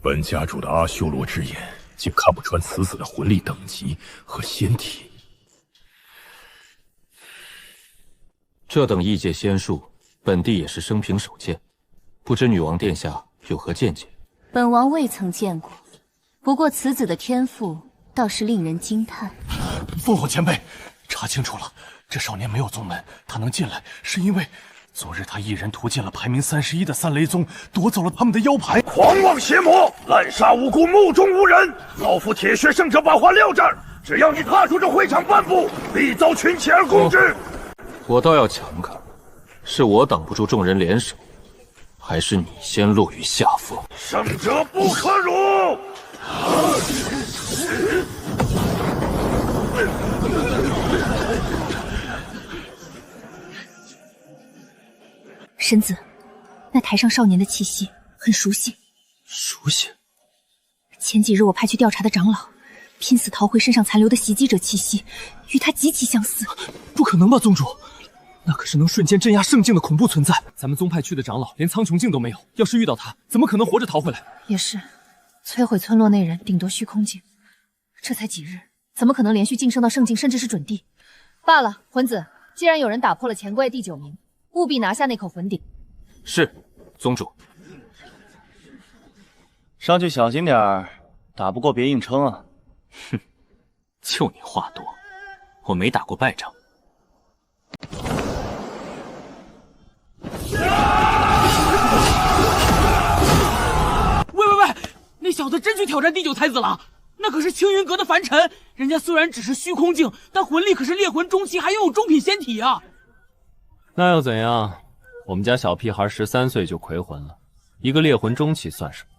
本家主的阿修罗之眼竟看不穿此子的魂力等级和仙体。这等异界仙术，本帝也是生平首见，不知女王殿下有何见解？本王未曾见过，不过此子的天赋倒是令人惊叹。凤凰前辈，查清楚了，这少年没有宗门，他能进来是因为昨日他一人屠尽了排名31的3雷宗，夺走了他们的腰牌。狂妄邪魔，滥杀无辜，目中无人！老夫铁血圣者把话撂这儿，只要你踏出这会场半步，必遭群起而攻之。我倒要瞧看，是我挡不住众人联手，还是你先落于下风？胜者不可辱！神子，那台上少年的气息很熟悉。熟悉？前几日我派去调查的长老，拼死逃回身上残留的袭击者气息，与他极其相似。不可能吧，宗主？那可是能瞬间镇压圣境的恐怖存在。咱们宗派去的长老连苍穹境都没有，要是遇到他，怎么可能活着逃回来？也是，摧毁村落内人，顶夺虚空境，这才几日，怎么可能连续晋升到圣境，甚至是准地？罢了，魂子，既然有人打破了前怪第9名，务必拿下那口魂鼎。是，宗主。上去小心点儿，打不过别硬撑啊！哼，就你话多，我没打过败仗。喂，那小子真去挑战第9才子了？那可是青云阁的凡尘，人家虽然只是虚空境，但魂力可是烈魂中期，还拥有中品仙体啊！那又怎样？我们家小屁孩13岁就魁魂了，一个烈魂中期算什么？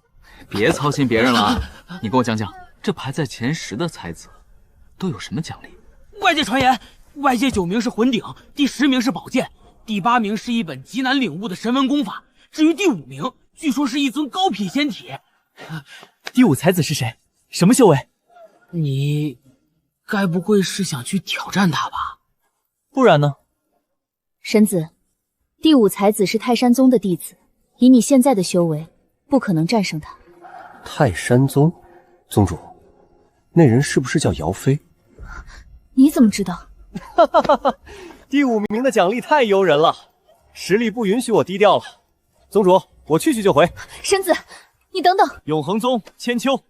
别操心别人了，你跟我讲讲，这排在前10的才子都有什么奖励？外界传言，外界9名是魂鼎，第10名是宝剑，第8名是一本极难领悟的神文功法，至于第5名，据说是一尊高品仙体。第5才子是谁？什么修为？你该不会是想去挑战他吧？不然呢？神子，第5才子是泰山宗的弟子，以你现在的修为，不可能战胜他。泰山宗宗主，那人是不是叫姚飞？你怎么知道？哈哈哈哈！第5名的奖励太诱人了，实力不允许我低调了。宗主，我去就回。神子，你等等。永恒宗千秋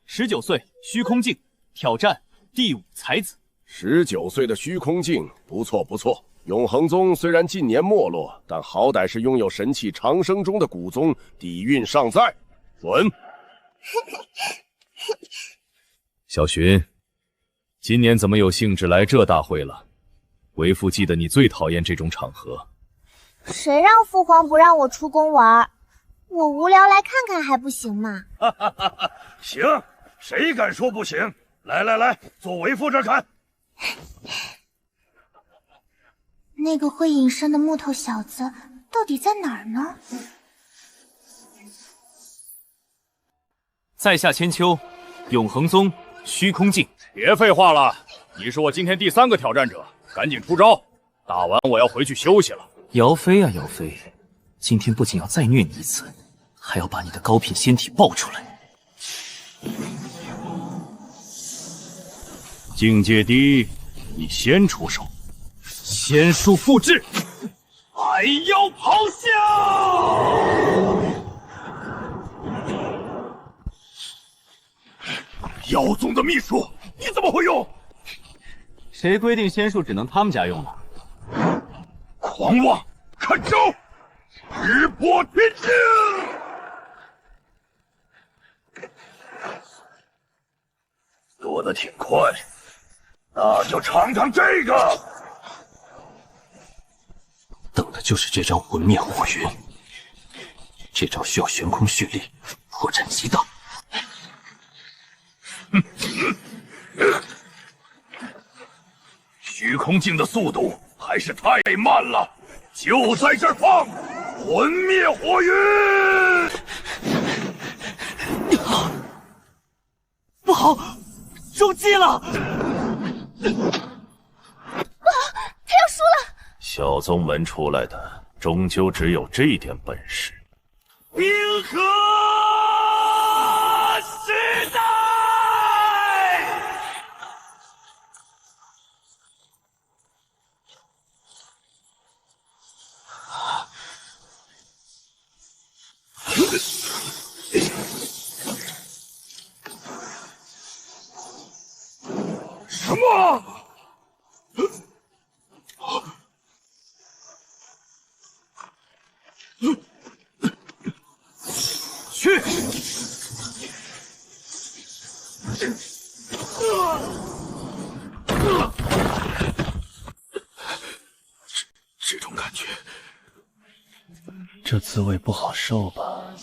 ，19岁，虚空境，挑战第5才子。19岁的虚空境，不错不错。永恒宗虽然近年没落，但好歹是拥有神器长生中的古宗，底蕴尚在。准。小寻，今年怎么有兴致来这大会了？为父记得你最讨厌这种场合。谁让父皇不让我出宫玩？我无聊来看看还不行吗？行，谁敢说不行？来来来，坐为父这儿看。那个会隐身的木头小子到底在哪儿呢？在下千秋，永恒宗虚空境。别废话了，你是我今天第3个挑战者，赶紧出招，打完我要回去休息了。姚飞啊姚飞，今天不仅要再虐你一次，还要把你的高品仙体爆出来。境界低，你先出手。仙术复制，海妖咆哮！妖宗的秘术，你怎么会用？谁规定仙术只能他们家用的？狂妄！看招！石破天惊！躲得挺快，那就尝尝这个。等的就是这招魂灭火云。这招需要悬空蓄力，破绽极大。虚空境的速度还是太慢了，就在这儿放魂灭火云！不好，中计了！他要输了！小宗门出来的，终究只有这点本事。冰河时代！什么？去！这种感觉，这滋味不好受吧？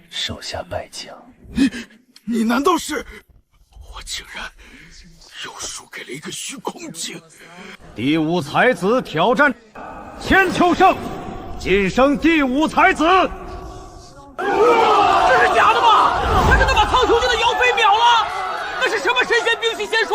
手下败将，你难道是？我竟然又输给了一个虚空境。第5才子挑战千秋胜，晋升第5才子。这是假的吗？他真的把苍穹境的姚飞秒了？那是什么神仙兵器仙术？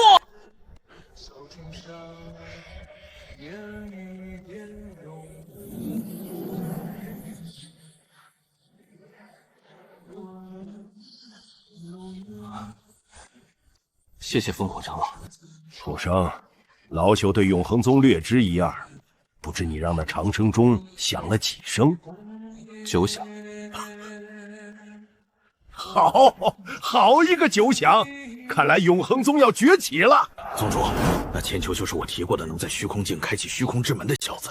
谢谢烽火长老。楚生，老朽对永恒宗略知一二，不知你让那长生钟响了几声？9响。好一个9响！看来永恒宗要崛起了。宗主，那千秋就是我提过的能在虚空境开启虚空之门的小子，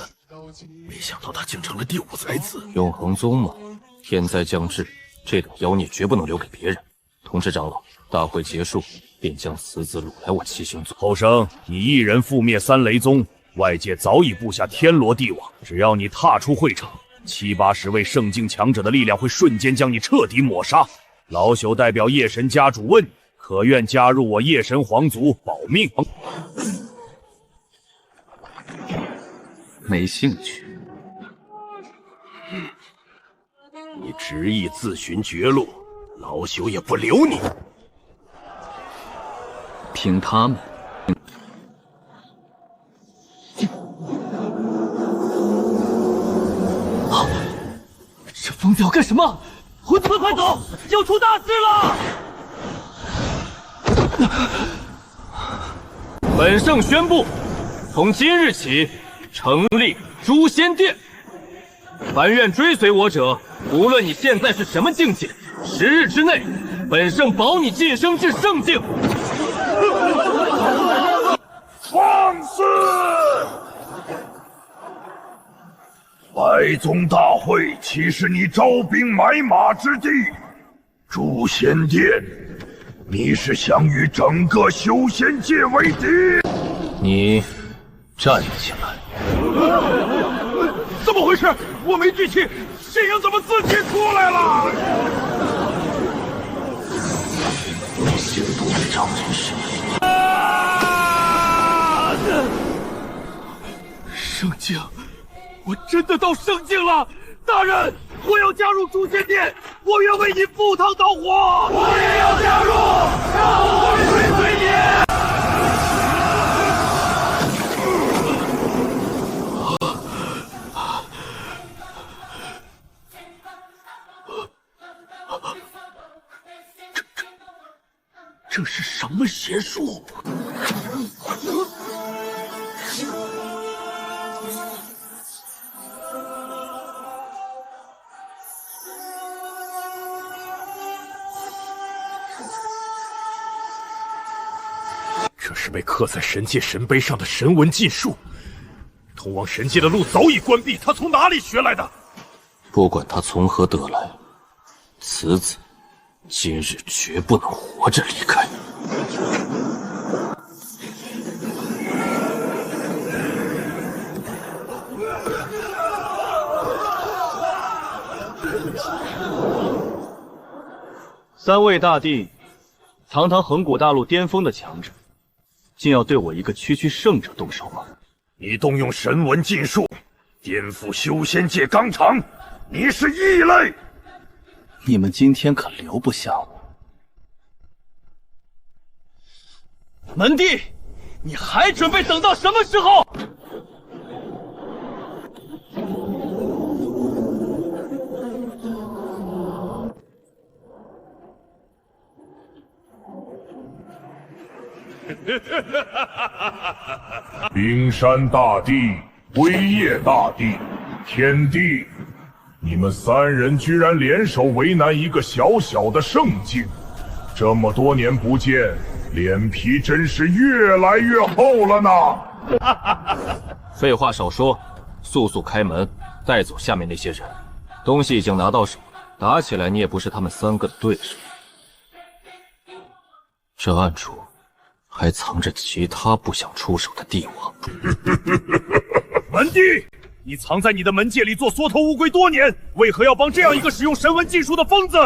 没想到他竟成了第5才子。永恒宗嘛，天灾将至，这等妖孽绝不能留给别人。通知长老，大会结束便将此子掳来我七星宗。后生，你一人覆灭3雷宗，外界早已布下天罗地网，只要你踏出会场，70、80位圣境强者的力量会瞬间将你彻底抹杀。老朽代表夜神家主问你，可愿加入我夜神皇族保命？没兴趣。你执意自寻绝路，老朽也不留你。凭他们，这疯子要干什么？混子们快走，要出大事了！本圣宣布，从今日起成立诛仙殿。凡愿追随我者，无论你现在是什么境界，10日之内，本圣保你晋升至圣境。放肆！白宗大会岂是你招兵买马之地？诛仙殿，你是想与整个修仙界为敌？你站起来！怎么回事？我没举起，血影怎么自己出来了？仙都长真是。圣境，我真的到圣境了！大人，我要加入诛仙殿，我愿为你赴汤蹈火！我也要加入，让我追随你！这是什么邪术？这是被刻在神界神碑上的神文禁术，通往神界的路早已关闭。他从哪里学来的？不管他从何得来，此子今日绝不能活着离开。三位大帝，堂堂横古大陆巅峰的强者，竟要对我一个区区圣者动手吗？你动用神文禁术，颠覆修仙界纲常，你是异类。你们今天可留不下我。门弟，你还准备等到什么时候？冰山大帝、辉夜大帝、天帝，你们三人居然联手为难一个小小的圣境，这么多年不见，脸皮真是越来越厚了呢！废话少说，速速开门，带走下面那些人。东西已经拿到手，打起来你也不是他们3个的对手。这暗处还藏着其他不想出手的帝王。门弟，你藏在你的门界里做缩头乌龟多年，为何要帮这样一个使用神文禁术的疯子？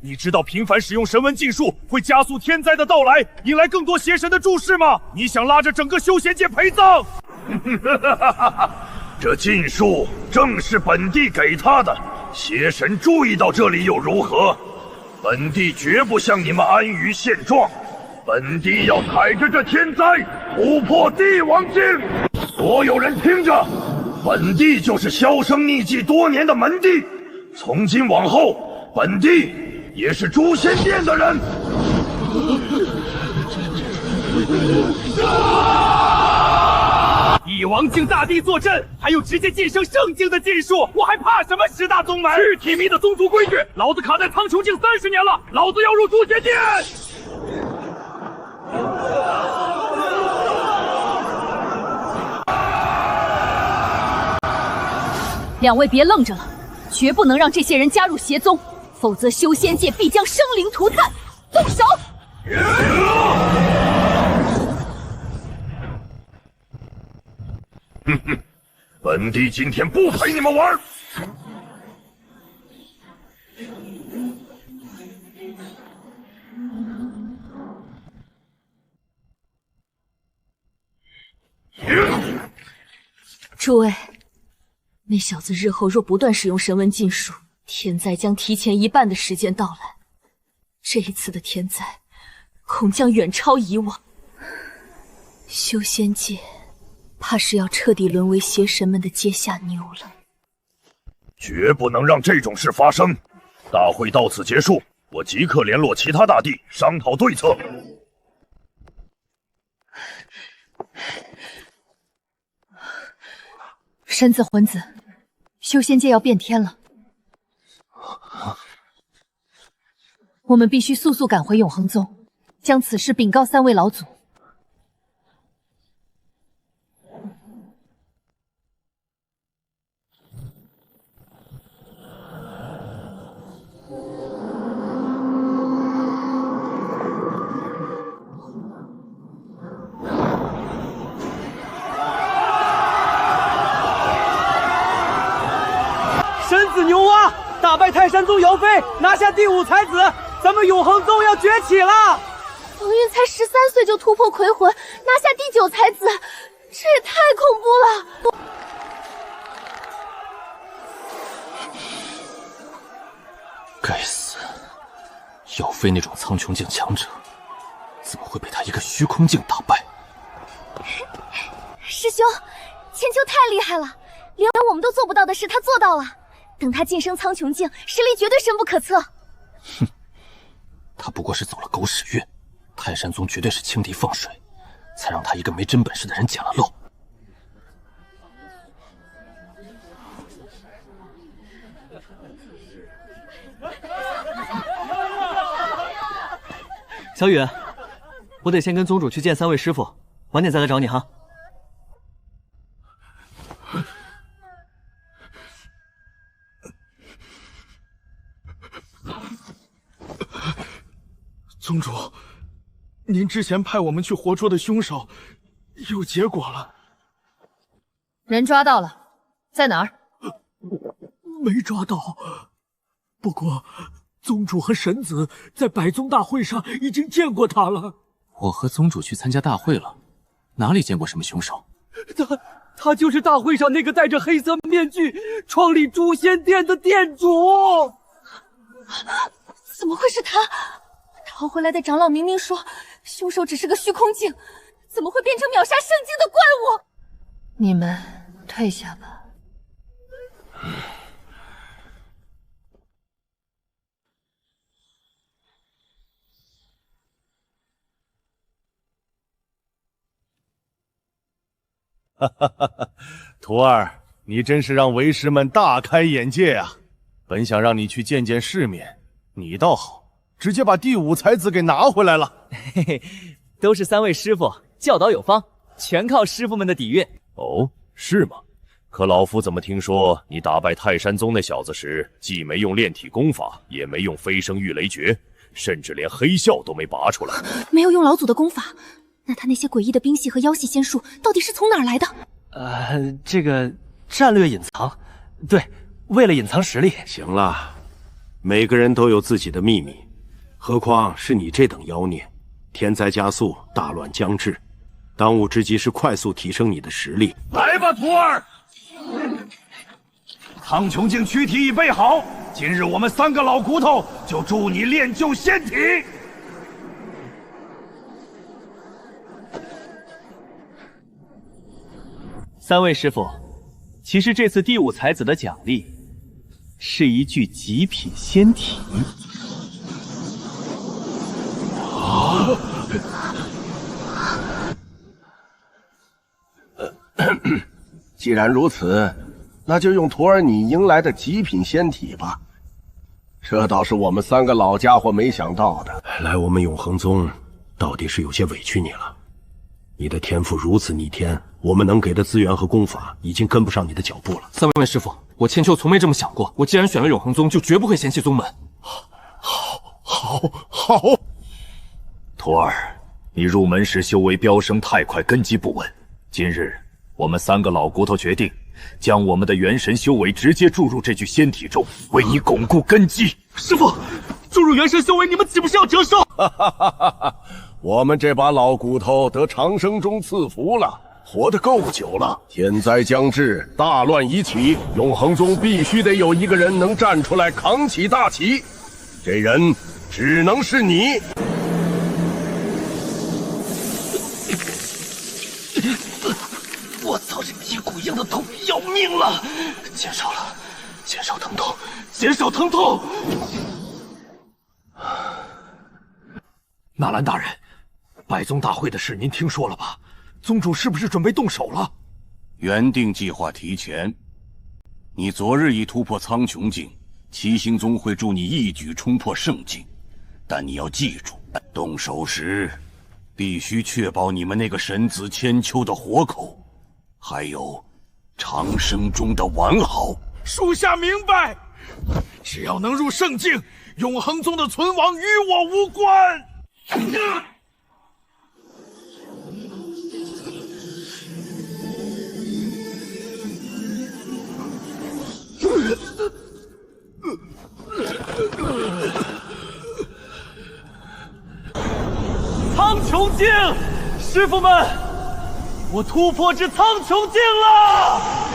你知道频繁使用神文禁术会加速天灾的到来，引来更多邪神的注视吗？你想拉着整个修仙界陪葬？这禁术正是本帝给他的，邪神注意到这里又如何？本帝绝不向你们安于现状。本帝要踩着这天灾，突破帝王境！所有人听着，本帝就是销声匿迹多年的门弟，从今往后，本帝也是诛仙殿的人。以王境大帝坐镇，还有直接晋升圣境的禁术，我还怕什么10大宗门？去体密的宗族规矩，老子卡在苍穹境30年了，老子要入诛仙殿！两位别愣着了，绝不能让这些人加入邪宗，否则修仙界必将生灵涂炭！动手！哼哼，本帝今天不陪你们玩！诸位，那小子日后若不断使用神文禁术，天灾将提前1半的时间到来。这一次的天灾，恐将远超以往。修仙界，怕是要彻底沦为邪神们的阶下牛了。绝不能让这种事发生。大会到此结束，我即刻联络其他大帝商讨对策。身子魂子，修仙界要变天了，我们必须速速赶回永恒宗，将此事禀告3位老祖。身子牛蛙打败泰山宗姚飞，拿下第5才子，咱们永恒宗要崛起了！王韵才13岁就突破魁魂，拿下第9才子，这也太恐怖了！该死，姚飞那种苍穹境强者，怎么会被他一个虚空境打败？师兄，千秋太厉害了，连我们都做不到的事，他做到了。等他晋升苍穹境，实力绝对深不可测。哼，他不过是走了狗屎运，泰山宗绝对是轻敌放水，才让他一个没真本事的人捡了漏。小雨，我得先跟宗主去见3位师傅，晚点再来找你哈。宗主，您之前派我们去活捉的凶手，有结果了。人抓到了，在哪儿？没抓到，不过宗主和神子在百宗大会上已经见过他了。我和宗主去参加大会了，哪里见过什么凶手？他就是大会上那个戴着黑色面具创立诛仙殿的殿主。怎么会是他？逃回来的长老明明说凶手只是个虚空境，怎么会变成秒杀圣境的怪物？你们退下吧。哈哈哈哈！徒儿，你真是让为师们大开眼界啊！本想让你去见见世面，你倒好，直接把第5才子给拿回来了。嘿嘿，都是3位师傅教导有方，全靠师傅们的底蕴。哦，是吗？可老夫怎么听说你打败泰山宗那小子时，既没用炼体功法，也没用飞升御雷诀，甚至连黑啸都没拔出来。没有用老祖的功法，那他那些诡异的兵系和妖系仙术到底是从哪儿来的？这个战略隐藏，对，为了隐藏实力。行了，每个人都有自己的秘密，何况是你这等妖孽。天灾加速，大乱将至，当务之急是快速提升你的实力。来吧，徒儿！苍穹境躯体已备好，今日我们3个老骨头就助你练就仙体。3位师傅，其实这次第5才子的奖励是一具极品仙体。既然如此，那就用徒儿你迎来的极品仙体吧。这倒是我们3个老家伙没想到的。来我们永恒宗，到底是有些委屈你了。你的天赋如此逆天，我们能给的资源和功法已经跟不上你的脚步了。3位师傅，我千秋从没这么想过。我既然选了永恒宗，就绝不会嫌弃宗门。好！徒儿，你入门时修为飙升太快，根基不稳。今日我们3个老骨头决定，将我们的元神修为直接注入这具仙体中，为你巩固根基。师傅，注入元神修为，你们岂不是要折寿？我们这把老骨头得长生宗赐福了，活得够久了。天灾将至，大乱已起，永恒宗必须得有一个人能站出来扛起大旗，这人只能是你。我操，这击鼓一样的痛，要命了！减少了，减少疼痛，减少疼痛。纳兰大人，拜宗大会的事您听说了吧？宗主是不是准备动手了？原定计划提前。你昨日已突破苍穹境，七星宗会助你一举冲破圣境，但你要记住，动手时必须确保你们那个神子千秋的活口，还有长生中的完好。属下明白，只要能入圣境，永恒宗的存亡与我无关。苍穹境，师傅们，我突破至苍穹境了！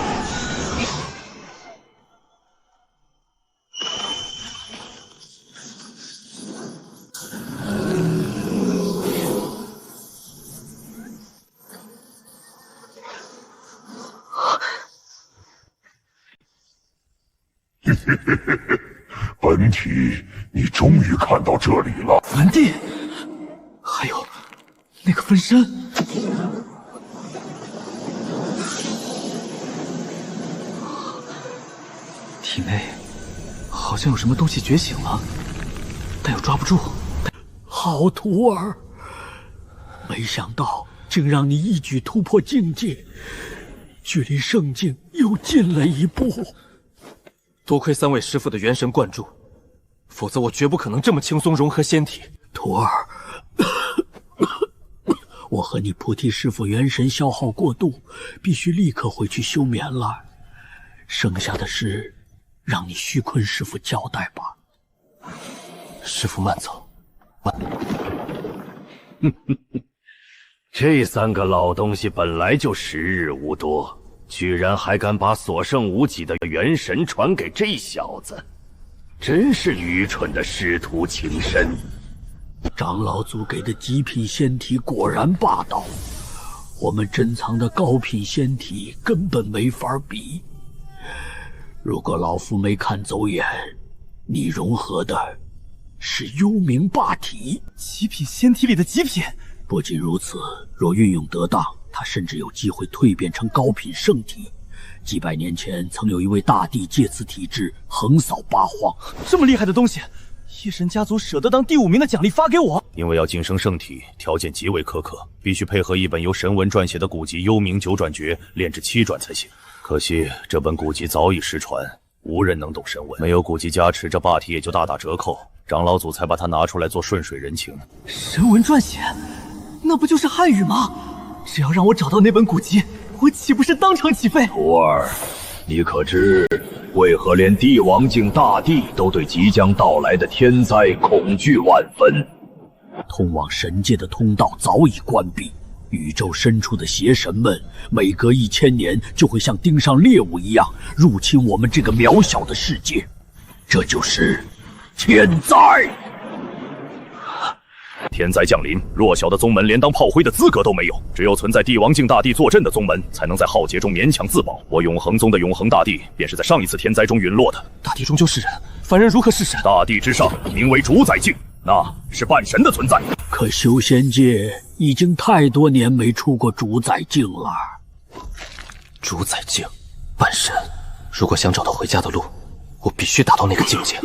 本体，你终于看到这里了。文帝，还有那个分身，体内好像有什么东西觉醒了，但又抓不住。好徒儿，没想到竟让你一举突破境界，距离圣境又近了一步。多亏三位师父的元神灌注，否则我绝不可能这么轻松融合仙体。徒儿，我和你菩提师父元神消耗过度，必须立刻回去休眠了。剩下的事，让你虚坤师父交代吧。师父慢走。这三个老东西本来就时日无多，居然还敢把所剩无几的元神传给这小子，真是愚蠢的师徒情深。长老祖给的极品仙体果然霸道，我们珍藏的高品仙体根本没法比。如果老夫没看走眼，你融合的是幽冥霸体，极品仙体里的极品。不仅如此，若运用得当，它甚至有机会蜕变成高品圣体。几百年前，曾有一位大帝借此体质横扫八荒。这么厉害的东西，夜神家族舍得当第5名的奖励发给我？因为要晋升圣体，条件极为苛刻，必须配合一本由神文撰写的古籍《幽冥九转诀》炼至7转才行。可惜这本古籍早已失传，无人能懂神文，没有古籍加持，这霸体也就大打折扣。长老祖才把它拿出来做顺水人情。神文撰写，那不就是汉语吗？只要让我找到那本古籍，我岂不是当场起飞？徒儿，你可知为何连帝王境大帝都对即将到来的天灾恐惧万分？通往神界的通道早已关闭，宇宙深处的邪神们每隔1000年就会像盯上猎物一样入侵我们这个渺小的世界，这就是天灾。天灾降临，弱小的宗门连当炮灰的资格都没有，只有存在帝王境大帝坐镇的宗门，才能在浩劫中勉强自保。我永恒宗的永恒大帝，便是在上一次天灾中陨落的。大帝终究是人，凡人如何是神？大帝之上，名为主宰境，那是半神的存在。可修仙界已经太多年没出过主宰境了。主宰境，半神。如果想找到回家的路，我必须达到那个境界，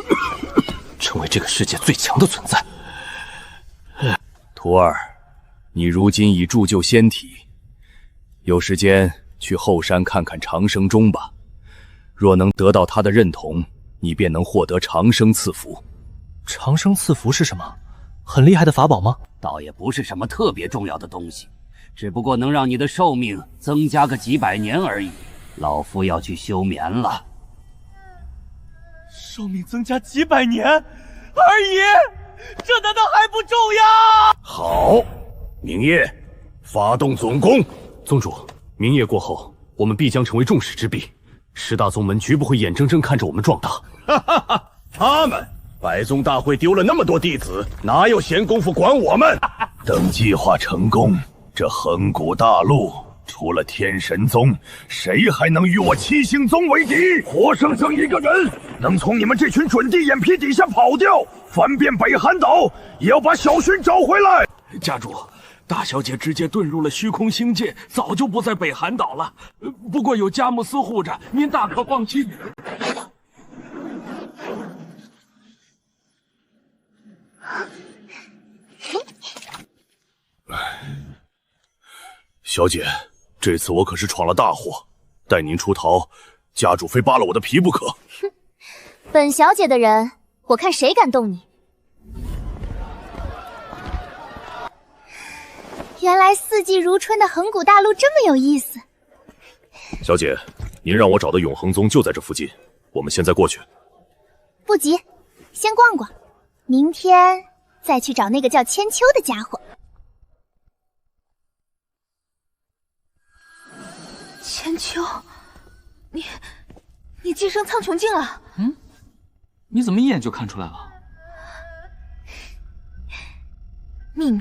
成为这个世界最强的存在。徒儿，你如今已铸就仙体，有时间去后山看看长生钟吧。若能得到他的认同，你便能获得长生赐福。长生赐福是什么？很厉害的法宝吗？倒也不是什么特别重要的东西，只不过能让你的寿命增加个几百年而已。老夫要去休眠了。寿命增加几百年而已，这难道还不重要？好，明夜，发动总攻。宗主，明夜过后，我们必将成为众矢之的，十大宗门绝不会眼睁睁看着我们壮大。哈哈哈！他们百宗大会丢了那么多弟子，哪有闲工夫管我们？等计划成功，这横古大陆除了天神宗，谁还能与我七星宗为敌？活生生一个人能从你们这群准地眼皮底下跑掉，翻遍北韩岛，也要把小薰找回来。家主，大小姐直接遁入了虚空星界，早就不在北韩岛了。不过有佳木斯护着，您大可放心。小姐，这次我可是闯了大祸，待您出逃，家主非扒了我的皮不可。哼，本小姐的人，我看谁敢动你。原来四季如春的横古大陆这么有意思。小姐，您让我找的永恒宗就在这附近，我们现在过去。不急，先逛逛，明天再去找那个叫千秋的家伙。千秋，你晋升苍穹境了？你怎么一眼就看出来了？秘密。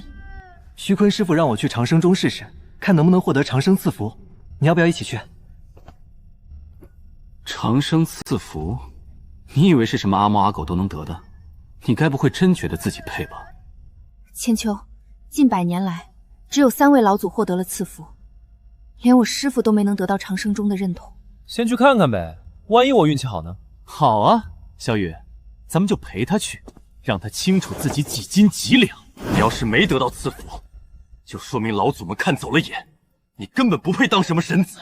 虚坤师傅让我去长生宗试试，看能不能获得长生赐福。你要不要一起去？长生赐福？你以为是什么阿猫阿狗都能得的？你该不会真觉得自己配吧？千秋，近100年来，只有3位老祖获得了赐福。连我师父都没能得到长生宗的认同。先去看看呗，万一我运气好呢？好啊，小雨，咱们就陪他去，让他清楚自己几斤几两。你要是没得到赐福，就说明老祖们看走了眼，你根本不配当什么神子。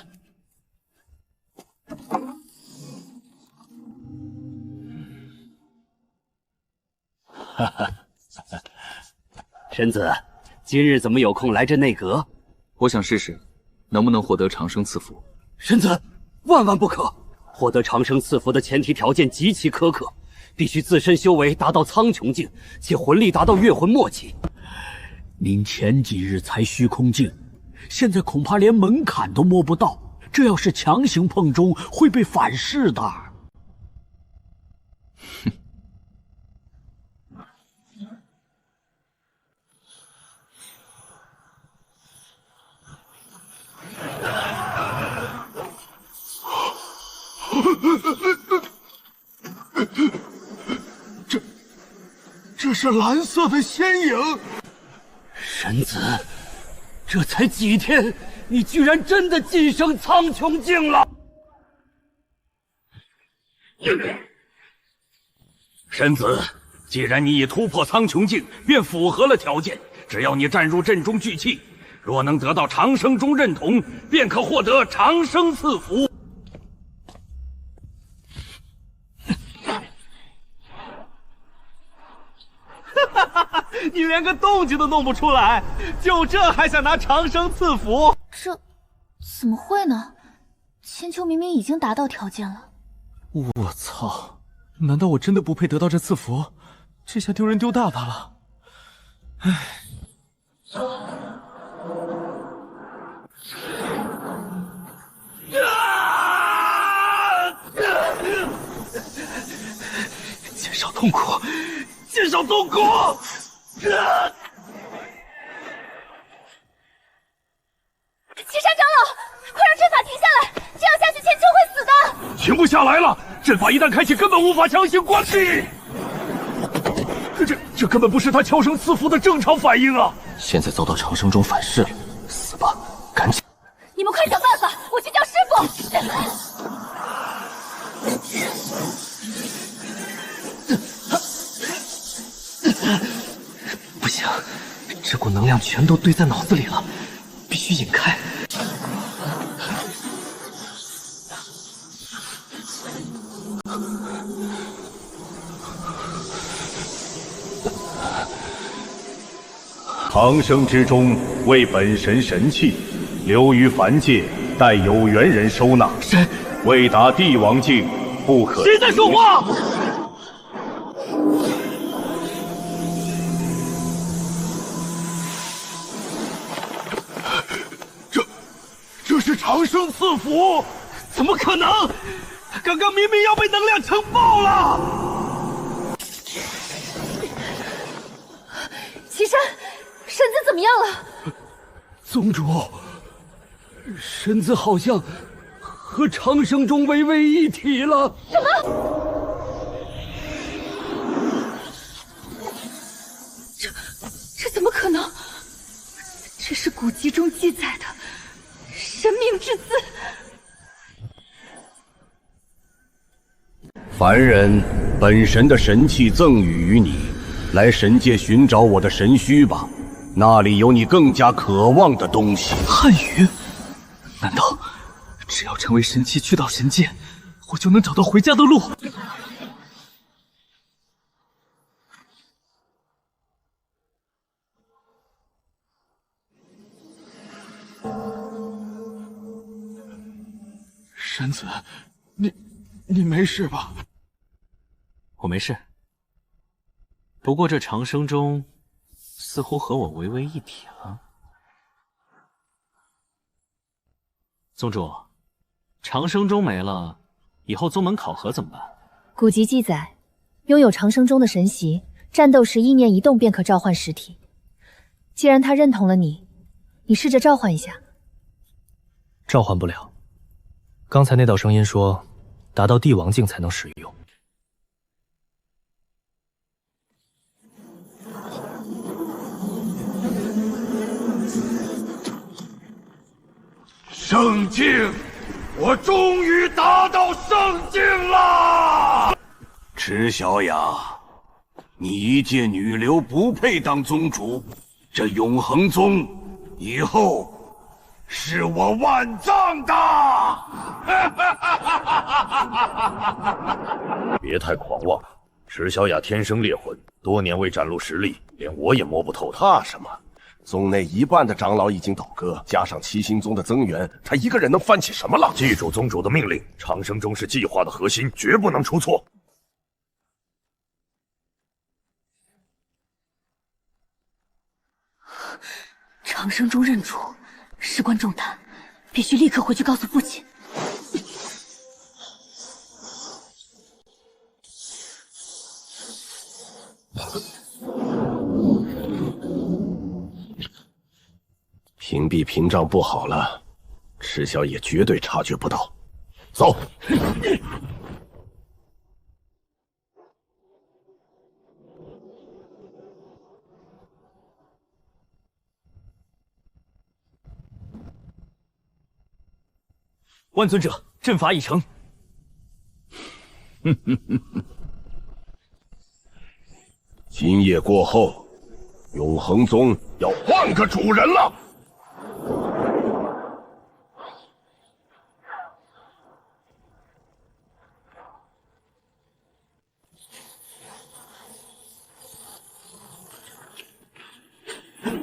哈哈，神子，今日怎么有空来这内阁？我想试试。能不能获得长生赐福？神子，万万不可！获得长生赐福的前提条件极其苛刻，必须自身修为达到苍穹境，且魂力达到月魂末期。您前几日才虚空境，现在恐怕连门槛都摸不到，这要是强行碰中，会被反噬的。哼。这是蓝色的仙影。神子，这才几天，你居然真的晋升苍穹境了！神子，既然你已突破苍穹境，便符合了条件。只要你站入阵中聚气，若能得到长生宗认同，便可获得长生赐福。你连个动静都弄不出来，就这还想拿长生赐福？这怎么会呢？千秋明明已经达到条件了。我操！难道我真的不配得到这赐福？这下丢人丢大发了。唉。减少痛苦，减少痛苦！青山长老，快让阵法停下来，这样下去千秋会死的。停不下来了，阵法一旦开启，根本无法强行关闭。这根本不是他悄声赐福的正常反应啊！现在遭到长生宗反噬了，死吧，赶紧！你们快想办法，我去叫师傅。不行，这股能量全都堆在脑子里了，必须引开。长生之中为本神神器，留于凡界，待有缘人收纳。谁？未达帝王境，不可。谁在说话？这是长长生赐福？怎么可能？他刚刚明明要被能量撑爆了！岐山，神子怎么样了？宗主，神子好像和长生中微为一体了。什么？这怎么可能？这是古籍中记载的神明之字。凡人，本神的神器赠予于你，来神界寻找我的神墟吧，那里有你更加渴望的东西。汉语？难道只要成为神器去到神界，我就能找到回家的路？神子，你没事吧？我没事，不过这长生中似乎和我微微一体了。宗主，长生中没了，以后宗门考核怎么办？古籍记载，拥有长生中的神习，战斗时意念一动便可召唤实体。既然他认同了你，你试着召唤一下。召唤不了。刚才那道声音说，达到帝王境才能使用。圣境，我终于达到圣境了！池小雅，你一介女流不配当宗主，这永恒宗以后是我万丈的！别太狂妄，池小雅天生烈魂，多年未展露实力，连我也摸不透她。怕什么？宗内一半的长老已经倒戈，加上七星宗的增援，他一个人能翻起什么浪？记住宗主的命令，长生宗是计划的核心，绝不能出错。长生中认主，事关重大，必须立刻回去告诉父亲。屏蔽屏障布好了，池小野绝对察觉不到。走。万尊者，阵法已成。今夜过后，永恒宗要换个主人了。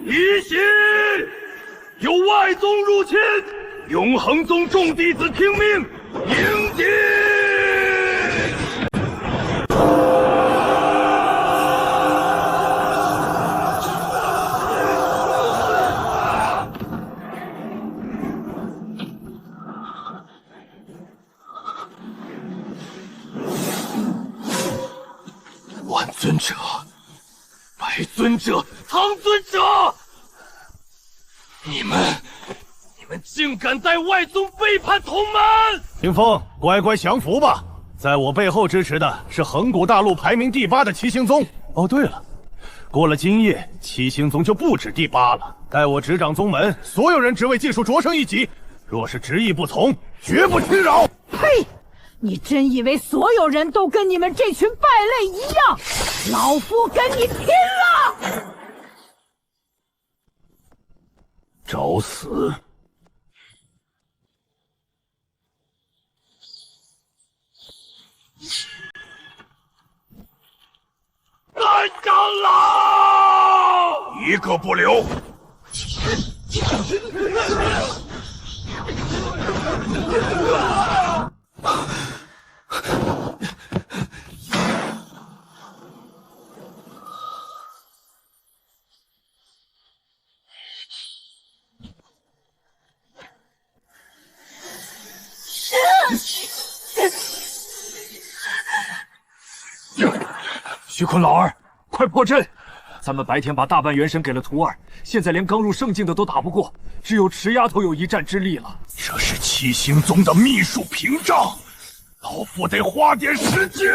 提醒！有外宗入侵！永恒宗众弟子听命，迎击！万尊者，白尊者，苍尊者，你们竟敢在外宗背叛同门！霆锋，乖乖降服吧！在我背后支持的是横古大陆排名第8的七星宗。哦，对了，过了今夜，七星宗就不止第8了。待我执掌宗门，所有人职位尽数擢升一级。若是执意不从，绝不轻饶！呸！你真以为所有人都跟你们这群败类一样？老夫跟你拼了！找死！三长老，一个不留！徐坤老二，快破阵！咱们白天把大半元神给了徒儿，现在连刚入圣境的都打不过，只有池丫头有一战之力了。这是七星宗的秘术屏障，老夫得花点时间。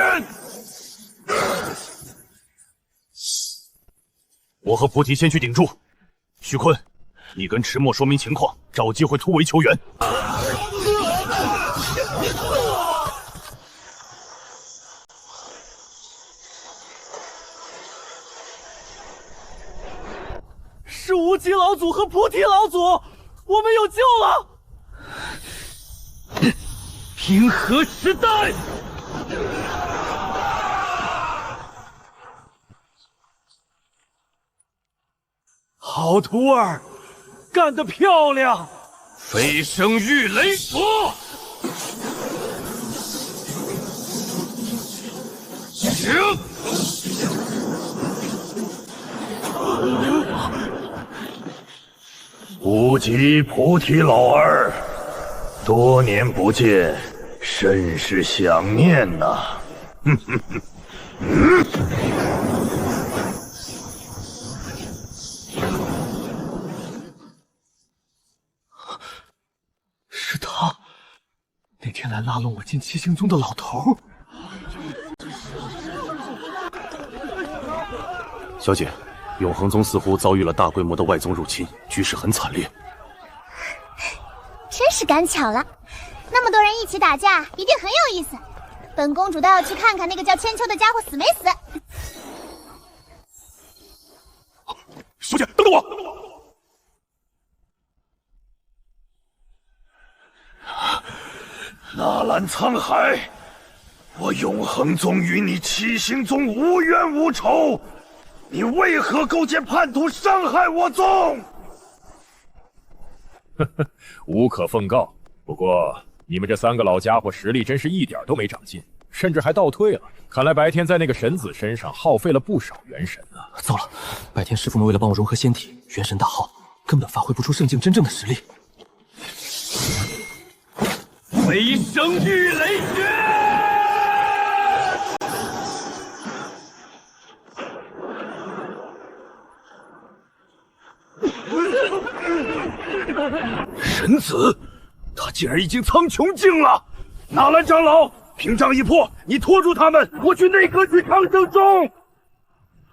我和菩提先去顶住。徐坤，你跟池墨说明情况，找机会突围求援。是无极老祖和菩提老祖，我们有救了！平和时代，好徒儿，干得漂亮！飞升御雷佛，行。无极菩提老儿，多年不见，甚是想念呐。是他，那天来拉拢我进七星宗的老头。小姐，永恒宗似乎遭遇了大规模的外宗入侵，局势很惨烈。真是赶巧了，那么多人一起打架，一定很有意思。本公主倒要去看看那个叫千秋的家伙死没死。小姐，等等我！纳兰沧海，我永恒宗与你七星宗无冤无仇。你为何勾结叛徒伤害我宗？无可奉告。不过你们这三个老家伙实力真是一点都没长进，甚至还倒退了。看来白天在那个神子身上耗费了不少元神啊！糟了，白天师傅们为了帮我融合仙体，元神大耗，根本发挥不出圣境真正的实力。飞升御雷诀！神子，他竟然已经苍穹境了！纳兰长老，屏障一破，你拖住他们，我去内阁取长生钟。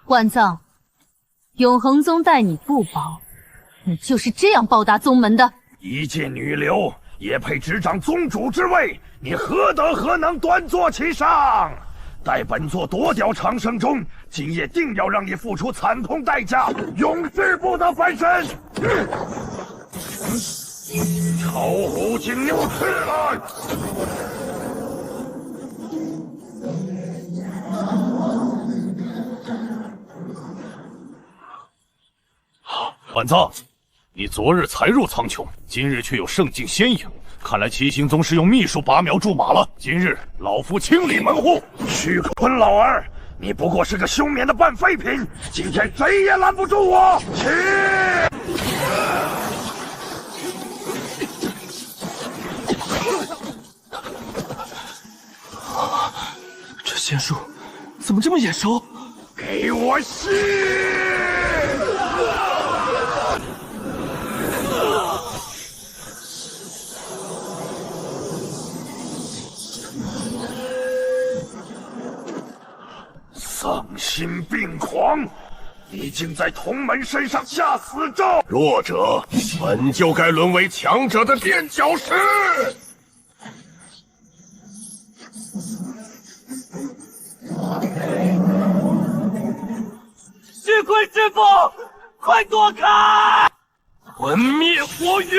万藏，永恒宗待你不薄，你就是这样报答宗门的？一介女流也配执掌宗主之位？你何德何能端坐其上？待本座夺掉长生钟，今夜定要让你付出惨痛代价，永世不得翻身！超虎金牛吃来！万藏，你昨日才入苍穹，今日却有圣境仙影，看来七星宗是用秘术拔苗助马了。今日老夫清理门户。徐坤老儿，你不过是个休眠的半废品，今天谁也拦不住我！起！这仙术怎么这么眼熟？给我吸！丧心病狂！你竟在同门身上下死咒！弱者本就该沦为强者的垫脚石！虚坤师傅，快躲开！魂灭火云！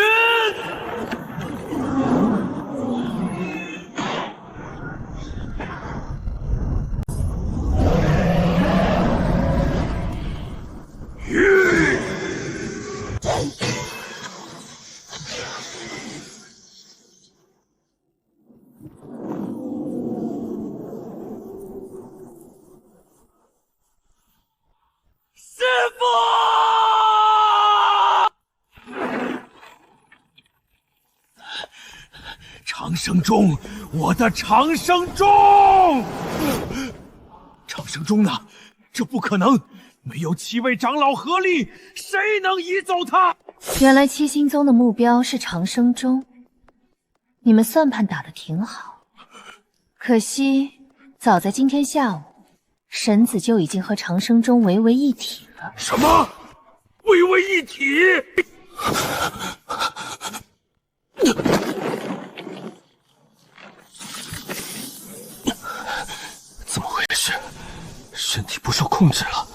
师傅！长生钟，我的长生钟！长生生中呢？这不可能！没有7位长老合力，谁能移走他？原来七星宗的目标是长生宗，你们算盘打得挺好。可惜，早在今天下午，神子就已经和长生宗为为一体了。什么？为为一体？怎么回事？身体不受控制了。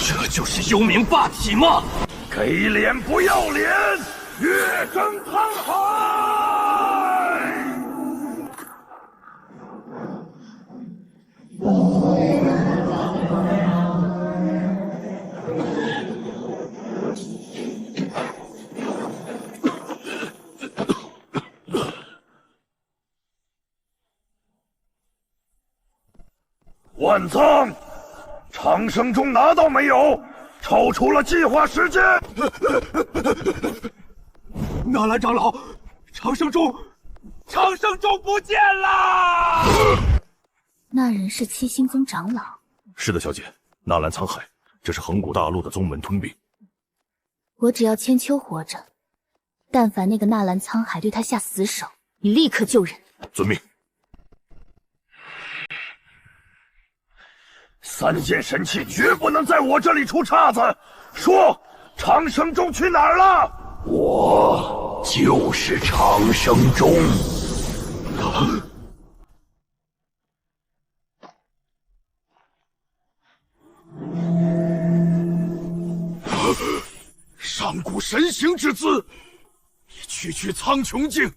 这就是幽冥霸体吗？给脸不要脸，月升沧海！万苍，长生宗拿到没有？超出了计划时间。纳兰长老，长生宗不见了！那人是七星宗长老。是的，小姐，纳兰沧海，这是横古大陆的宗门吞并。我只要千秋活着，但凡那个纳兰沧海对他下死手，你立刻就人。遵命。3件神器绝不能在我这里出岔子。说，长生宗去哪儿了？我就是长生宗。上古神行之姿，你区苍穹境，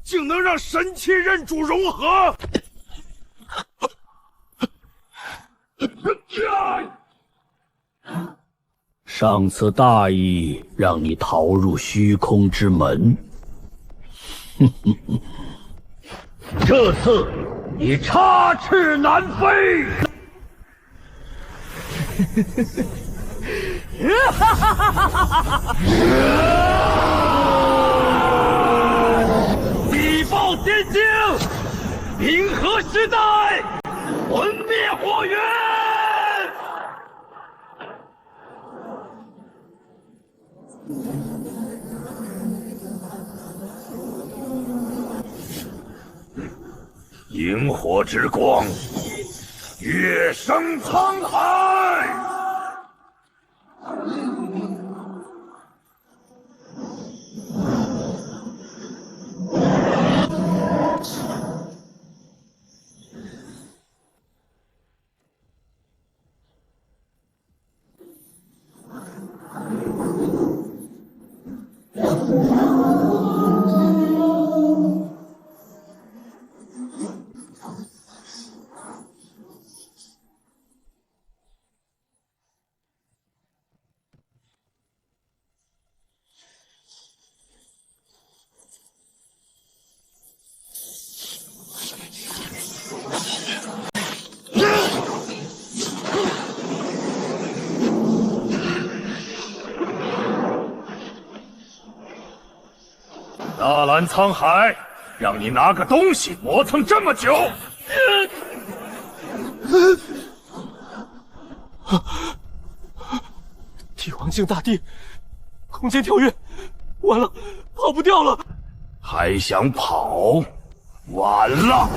竟能让神器认主融合！上次大意让你逃入虚空之门，这次你插翅难飞。地爆天惊，冰河时代，魂灭火源。萤火之光，跃升沧海。纳兰沧海，让你拿个东西磨蹭这么久。帝王境大帝，空间跳跃，完了，跑不掉了！还想跑？晚了！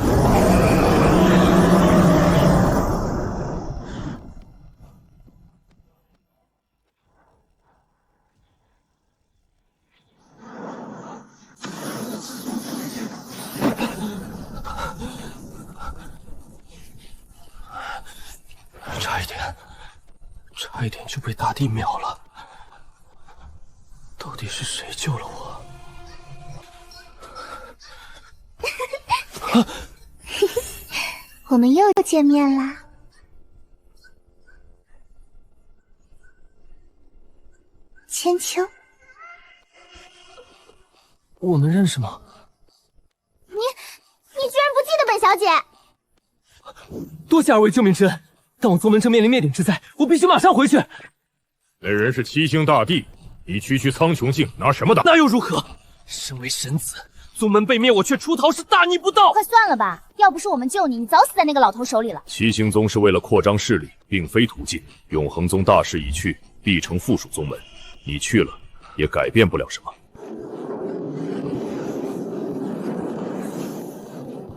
差一点就被大帝秒了，到底是谁救了我？我们又见面啦！千秋，我们认识吗？你居然不记得本小姐？多谢二位救命之恩，但我宗门正面临灭顶之灾，我必须马上回去。那人是七星大帝，你区苍穹境拿什么打？那又如何？身为神子，宗门被灭，我却出逃，是大逆不道。快算了吧，要不是我们救你，你早死在那个老头手里了。七星宗是为了扩张势力，并非途径。永恒宗大势已去，必成附属宗门，你去了也改变不了什么。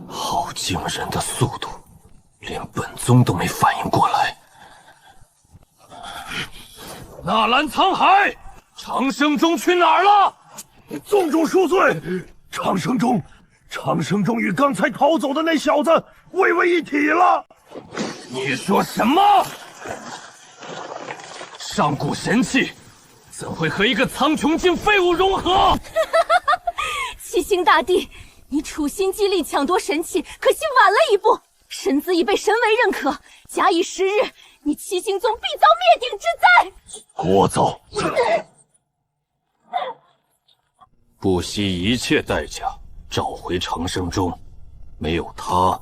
好惊人的速度，连本宗都没反应过来。纳兰沧海，长生宗去哪儿了？宗主恕罪，长生宗与刚才逃走的那小子为为一体了。你说什么？上古神器怎会和一个苍穹境废物融合？七星大帝，你处心积虑抢夺神器，可惜晚了一步。神子已被神为认可，假以时日，你七星宗必遭灭顶之灾。聒噪！不惜一切代价找回长生宗，没有他，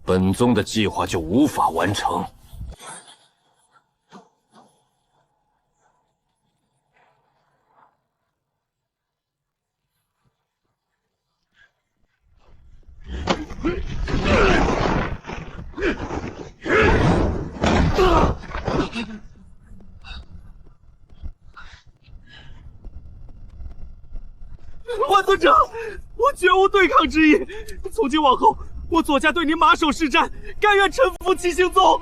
本宗的计划就无法完成。万尊者，我绝无对抗之意。从今往后，我左家对您马首是瞻，甘愿臣服七星宗。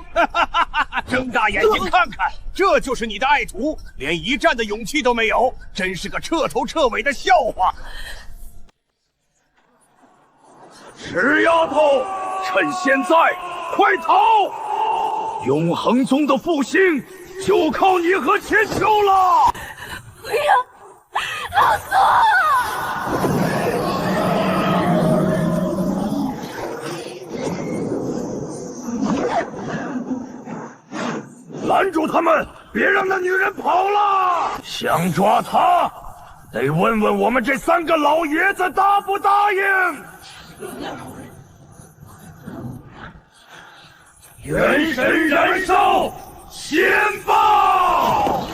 睁大眼睛看看，这就是你的爱徒，连一战的勇气都没有，真是个彻头彻尾的笑话。石丫头，趁现在快逃！永恒宗的复兴就靠你和千秋了。不要，老祖！拦住他们，别让那女人跑了！想抓她，得问问我们这三个老爷子答不答应。元神燃烧，先爆！